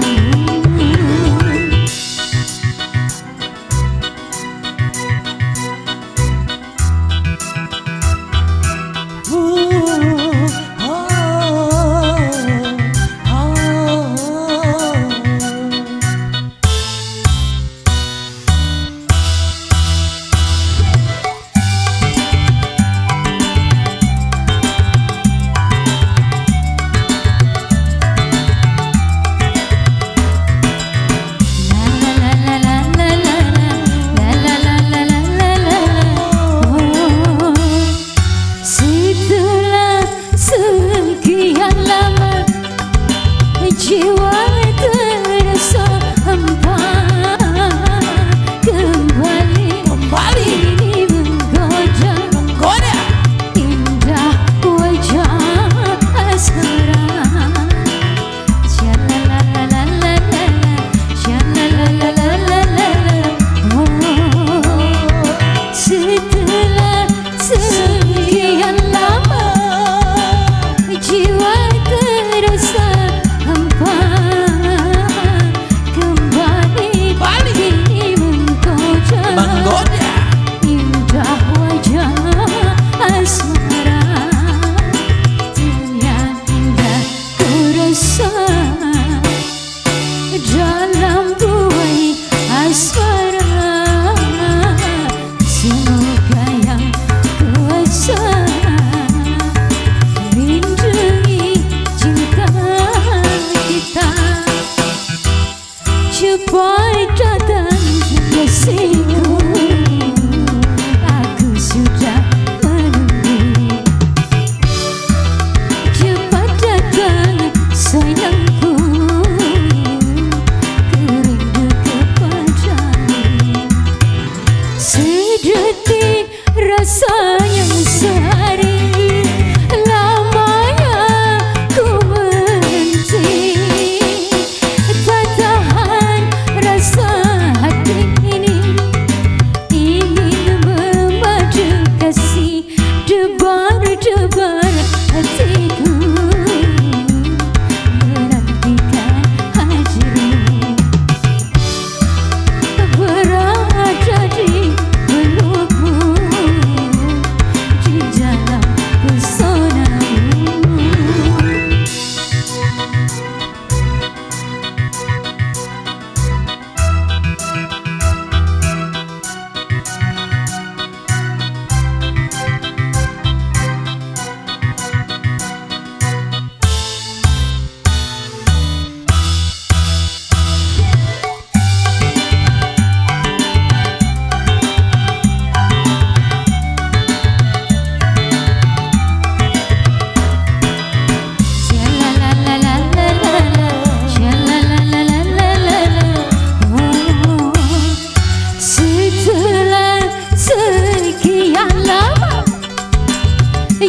Setelah sekian lama jiwa terasa hampa, kembali ini menggoda indah wajah asmara. Shalalalalala, shalalalalala. Setelah sekian lama jiwa terasa hampa, kembali ini menggoda indah wajah asmara. Ternyata ku rasa dalam buai asmara. Semoga yang kuasa lindungi cinta kita. Cepat datang kasihku, aku sudah menunggu. Cepat datang sayangku, ku rindu kepadamu. Sedetik rasanya sehari, lamanya ku berhenti. Tak tahan rasa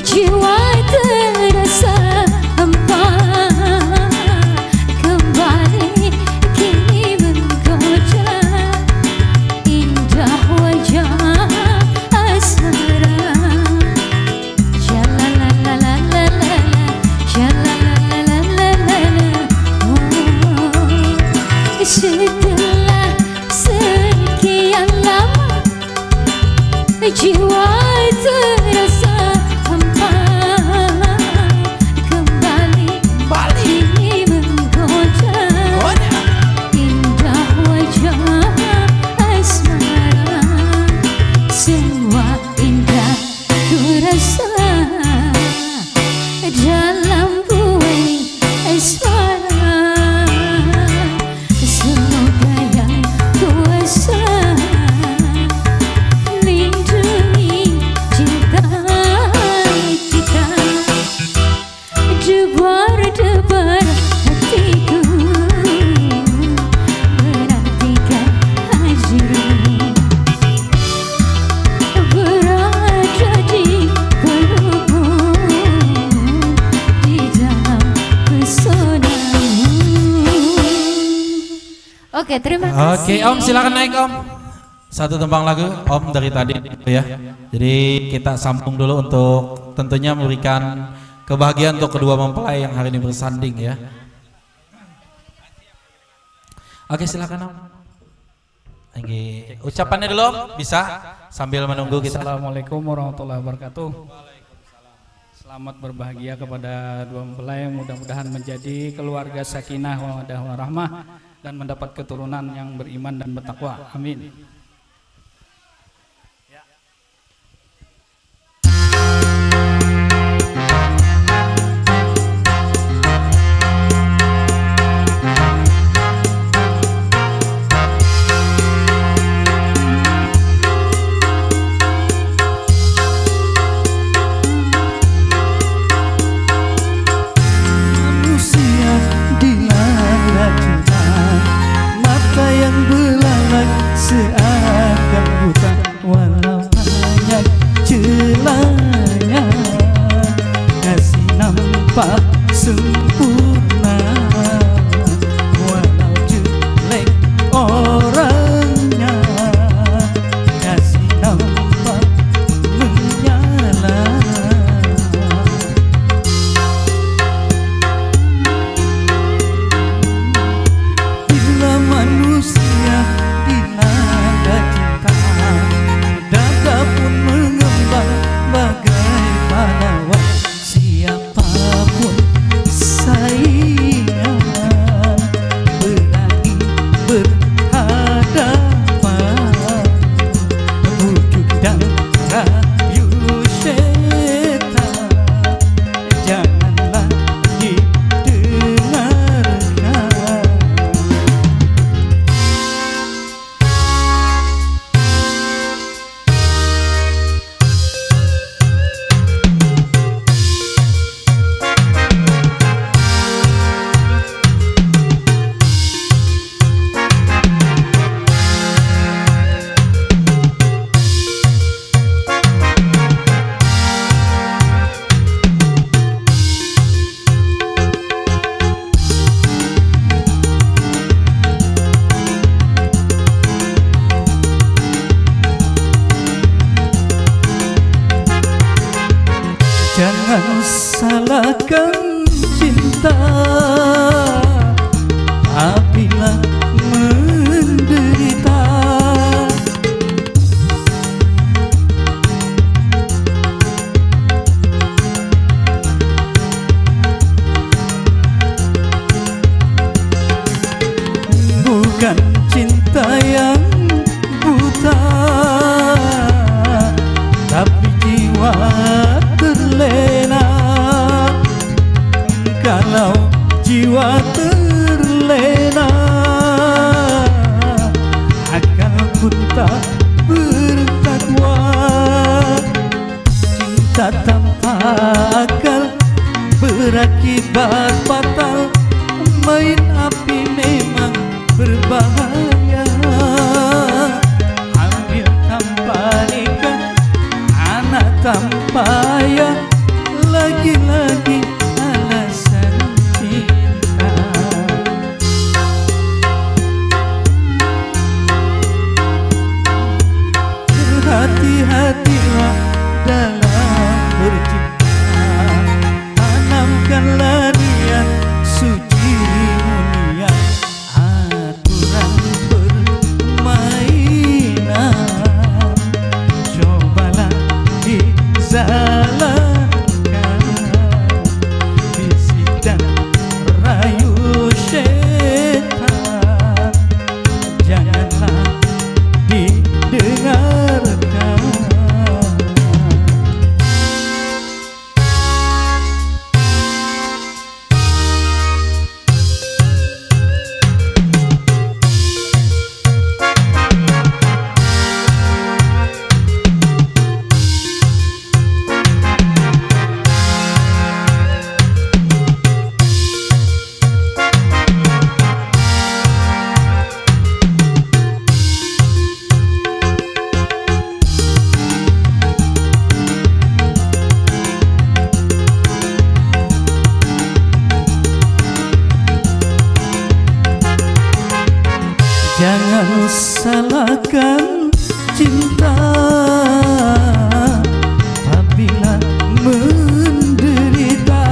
jiwa terasa hampa, kembali kini menggoda indah wajah asmara. Shalalalalala, shalalalalala, setelah sekian lama jiwa terasa hampa, kembali kini menggoda indah wajah asmara. Semua indah ku rasa dalam buai asmara. Semoga yang kuasa lindungi cinta kita. Debar-debar hatiku menantikan hadirmu, berada di pelukmu di dalam pesonamu. Oke, terima kasih. Oke, Om silakan naik Om. Satu tembang lagu Om dari tadi ya. Jadi kita sambung dulu untuk tentunya memberikan kebahagiaan untuk kedua mempelai yang hari ini bersanding ya. Oke, silakan Om. Oke, ucapannya dulu Om, bisa sambil menunggu kita. Assalamualaikum warahmatullahi wabarakatuh. Selamat berbahagia kepada dua mempelai, mudah-mudahan menjadi keluarga sakinah mawaddah warahmah dan mendapat keturunan yang beriman dan bertakwa. Amin. Manusia dilanda cinta, mata yang belalak seakan buta, walau banyak celahnya kasih nampak sempurna, walau jelek orangnya kasih nampak menyala. Bila manusia dilanda cinta, dada pun mengembang bagai pahlawan. Siapapun saingan berani berhadapan, bujuk dan rayu setan janganlah didengarkan. Jangan salahkan cinta apabila menderita. Bukan cinta yang buta, tapi jiwa terlena. Kalau jiwa terlena, akal pun tak bertakwa. Cinta tanpa akal berakibat fatal. Main api memang berbahaya. Hamil tanpa nikah, anak tanpa ayah, kau salahkan cinta apabila menderita.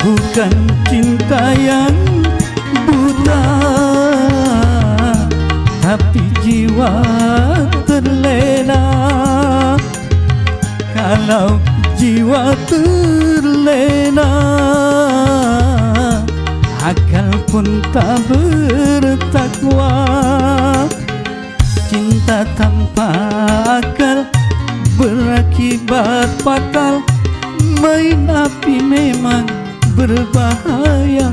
Bukan cinta yang buta, tapi jiwa terlena. Kalau jiwa terlena, akal pun tak bertakwa. Cinta tanpa akal berakibat fatal. Main api memang berbahaya.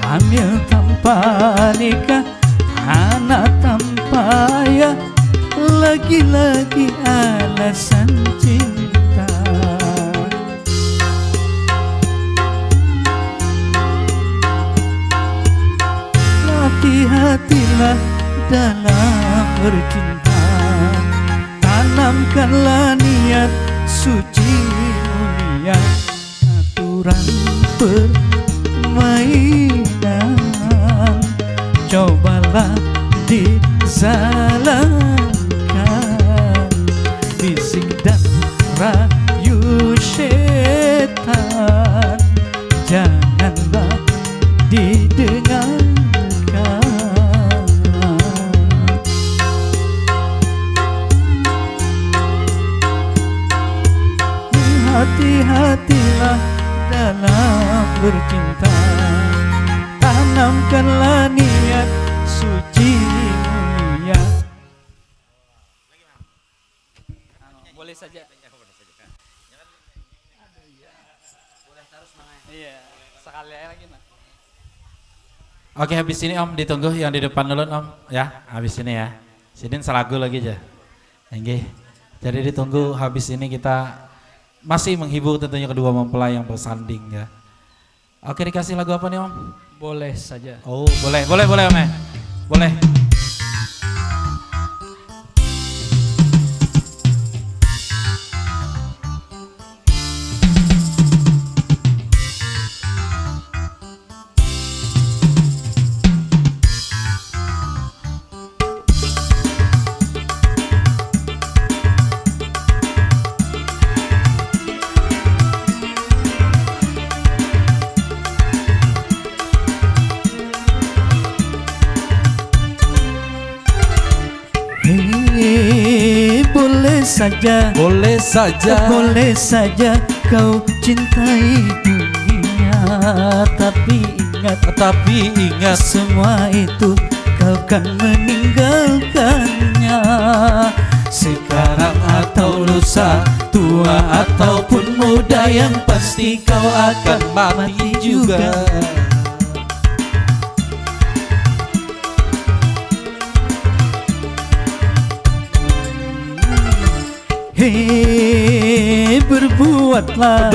Hamil tanpa nikah, anak tanpa ayah, lagi-lagi alasan cinta. Hati-hatilah dalam bercinta, tanamkanlah niat suci mulia. Aturan permainan cobalah dijalankan. Bisik dan rayu setan janganlah didengarkan. Hati-hatilah dalam bercinta, tanamkanlah niat suci mulia. Boleh saja. Iya, sekali aja lagi nah. Oke, habis ini Om ditunggu yang di depan dulu Om ya, habis ini ya. Sidin selagu lagi aja. Oke. Jadi ditunggu habis ini kita masih menghibur tentunya kedua mempelai yang bersanding ya. Oke, dikasih lagu apa nih Om? Boleh saja. Oh, boleh Om ya. Boleh. Boleh saja kau cintai dunia, tapi ingat semua itu kau kan meninggalkannya. Sekarang atau lusa, tua ataupun muda, yang pasti kau akan mati juga. Hei, berbuatlah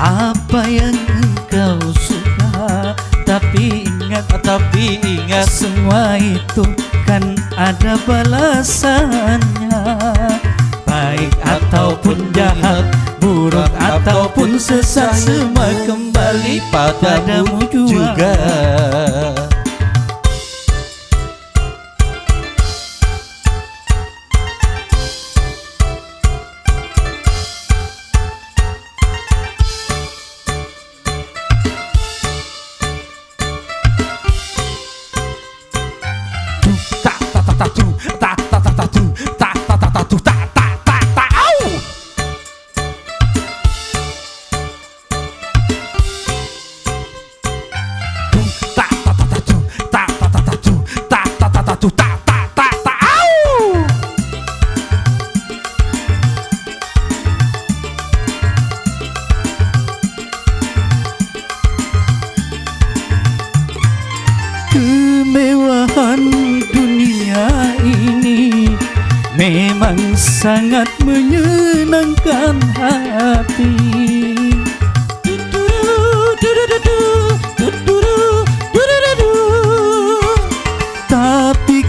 apa yang engkau suka, tapi ingat semua itu kan ada balasannya. Baik ataupun jahat, buruk ataupun sesat, semua kembali padamu juga. Kemewahan dunia ini memang sangat menyenangkan hati. Tapi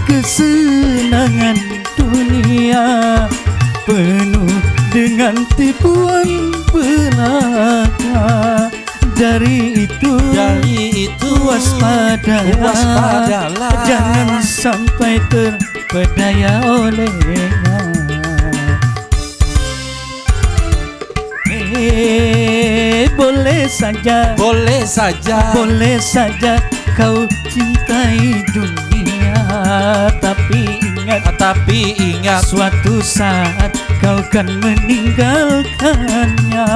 perjuangan dunia penuh dengan tipuan belaka. Dari itu waspadalah, jangan sampai terpedaya olehnya. Boleh saja kau cintai dunia, tapi ingat suatu saat kau kan meninggalkannya.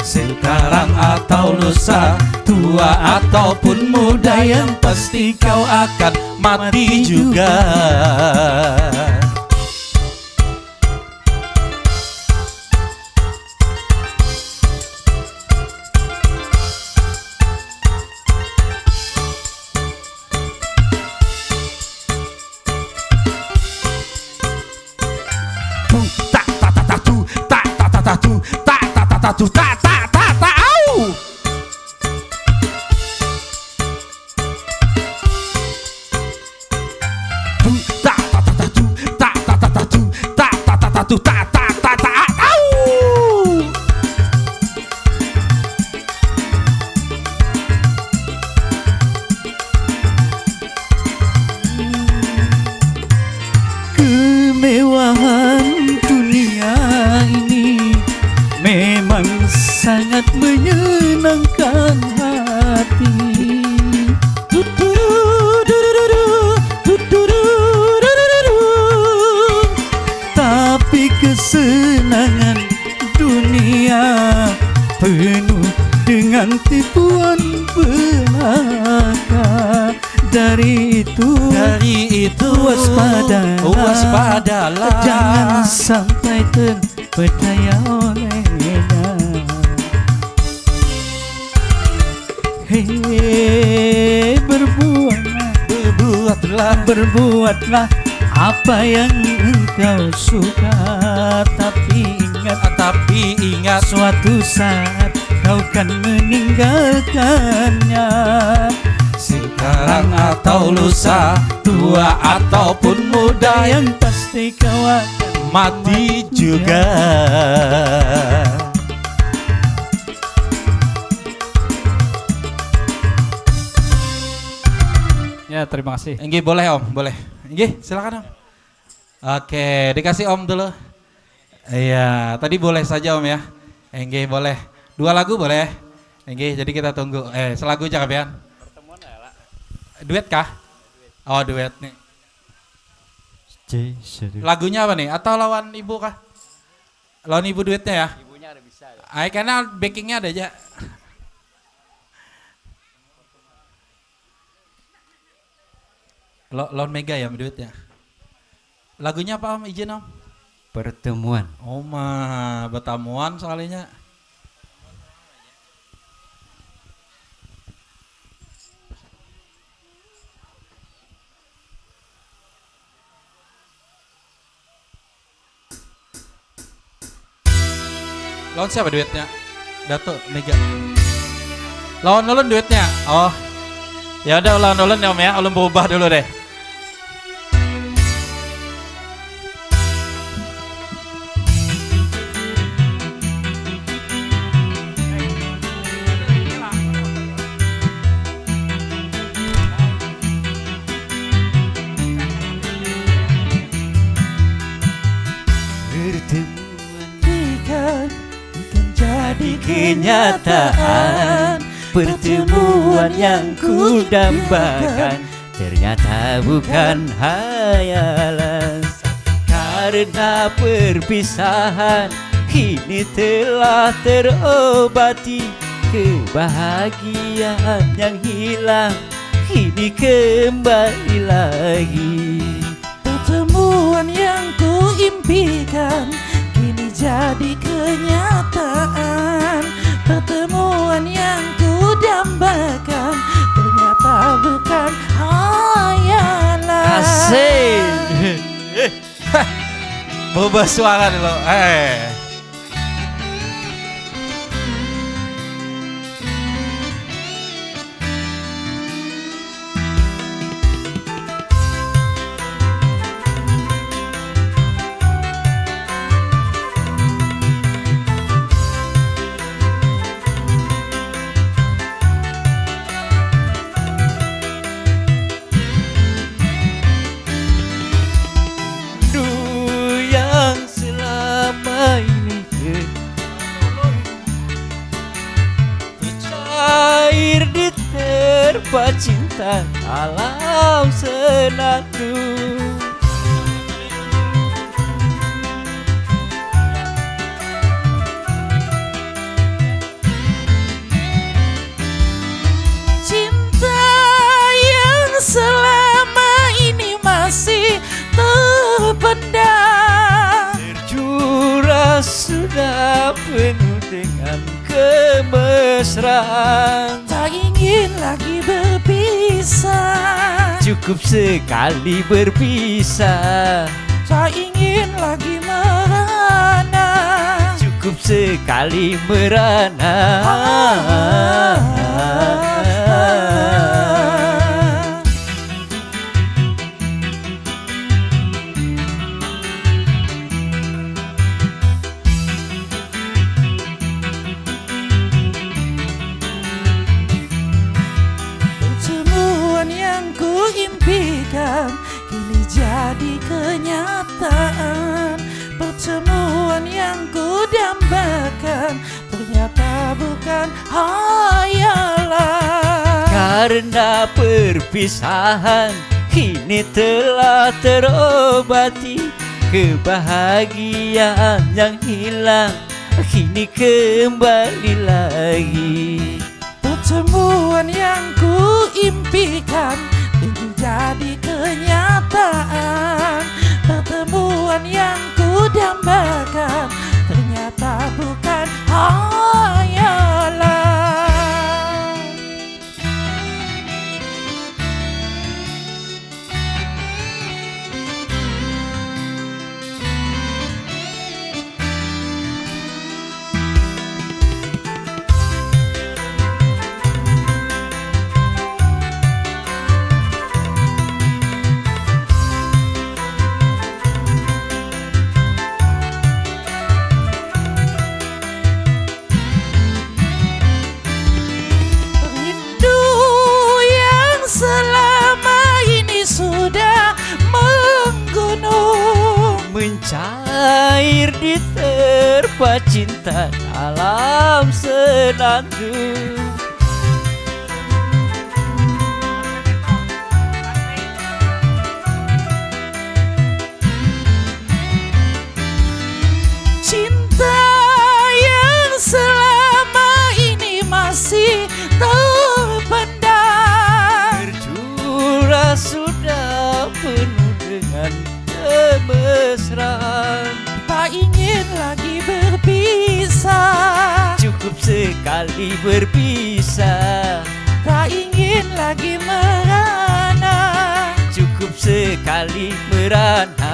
Sekarang atau lusa, tua ataupun muda, yang pasti kau akan mati juga. Kemewahan dunia ini memang sangat menyenangkan hati. Tapi kesenangan dunia penuh dengan tipuan belaka. Dari itu waspadalah, jangan sampai terpedaya olehnya. Hei, berbuatlah apa yang engkau suka, tapi ingat suatu saat kau kan meninggalkannya. Sekarang atau lusa, tua ataupun muda, yang pasti kau akan mati juga. Ya, terima kasih. Enggi boleh Om, boleh. Enggi, silakan Om. Oke, dikasih Om dulu. Iya, tadi boleh saja Om ya. Enggi boleh. 2 lagu boleh. Enggi, jadi kita tunggu. Selagu aja Kapian. Duet kah? Oh, duet nih. Lagunya apa nih? Atau lawan ibu kah? Lawan ibu duetnya ya? Ibunya ada bisa. Karena backingnya ada aja. Lawan Mega ya duetnya. Lagunya apa Om? Izin Om. Pertemuan. Oh mah, bertemuan soalnya. Lawan siapa duetnya? Dato Mega. Lawan ulun duetnya. Oh. Ya udah lawan ulun ya Om ya. Ulun berubah dulu deh. Kenyataan pertemuan yang ku dambakan ternyata bukan hayalan. Karena perpisahan kini telah terobati, kebahagiaan yang hilang kini kembali lagi. Pertemuan yang ku impikan kini jadi kenyataan. Pertemuan yang ku dambakan ternyata bukan hayalan. Asik. Berubah suara dulu. cinta alam senandung. Cinta yang selama ini masih terpendam, Tercurah sudah penuh dengan kemesraan. tak ingin lagi berpisah, Cukup sekali berpisah, tak ingin lagi merana. cukup sekali merana. Pertemuan yang ku impikan kini jadi kenyataan. Pertemuan yang ku dambakan ternyata bukan hayalan. Karena perpisahan kini telah terobati, kebahagiaan yang hilang kini kembali lagi. Pertemuan yang ku impikan kini jadi kenyataan. Pertemuan yang ku dambakan ternyata bukan hayalan. Rindu yang selama ini sudah menggunung, Mencair di terpa cinta dalam senandung. cinta yang selama ini masih terpendam, Tercurah sudah penuh dengan kemesraan. tak ingin lagi berpisah, Cukup sekali berpisah, tak ingin lagi merana. cukup sekali merana.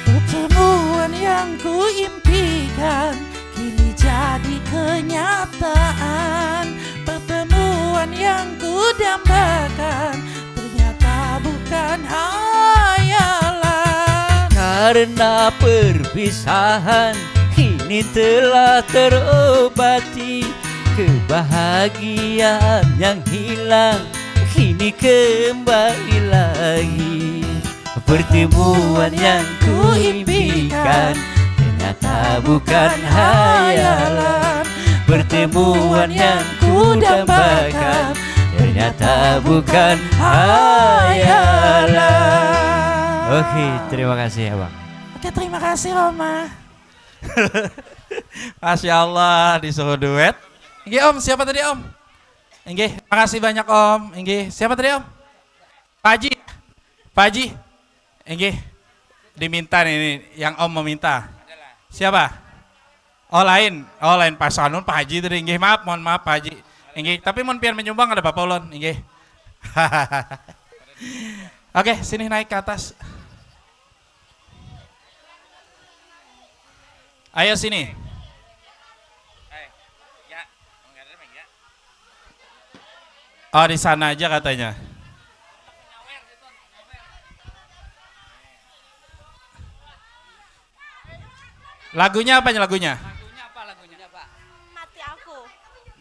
Pertemuan yang ku impikan kini jadi kenyataan. Pertemuan yang ku dambakan ternyata bukan hayalan. Karena perpisahan kini telah terobati, kebahagiaan yang hilang kini kembali lagi. Pertemuan yang ku impikan ternyata bukan hayalan. Pertemuan yang ku dambakan ternyata bukan hayalan. Oke, terima kasih ya Bang. Oke, terima kasih Roma. Masya Allah disuruh duet. Inggih Om, siapa tadi Om? Inggih, makasih banyak Om. Inggih, siapa tadi Om? Pak Haji. Pak Haji. Inggih, diminta nih yang Om meminta. Siapa? Oh lain Pak Sanun, Pak Haji tadi. Inggih, mohon maaf Pak Haji. Inggih, tapi mohon pian menyumbang ada Bapak Ulun. Inggih. Oke, sini naik ke atas. Ayo sini. Oh di sana aja katanya. Lagunya apa lagunya? Mati aku.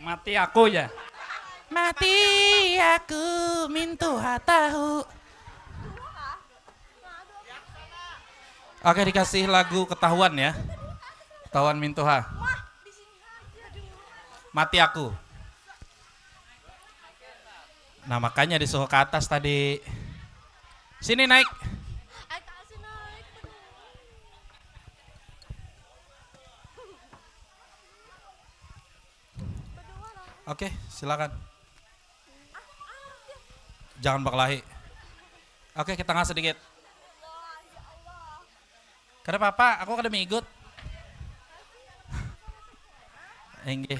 Mati aku ya. mati aku mintuha tahu. Oke, dikasih lagu Ketahuan ya. Ketahuan Mintuha. Mati aku. Nah makanya disuruh ke atas tadi. Sini naik. Oke, silakan. Jangan berkelahi. Oke, kita tengah sedikit. Kenapa Pak? Aku kada ikut. Enggih.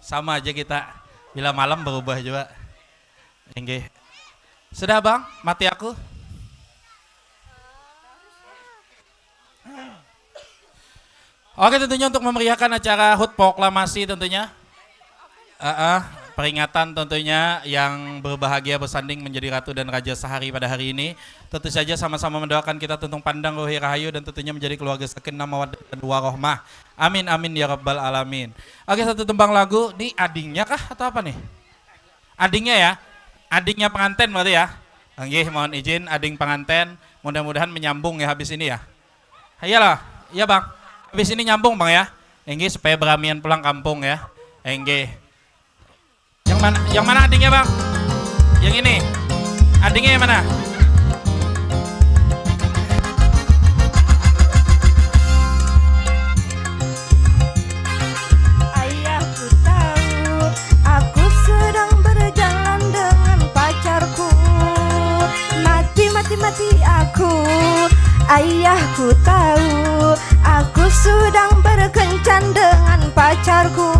Sama aja kita. Bila malam berubah juga. Enggih. Sudah Bang, mati aku. Oke, tentunya untuk memeriahkan acara HUT proklamasi tentunya. Peringatan tentunya yang berbahagia bersanding menjadi Ratu dan Raja sehari pada hari ini. Tentu saja sama-sama mendoakan kita Tuntung Pandang Rohi Rahayu dan tentunya menjadi keluarga sakinah mawaddah dan warohmah. Amin amin ya rabbal alamin. Oke, satu tembang lagu. Nih adingnya kah atau apa nih? Adingnya ya? Adingnya pengantin berarti ya? Oke, mohon izin ading pengantin. Mudah-mudahan menyambung ya habis ini ya. Iyalah, iya Bang. Habis ini nyambung Bang ya. Enggih supaya beramian pulang kampung ya. Enggih. Yang mana adingnya Bang? Yang ini. Adingnya yang mana? Ayahku tahu aku sedang berjalan dengan pacarku. Mati aku. Ayahku tahu aku sedang berkencan dengan pacarku.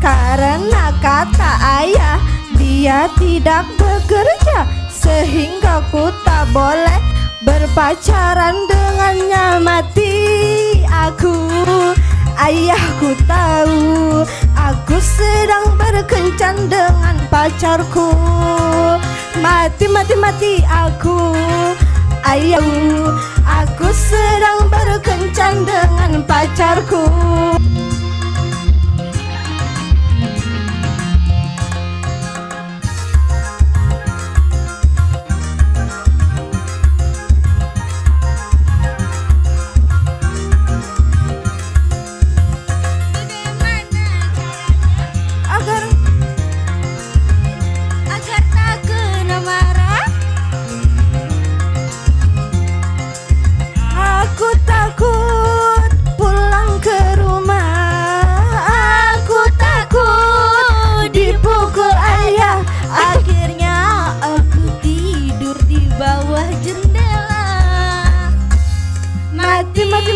Karena kata ayah dia tidak bekerja, sehingga ku tak boleh berpacaran dengannya. Mati aku. Ayahku tahu aku sedang berkencan dengan pacarku. Mati aku. Ayahku, aku sedang berkencan dengan pacarku.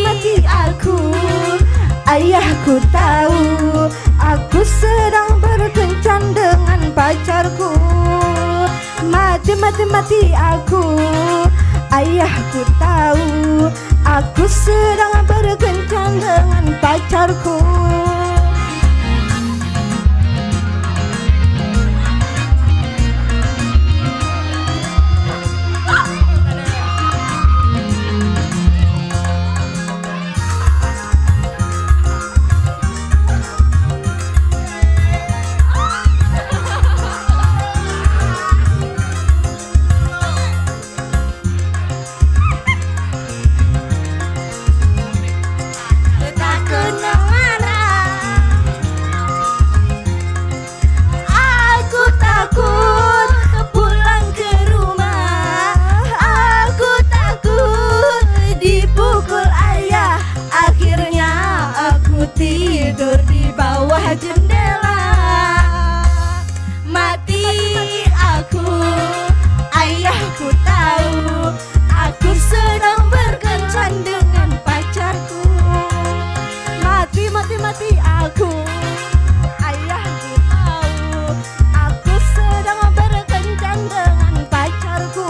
Mati aku. Ayahku tahu aku sedang berkencan dengan pacarku. Mati aku. Ayahku tahu aku sedang berkencan dengan pacarku. Tidur di bawah jendela. Mati aku. Ayahku tahu aku sedang berkencan dengan pacarku. Mati aku. Ayahku tahu aku sedang berkencan dengan pacarku.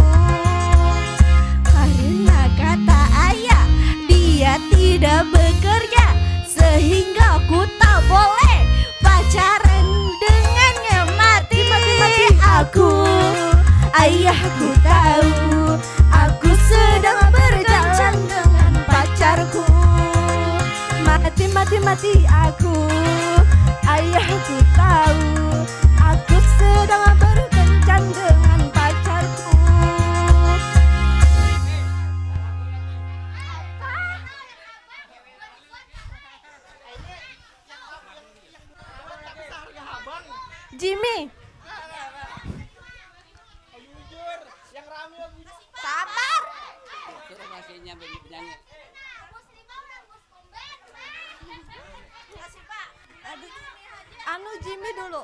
Karena kata ayah dia tidak bekerja, sehingga aku tak boleh pacaran dengannya. Mati aku. Ayahku tahu aku sedang berkencan dengan pacarku. Mati aku. Ayahku tahu posisinya penyanyi. Anu Jimmy dulu.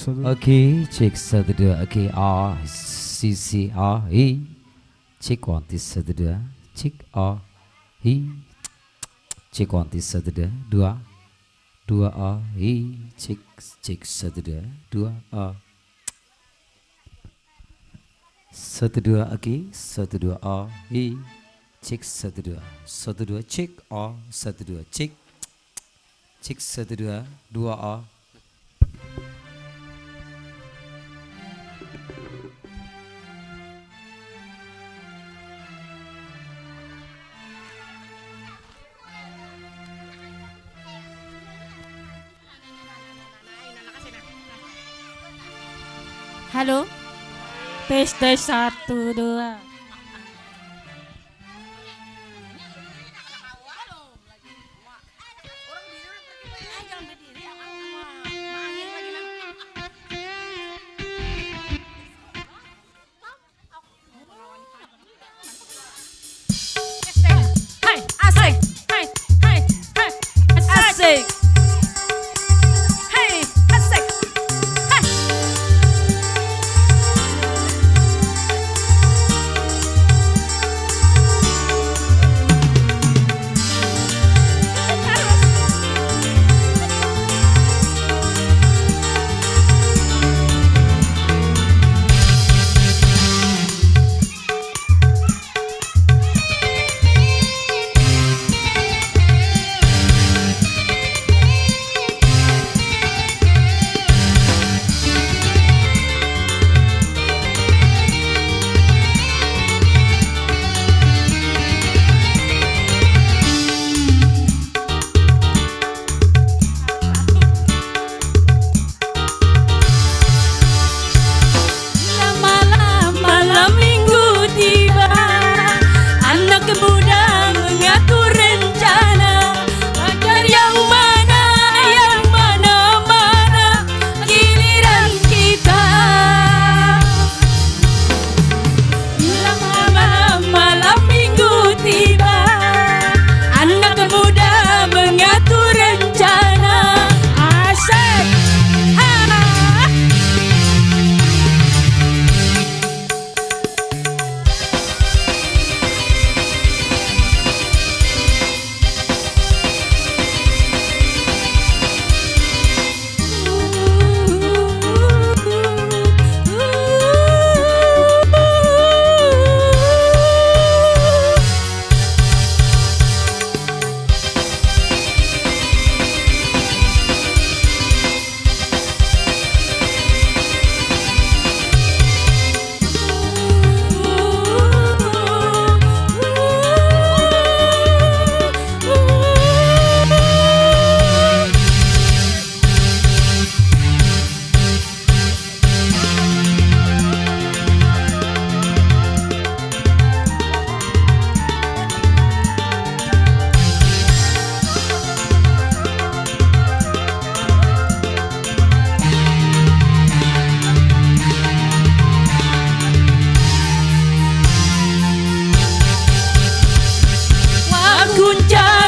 Oke, cek 1 2. Oke, A C C A I. Cek 1 2. Cek A I. Cek 1 2 2. 2 A I. Cek 1 2 2 A. 1 2. Oke, 1 2 A I. Cek 1 2. 1 2 cek A. 1 2 cek. Cek 1 2 2 A. Halo. Tes 1 2. Hai, asik. Hai, hai, hai. Asik. Hai, asik. Hai. Malam minggu tiba, anak muda mengatur rencana, agar yang mana giliran kita. Malam minggu tiba, anak muda mengatur rencana. Asik.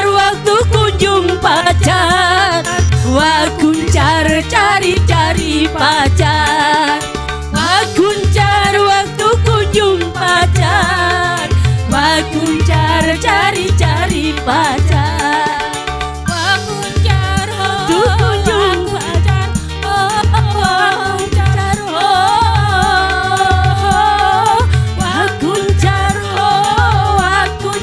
Waktu kunjung pacar, wakuncar cari-cari pacar. Wakuncar waktu kunjung pacar, wakuncar cari-cari pacar. Wakuncar waktu kunjung pacar, wakuncar wakuncar wakuncar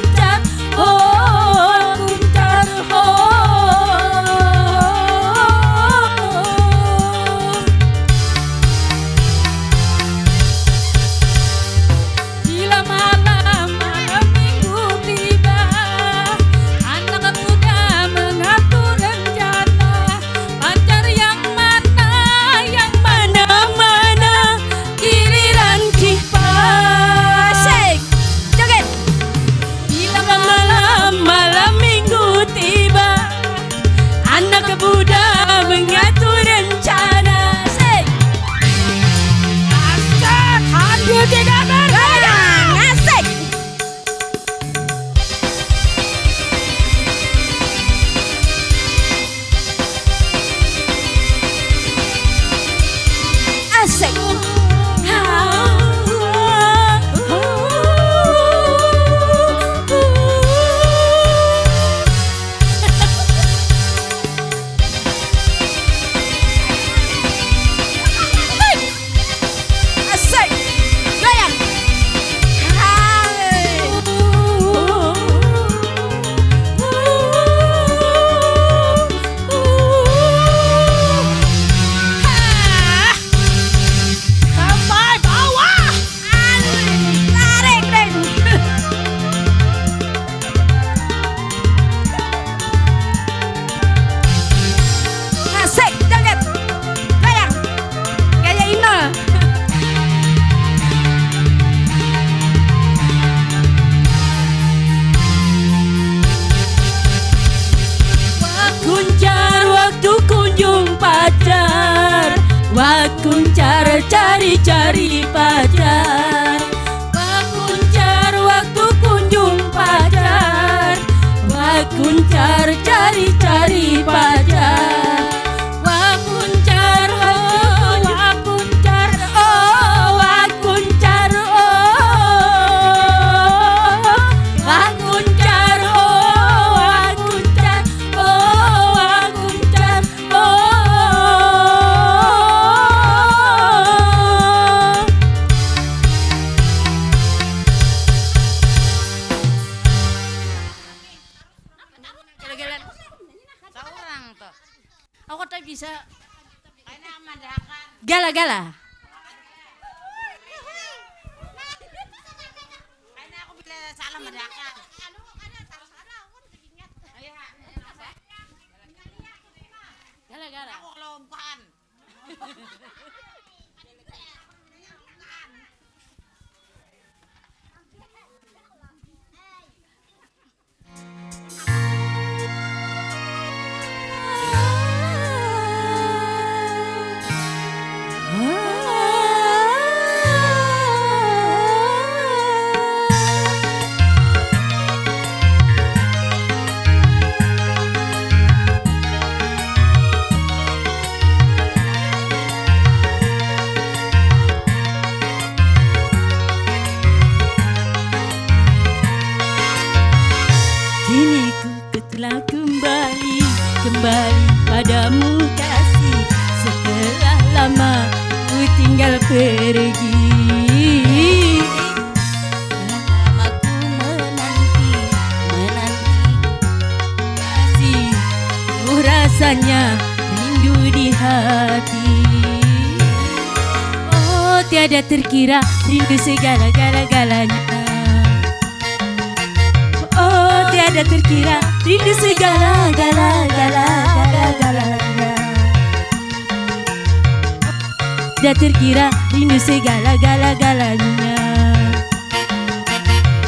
cari pacar. Wah kuncar waktu kunjung pacar. Wah kuncar cari-cari pacar. Wah kuncar oh, wah kuncar oh, wah kuncar oh, wah kuncar oh, wah kuncar oh, wah kuncar oh. Gala-gala. Seorang tuh. Aku tak bisa. Gala-gala. Gala-gala. Aku kelompokan. Kini ku telah kembali padamu kasih. Setelah lama ku tinggal pergi. Lama ku menanti kasih. Rasanya rindu di hati. Oh tiada terkira rindu segala-galanya. Oh tiada terkira rindu segala-galanya. Tiada terkira rindu segala-galanya.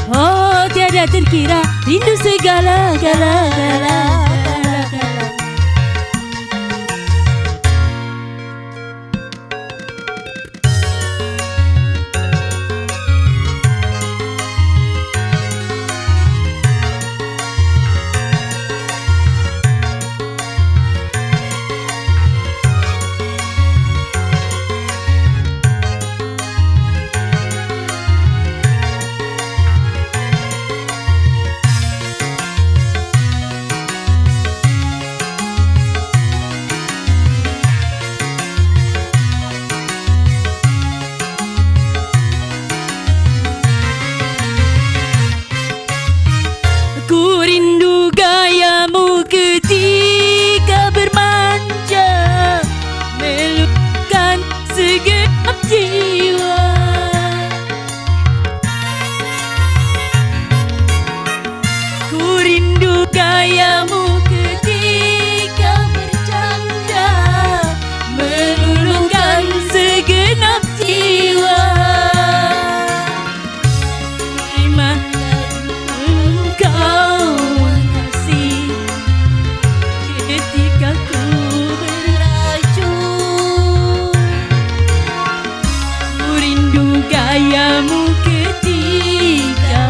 Oh tiada terkira rindu segala-galanya. Ku rindu gayamu ketika bermanja, melukkan segenap jiwa. Ku rindu gayamu ketika bercanda, meluluhkan segenap jiwa. Gayamu ketika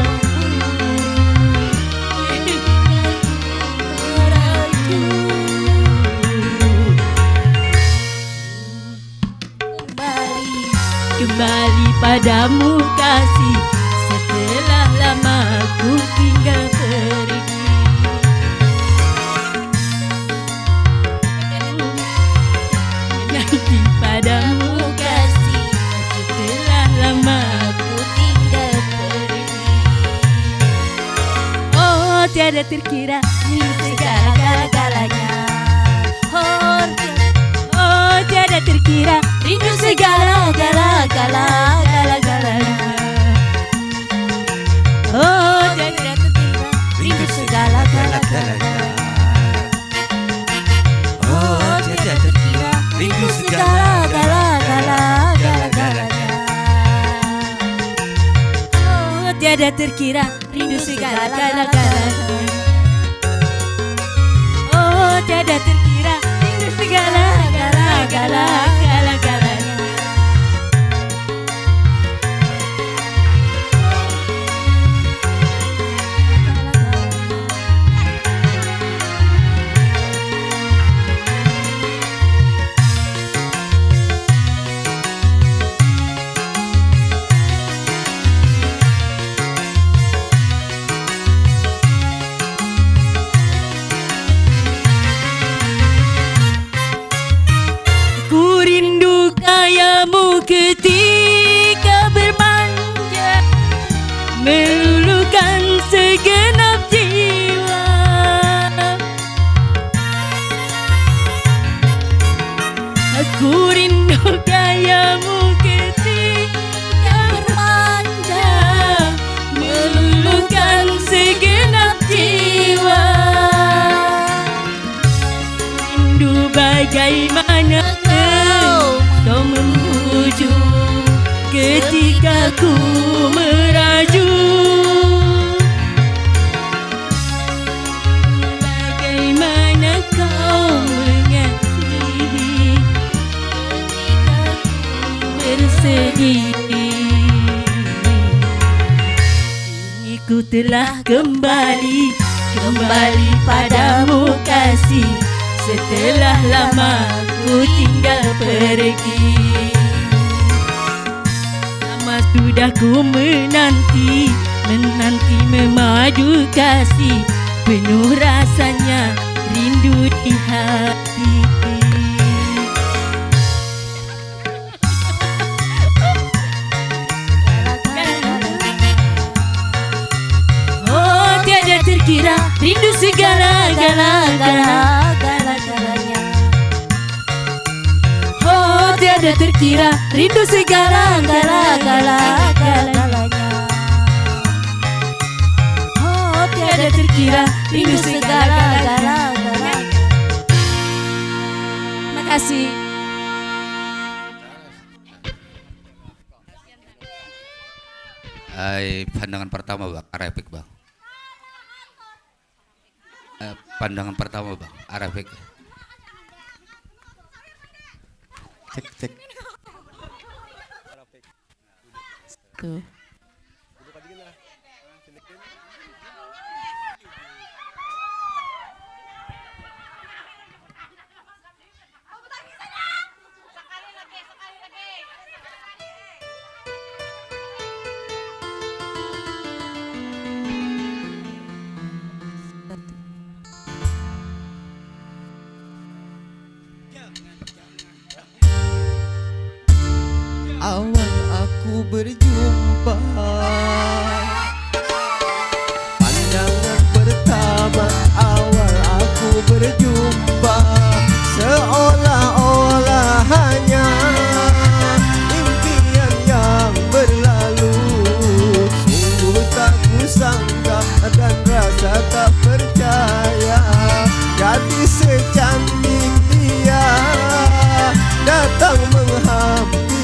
kembali padamu kasih. Setelah lama ku tinggal pergi. Nanti padamu kasih. Setelah lama ku tinggal pergi. Oh tiada terkira rindu segala-galanya. Oh tiada terkira rindu segala-galanya. Oh tiada terkira rindu segala-galanya. Oh tiada terkira rindu segala-galanya. Oh tiada terkira rindu segala-galanya. Oh tiada terkira rindu segala-galanya. ketika bermanja meluluhkan segenap jiwa. Aku rindu gayamu ketika bermanja meluluhkan segenap jiwa. Rindu bagaimana kau membujuk ketika ku meraju. Bagaimana kau mengasihi ketika ku bersedih. Kini ku telah kembali padamu kasih, setelah lama ku tinggal pergi. Lama sudah ku menanti memadu kasih, penuh rasanya rindu di hati. Oh, tiada terkira rindu segala-galanya. Oh, tiada terkira rindu segala-galanya. Oh, tiada terkira rindu segala-galanya. Terima kasih. Pandangan pertama Bang, Arabik Bang. Pandangan pertama Bang, Arabik. Cek. Tuh. Awal aku berjumpa, pandangan pertama awal aku berjumpa, seolah-olah hanya impian yang berlalu. Sungguh tak kusangka dan rasa tak percaya, gadis secantik dia datang menghampiri.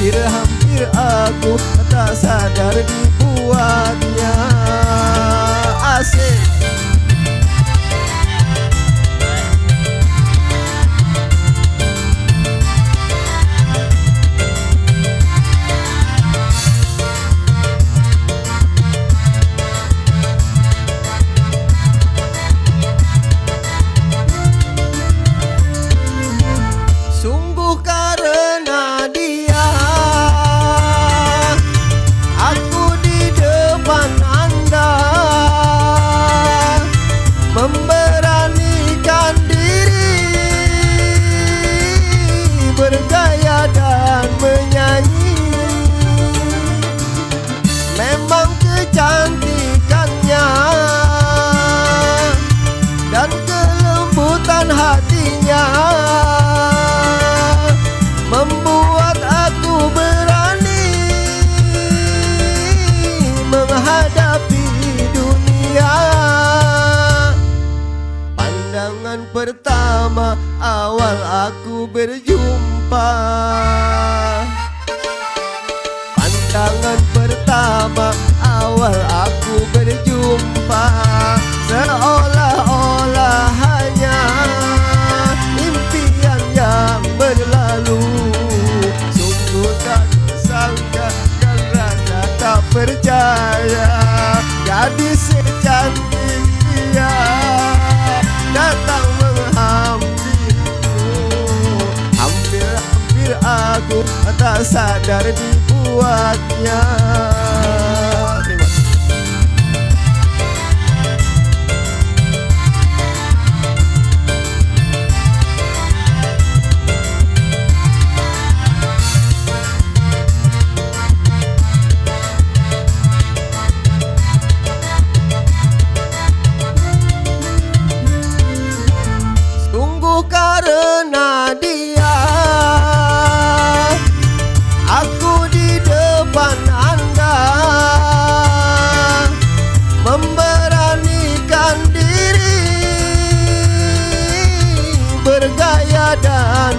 Hampir aku tak sadar dibuatnya asik. Sungguh karena dia aku di depan Anda memberanikan diri bergaya dan menyanyi. Memang kecantikannya dan kelembutan hatinya membuat aku berani menghadapi dunia. Pandangan pertama awal aku berjumpa, pandangan pertama awal aku berjumpa, seolah-olah hanya impian yang berlalu. Sungguh tak kusangka dan rasa tak percaya, gadis secantik dia datang menghampiriku. Hampir aku tak sadar dibuatnya. Terima kasih.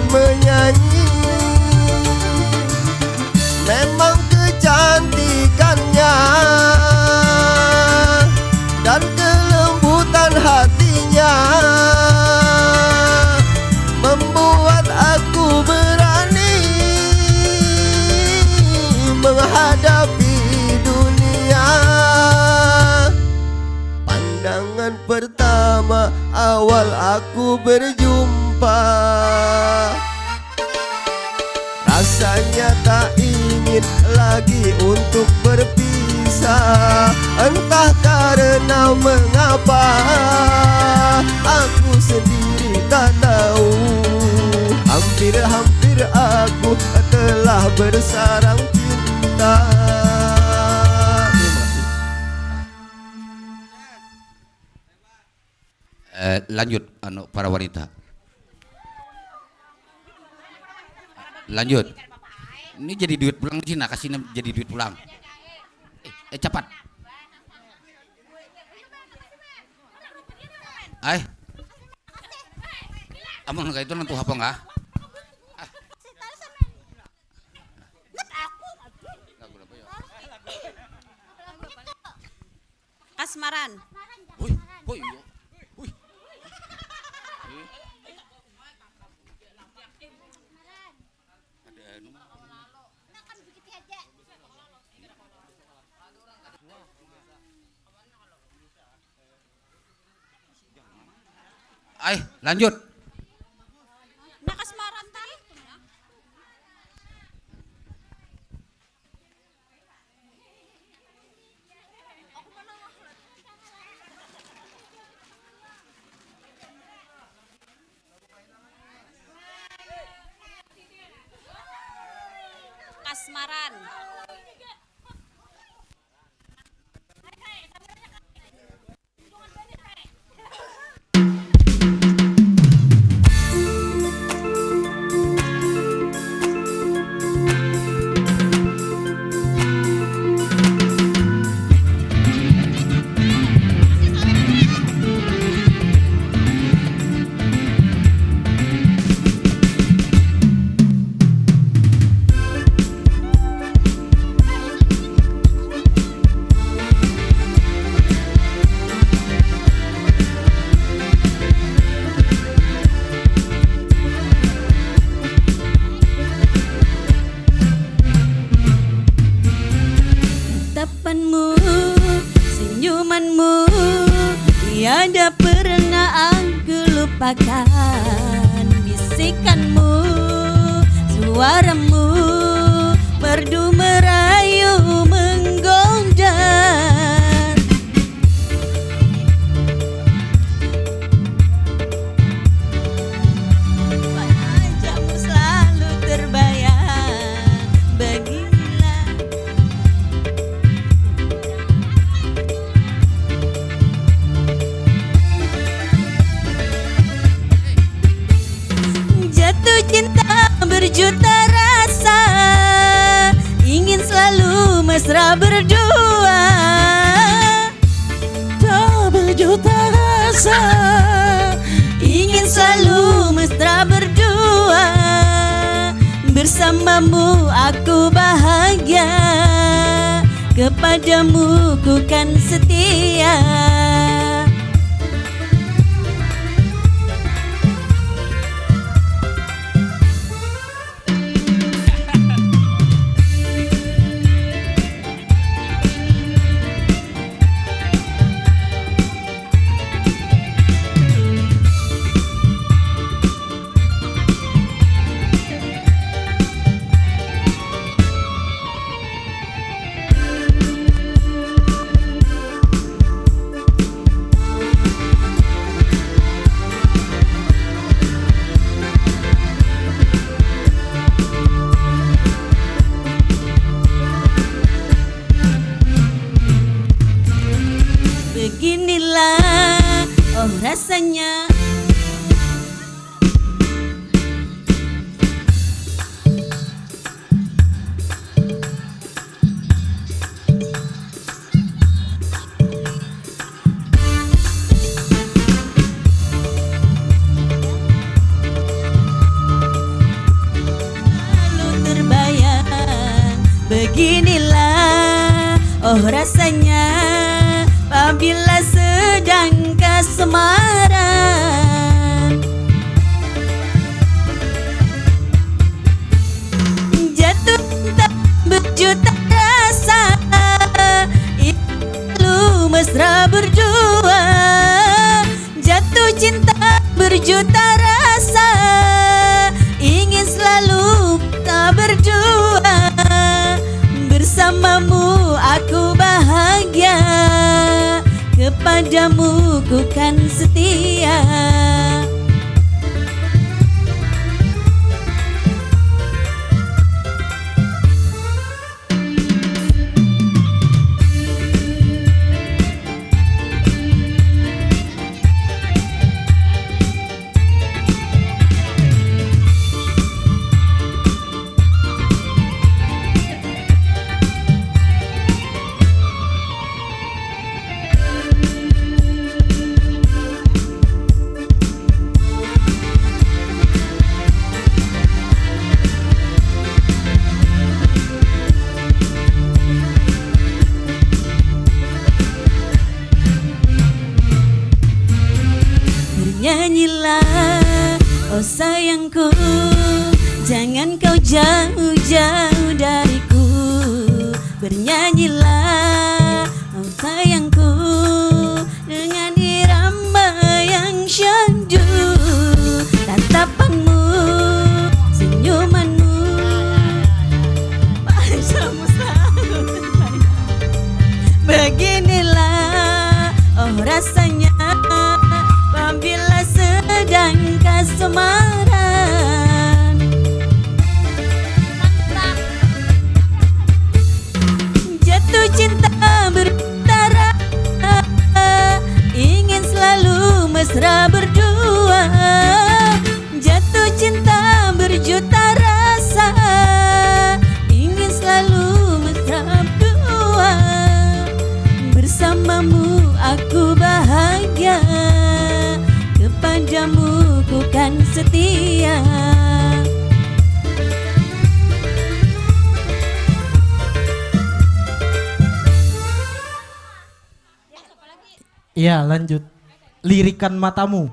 menyanyi. Memang kecantikannya dan kelembutan hatinya membuat aku berani menghadapi dunia. Pandangan pertama awal aku berjumpa, rasanya tak ingin lagi untuk berpisah. Entah karena mengapa aku sendiri tak tahu. Hampir-hampir aku telah bersarang cinta. Lanjut para wanita. Lanjut. Ini jadi duit pulang Cina, kasih jadi duit pulang. Cepat. Amun kayak itu nentu apa enggak? Kasmaran. Lanjut. Kasmaran. Tatapanmu, senyumanmu, tiada pernah aku lupakan. Bisikanmu, suaramu, merdu merayu menggoda. Wajahmu selalu terbayang, beginilah jatuh cinta berjuta rasa, ingin selalu mesra berdua. Tak berjuta rasa, ingin selalu mesra berdua. Bersamamu aku bahagia, kepadamu ku kan setia. Beginilah oh rasanya Beginilah oh rasanya apabila sedang kasmaran. Jatuh cinta berjuta rasa, lu mesra berdua. Jatuh cinta berjuta rasa, ingin selalu kita berdua. Bersamamu aku bahagia, kepadamu ku kan setia. Nyanyilah, oh sayangku, jangan kau jauh-jauh dariku. Bernyanyilah, oh sayangku, dengan irama yang syahdu. Tatapanmu, senyumanmu, pasamu selalu. Beginilah, oh rasanya apabila sedang kasmaran. Jatuh cinta bertara, ingin selalu mesra berdua. Jatuh cinta berjuta rasa, ingin selalu mesra berdua. Bersamamu aku bahagia, kepadamu ku kan setia. Iya lanjut, lirikan matamu.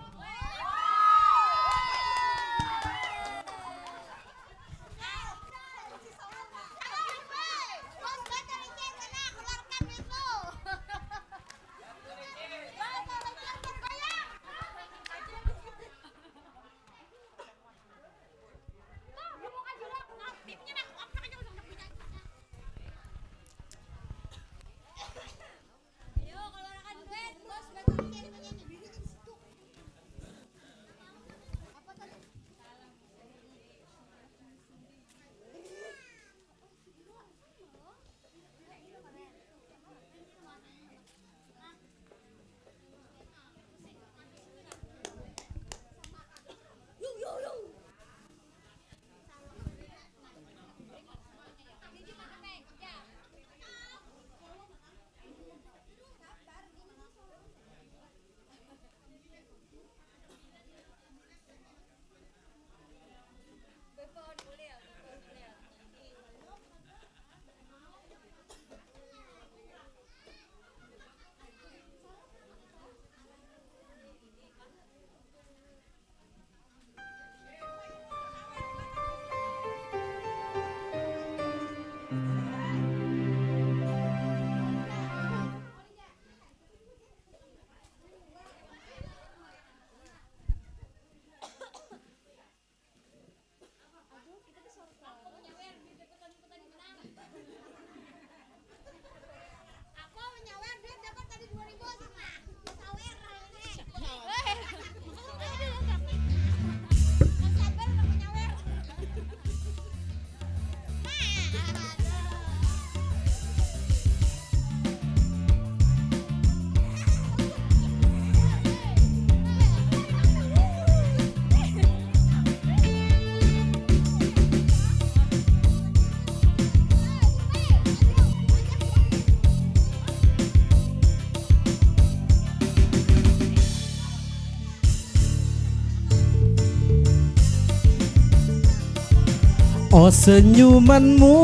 Oh senyumanmu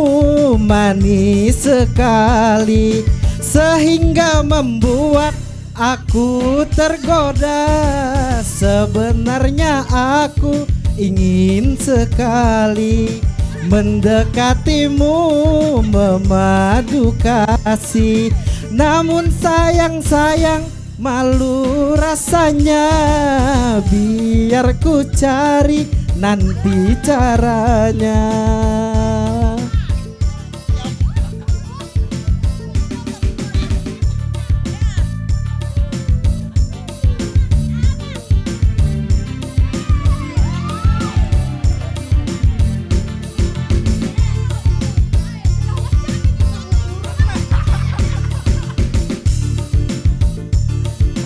manis sekali, sehingga membuat aku tergoda. Sebenarnya aku ingin sekali mendekatimu, memadu kasih. Namun sayang malu rasanya. Biar ku cari nanti caranya.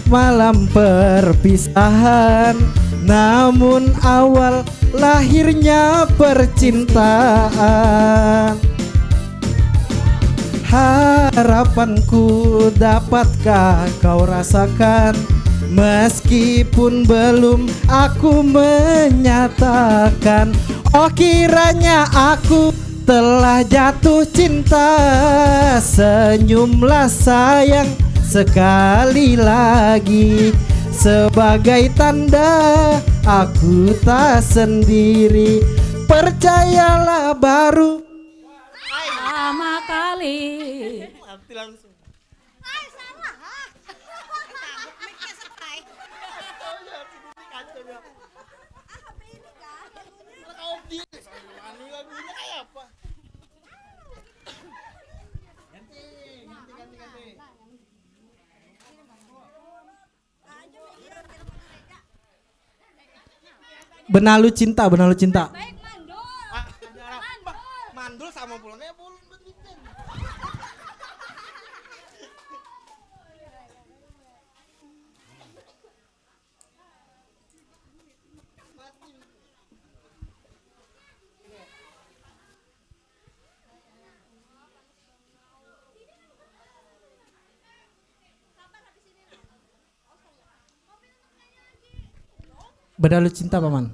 Malam perpisahan, namun awal lahirnya percintaan. Harapanku dapatkah kau rasakan, meskipun belum aku menyatakan. Oh kiranya aku telah jatuh cinta. Senyumlah sayang sekali lagi, sebagai tanda aku tak sendiri. Percayalah baru pertama kali. Mati langsung. Benalu cinta, benalu cinta. Mandul sama pulangnya bulun. Benalu cinta paman.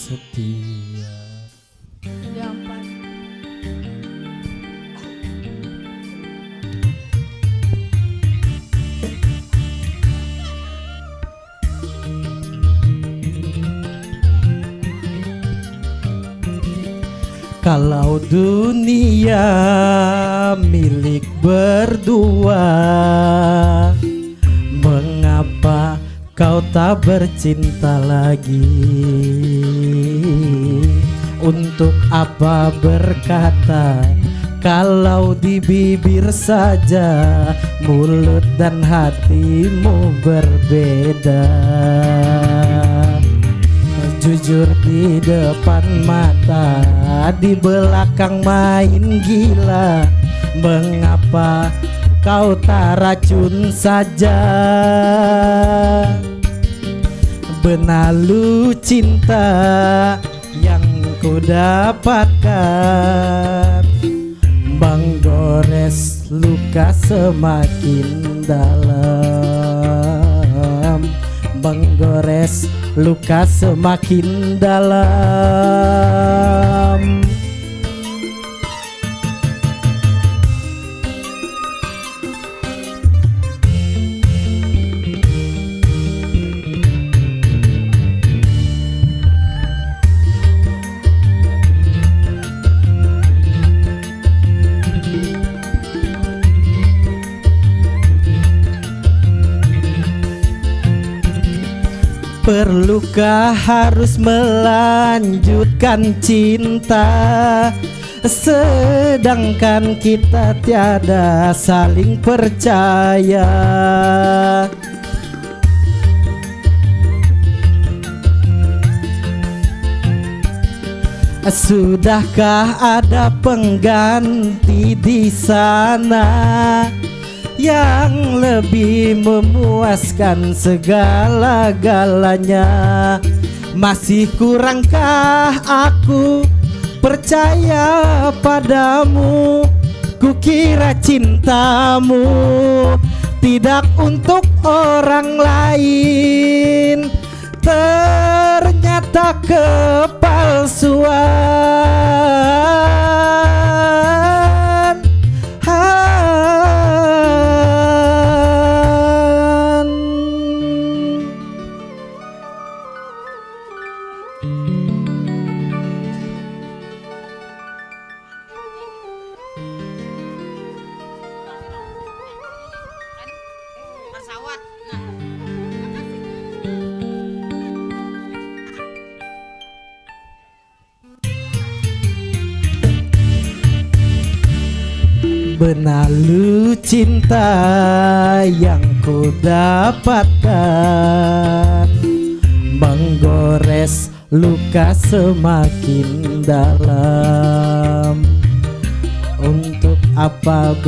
Setia. Gampang. Kalau dunia milik berdua, mengapa kau tak bercinta lagi? Untuk apa berkata kalau di bibir saja mulut dan hatimu berbeda? Jujur di depan mata, di belakang main gila. Mengapa kau tak racun saja? Benalu cinta yang ku dapatkan menggores luka semakin dalam. menggores luka semakin dalam. Perlukah harus melanjutkan cinta, sedangkan kita tiada saling percaya? Sudahkah ada pengganti di sana yang lebih memuaskan segala-galanya? Masih kurangkah aku percaya padamu? Kukira cintamu tidak untuk orang lain, ternyata kepalsuan. Benalu cinta yang ku dapatkan, menggores luka semakin dalam. Untuk apa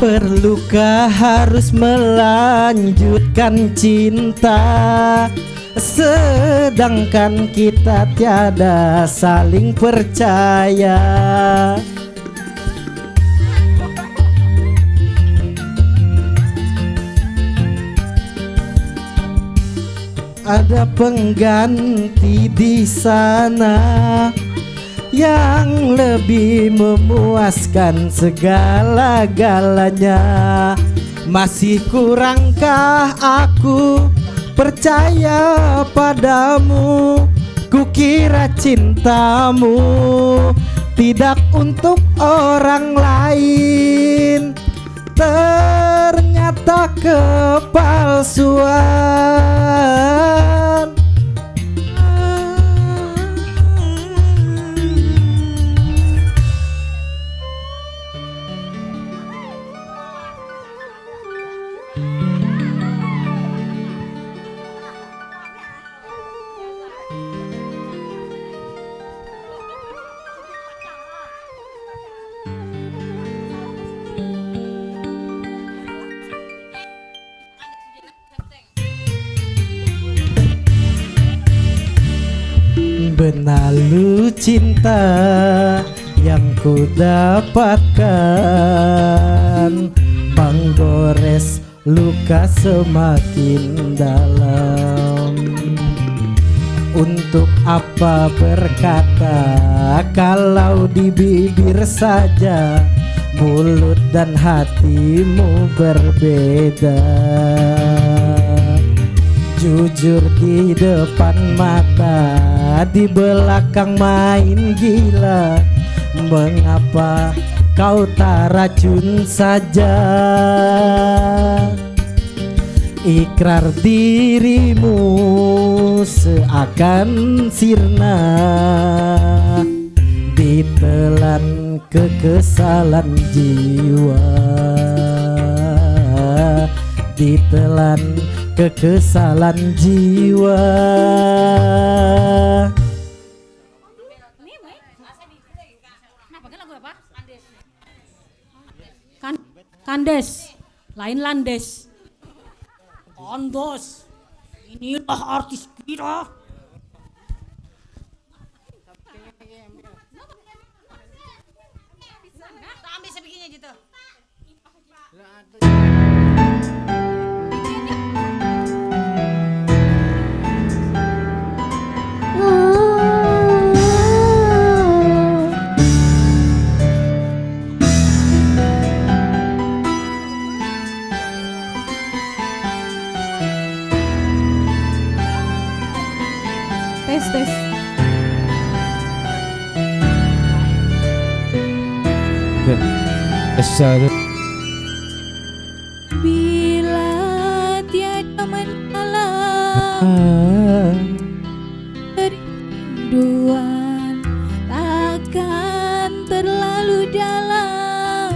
Perlukah harus melanjutkan cinta, sedangkan kita tiada saling percaya? Ada pengganti di sana yang lebih memuaskan segala-galanya. Masih kurangkah aku percaya padamu? Kukira cintamu tidak untuk orang lain, ternyata kepalsuan. Benalu cinta yang ku dapatkan, menggores luka semakin dalam. Untuk apa berkata kalau di bibir saja mulut dan hatimu berbeda? Jujur di depan mata, di belakang main gila. Mengapa kau tak racun saja? Ikrar dirimu seakan sirna, ditelan kekesalan jiwa, ditelan kekesalan jiwa. Kandes, lain landes. Kandos, inilah artis kita. Ambil sebegini gitu. Tes. Satu. Bila tiada mendalam kerinduan takkan terlalu dalam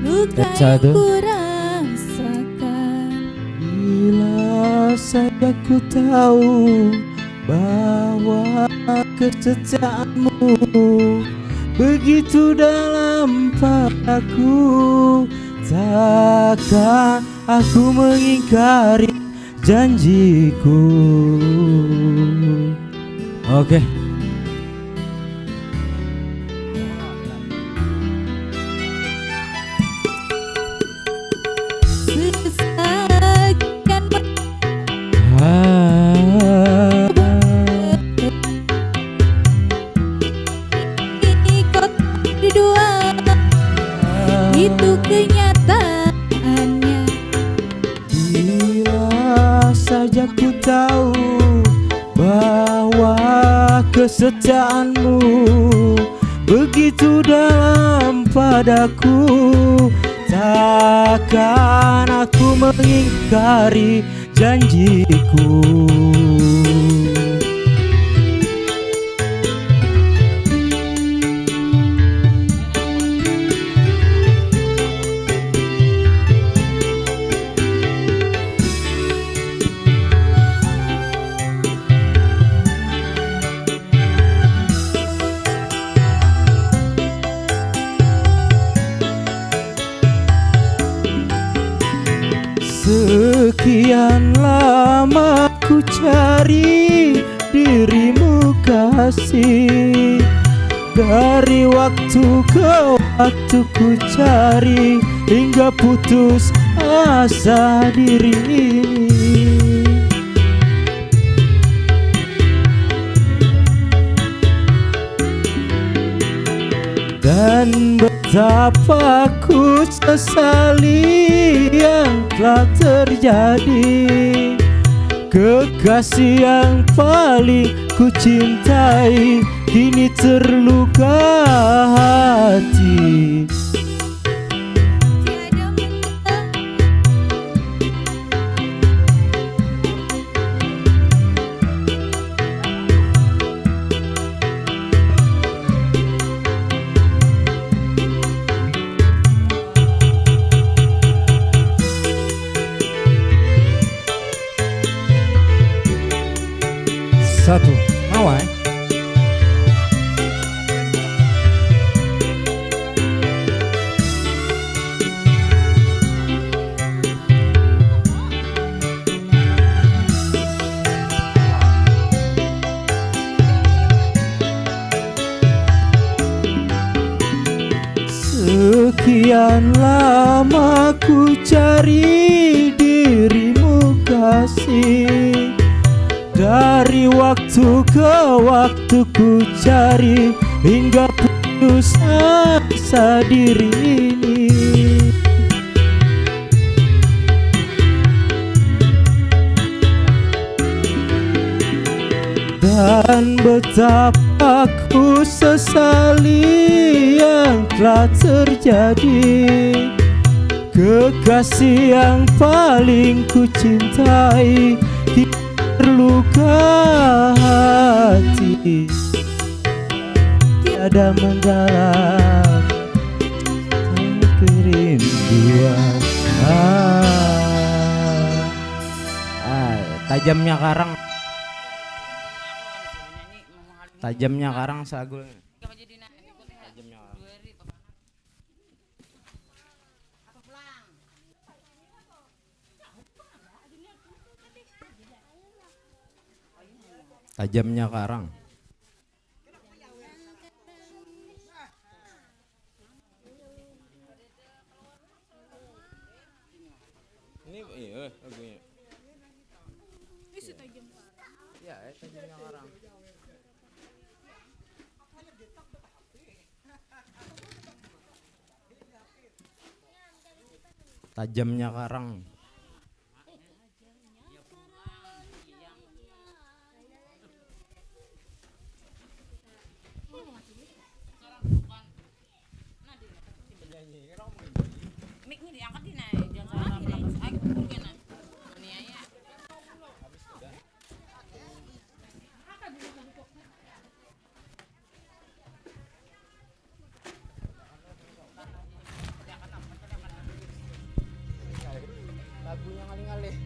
luka yang ku rasakan. Bila saja ku tahu bahwa kesetiaanmu begitu dalam padaku, takkan aku mengingkari janjiku. Oke. Itu kenyataannya. Bila saja ku tahu bahwa kesetiaanmu begitu dalam padaku, takkan aku mengingkari janjiku. Sekian lama ku cari dirimu kasih, dari waktu ke waktu ku cari hingga putus asa diri ini. Dan betapa ku sesali yang telah terjadi, kekasih yang paling ku cintai kini terluka hati. Satu, awal. Sekian lama ku cari dirimu kasih, dari waktu ke waktu ku cari hingga putus asa diri ini. Dan betapa ku sesali yang telah terjadi, kekasih yang paling ku cintai terluka hati, tiada mendalam kerinduan. Tajamnya karang. Tajamnya karang sagul. Tajamnya karang. Tajamnya karang. Ini iya lagunya. Ya, tajamnya karang. Tajamnya karang. Mic-nya diangkat di naik, jangan salah nafas. Ayo mungkin nah. Ini aja. Lagunya ngalih-ngalih.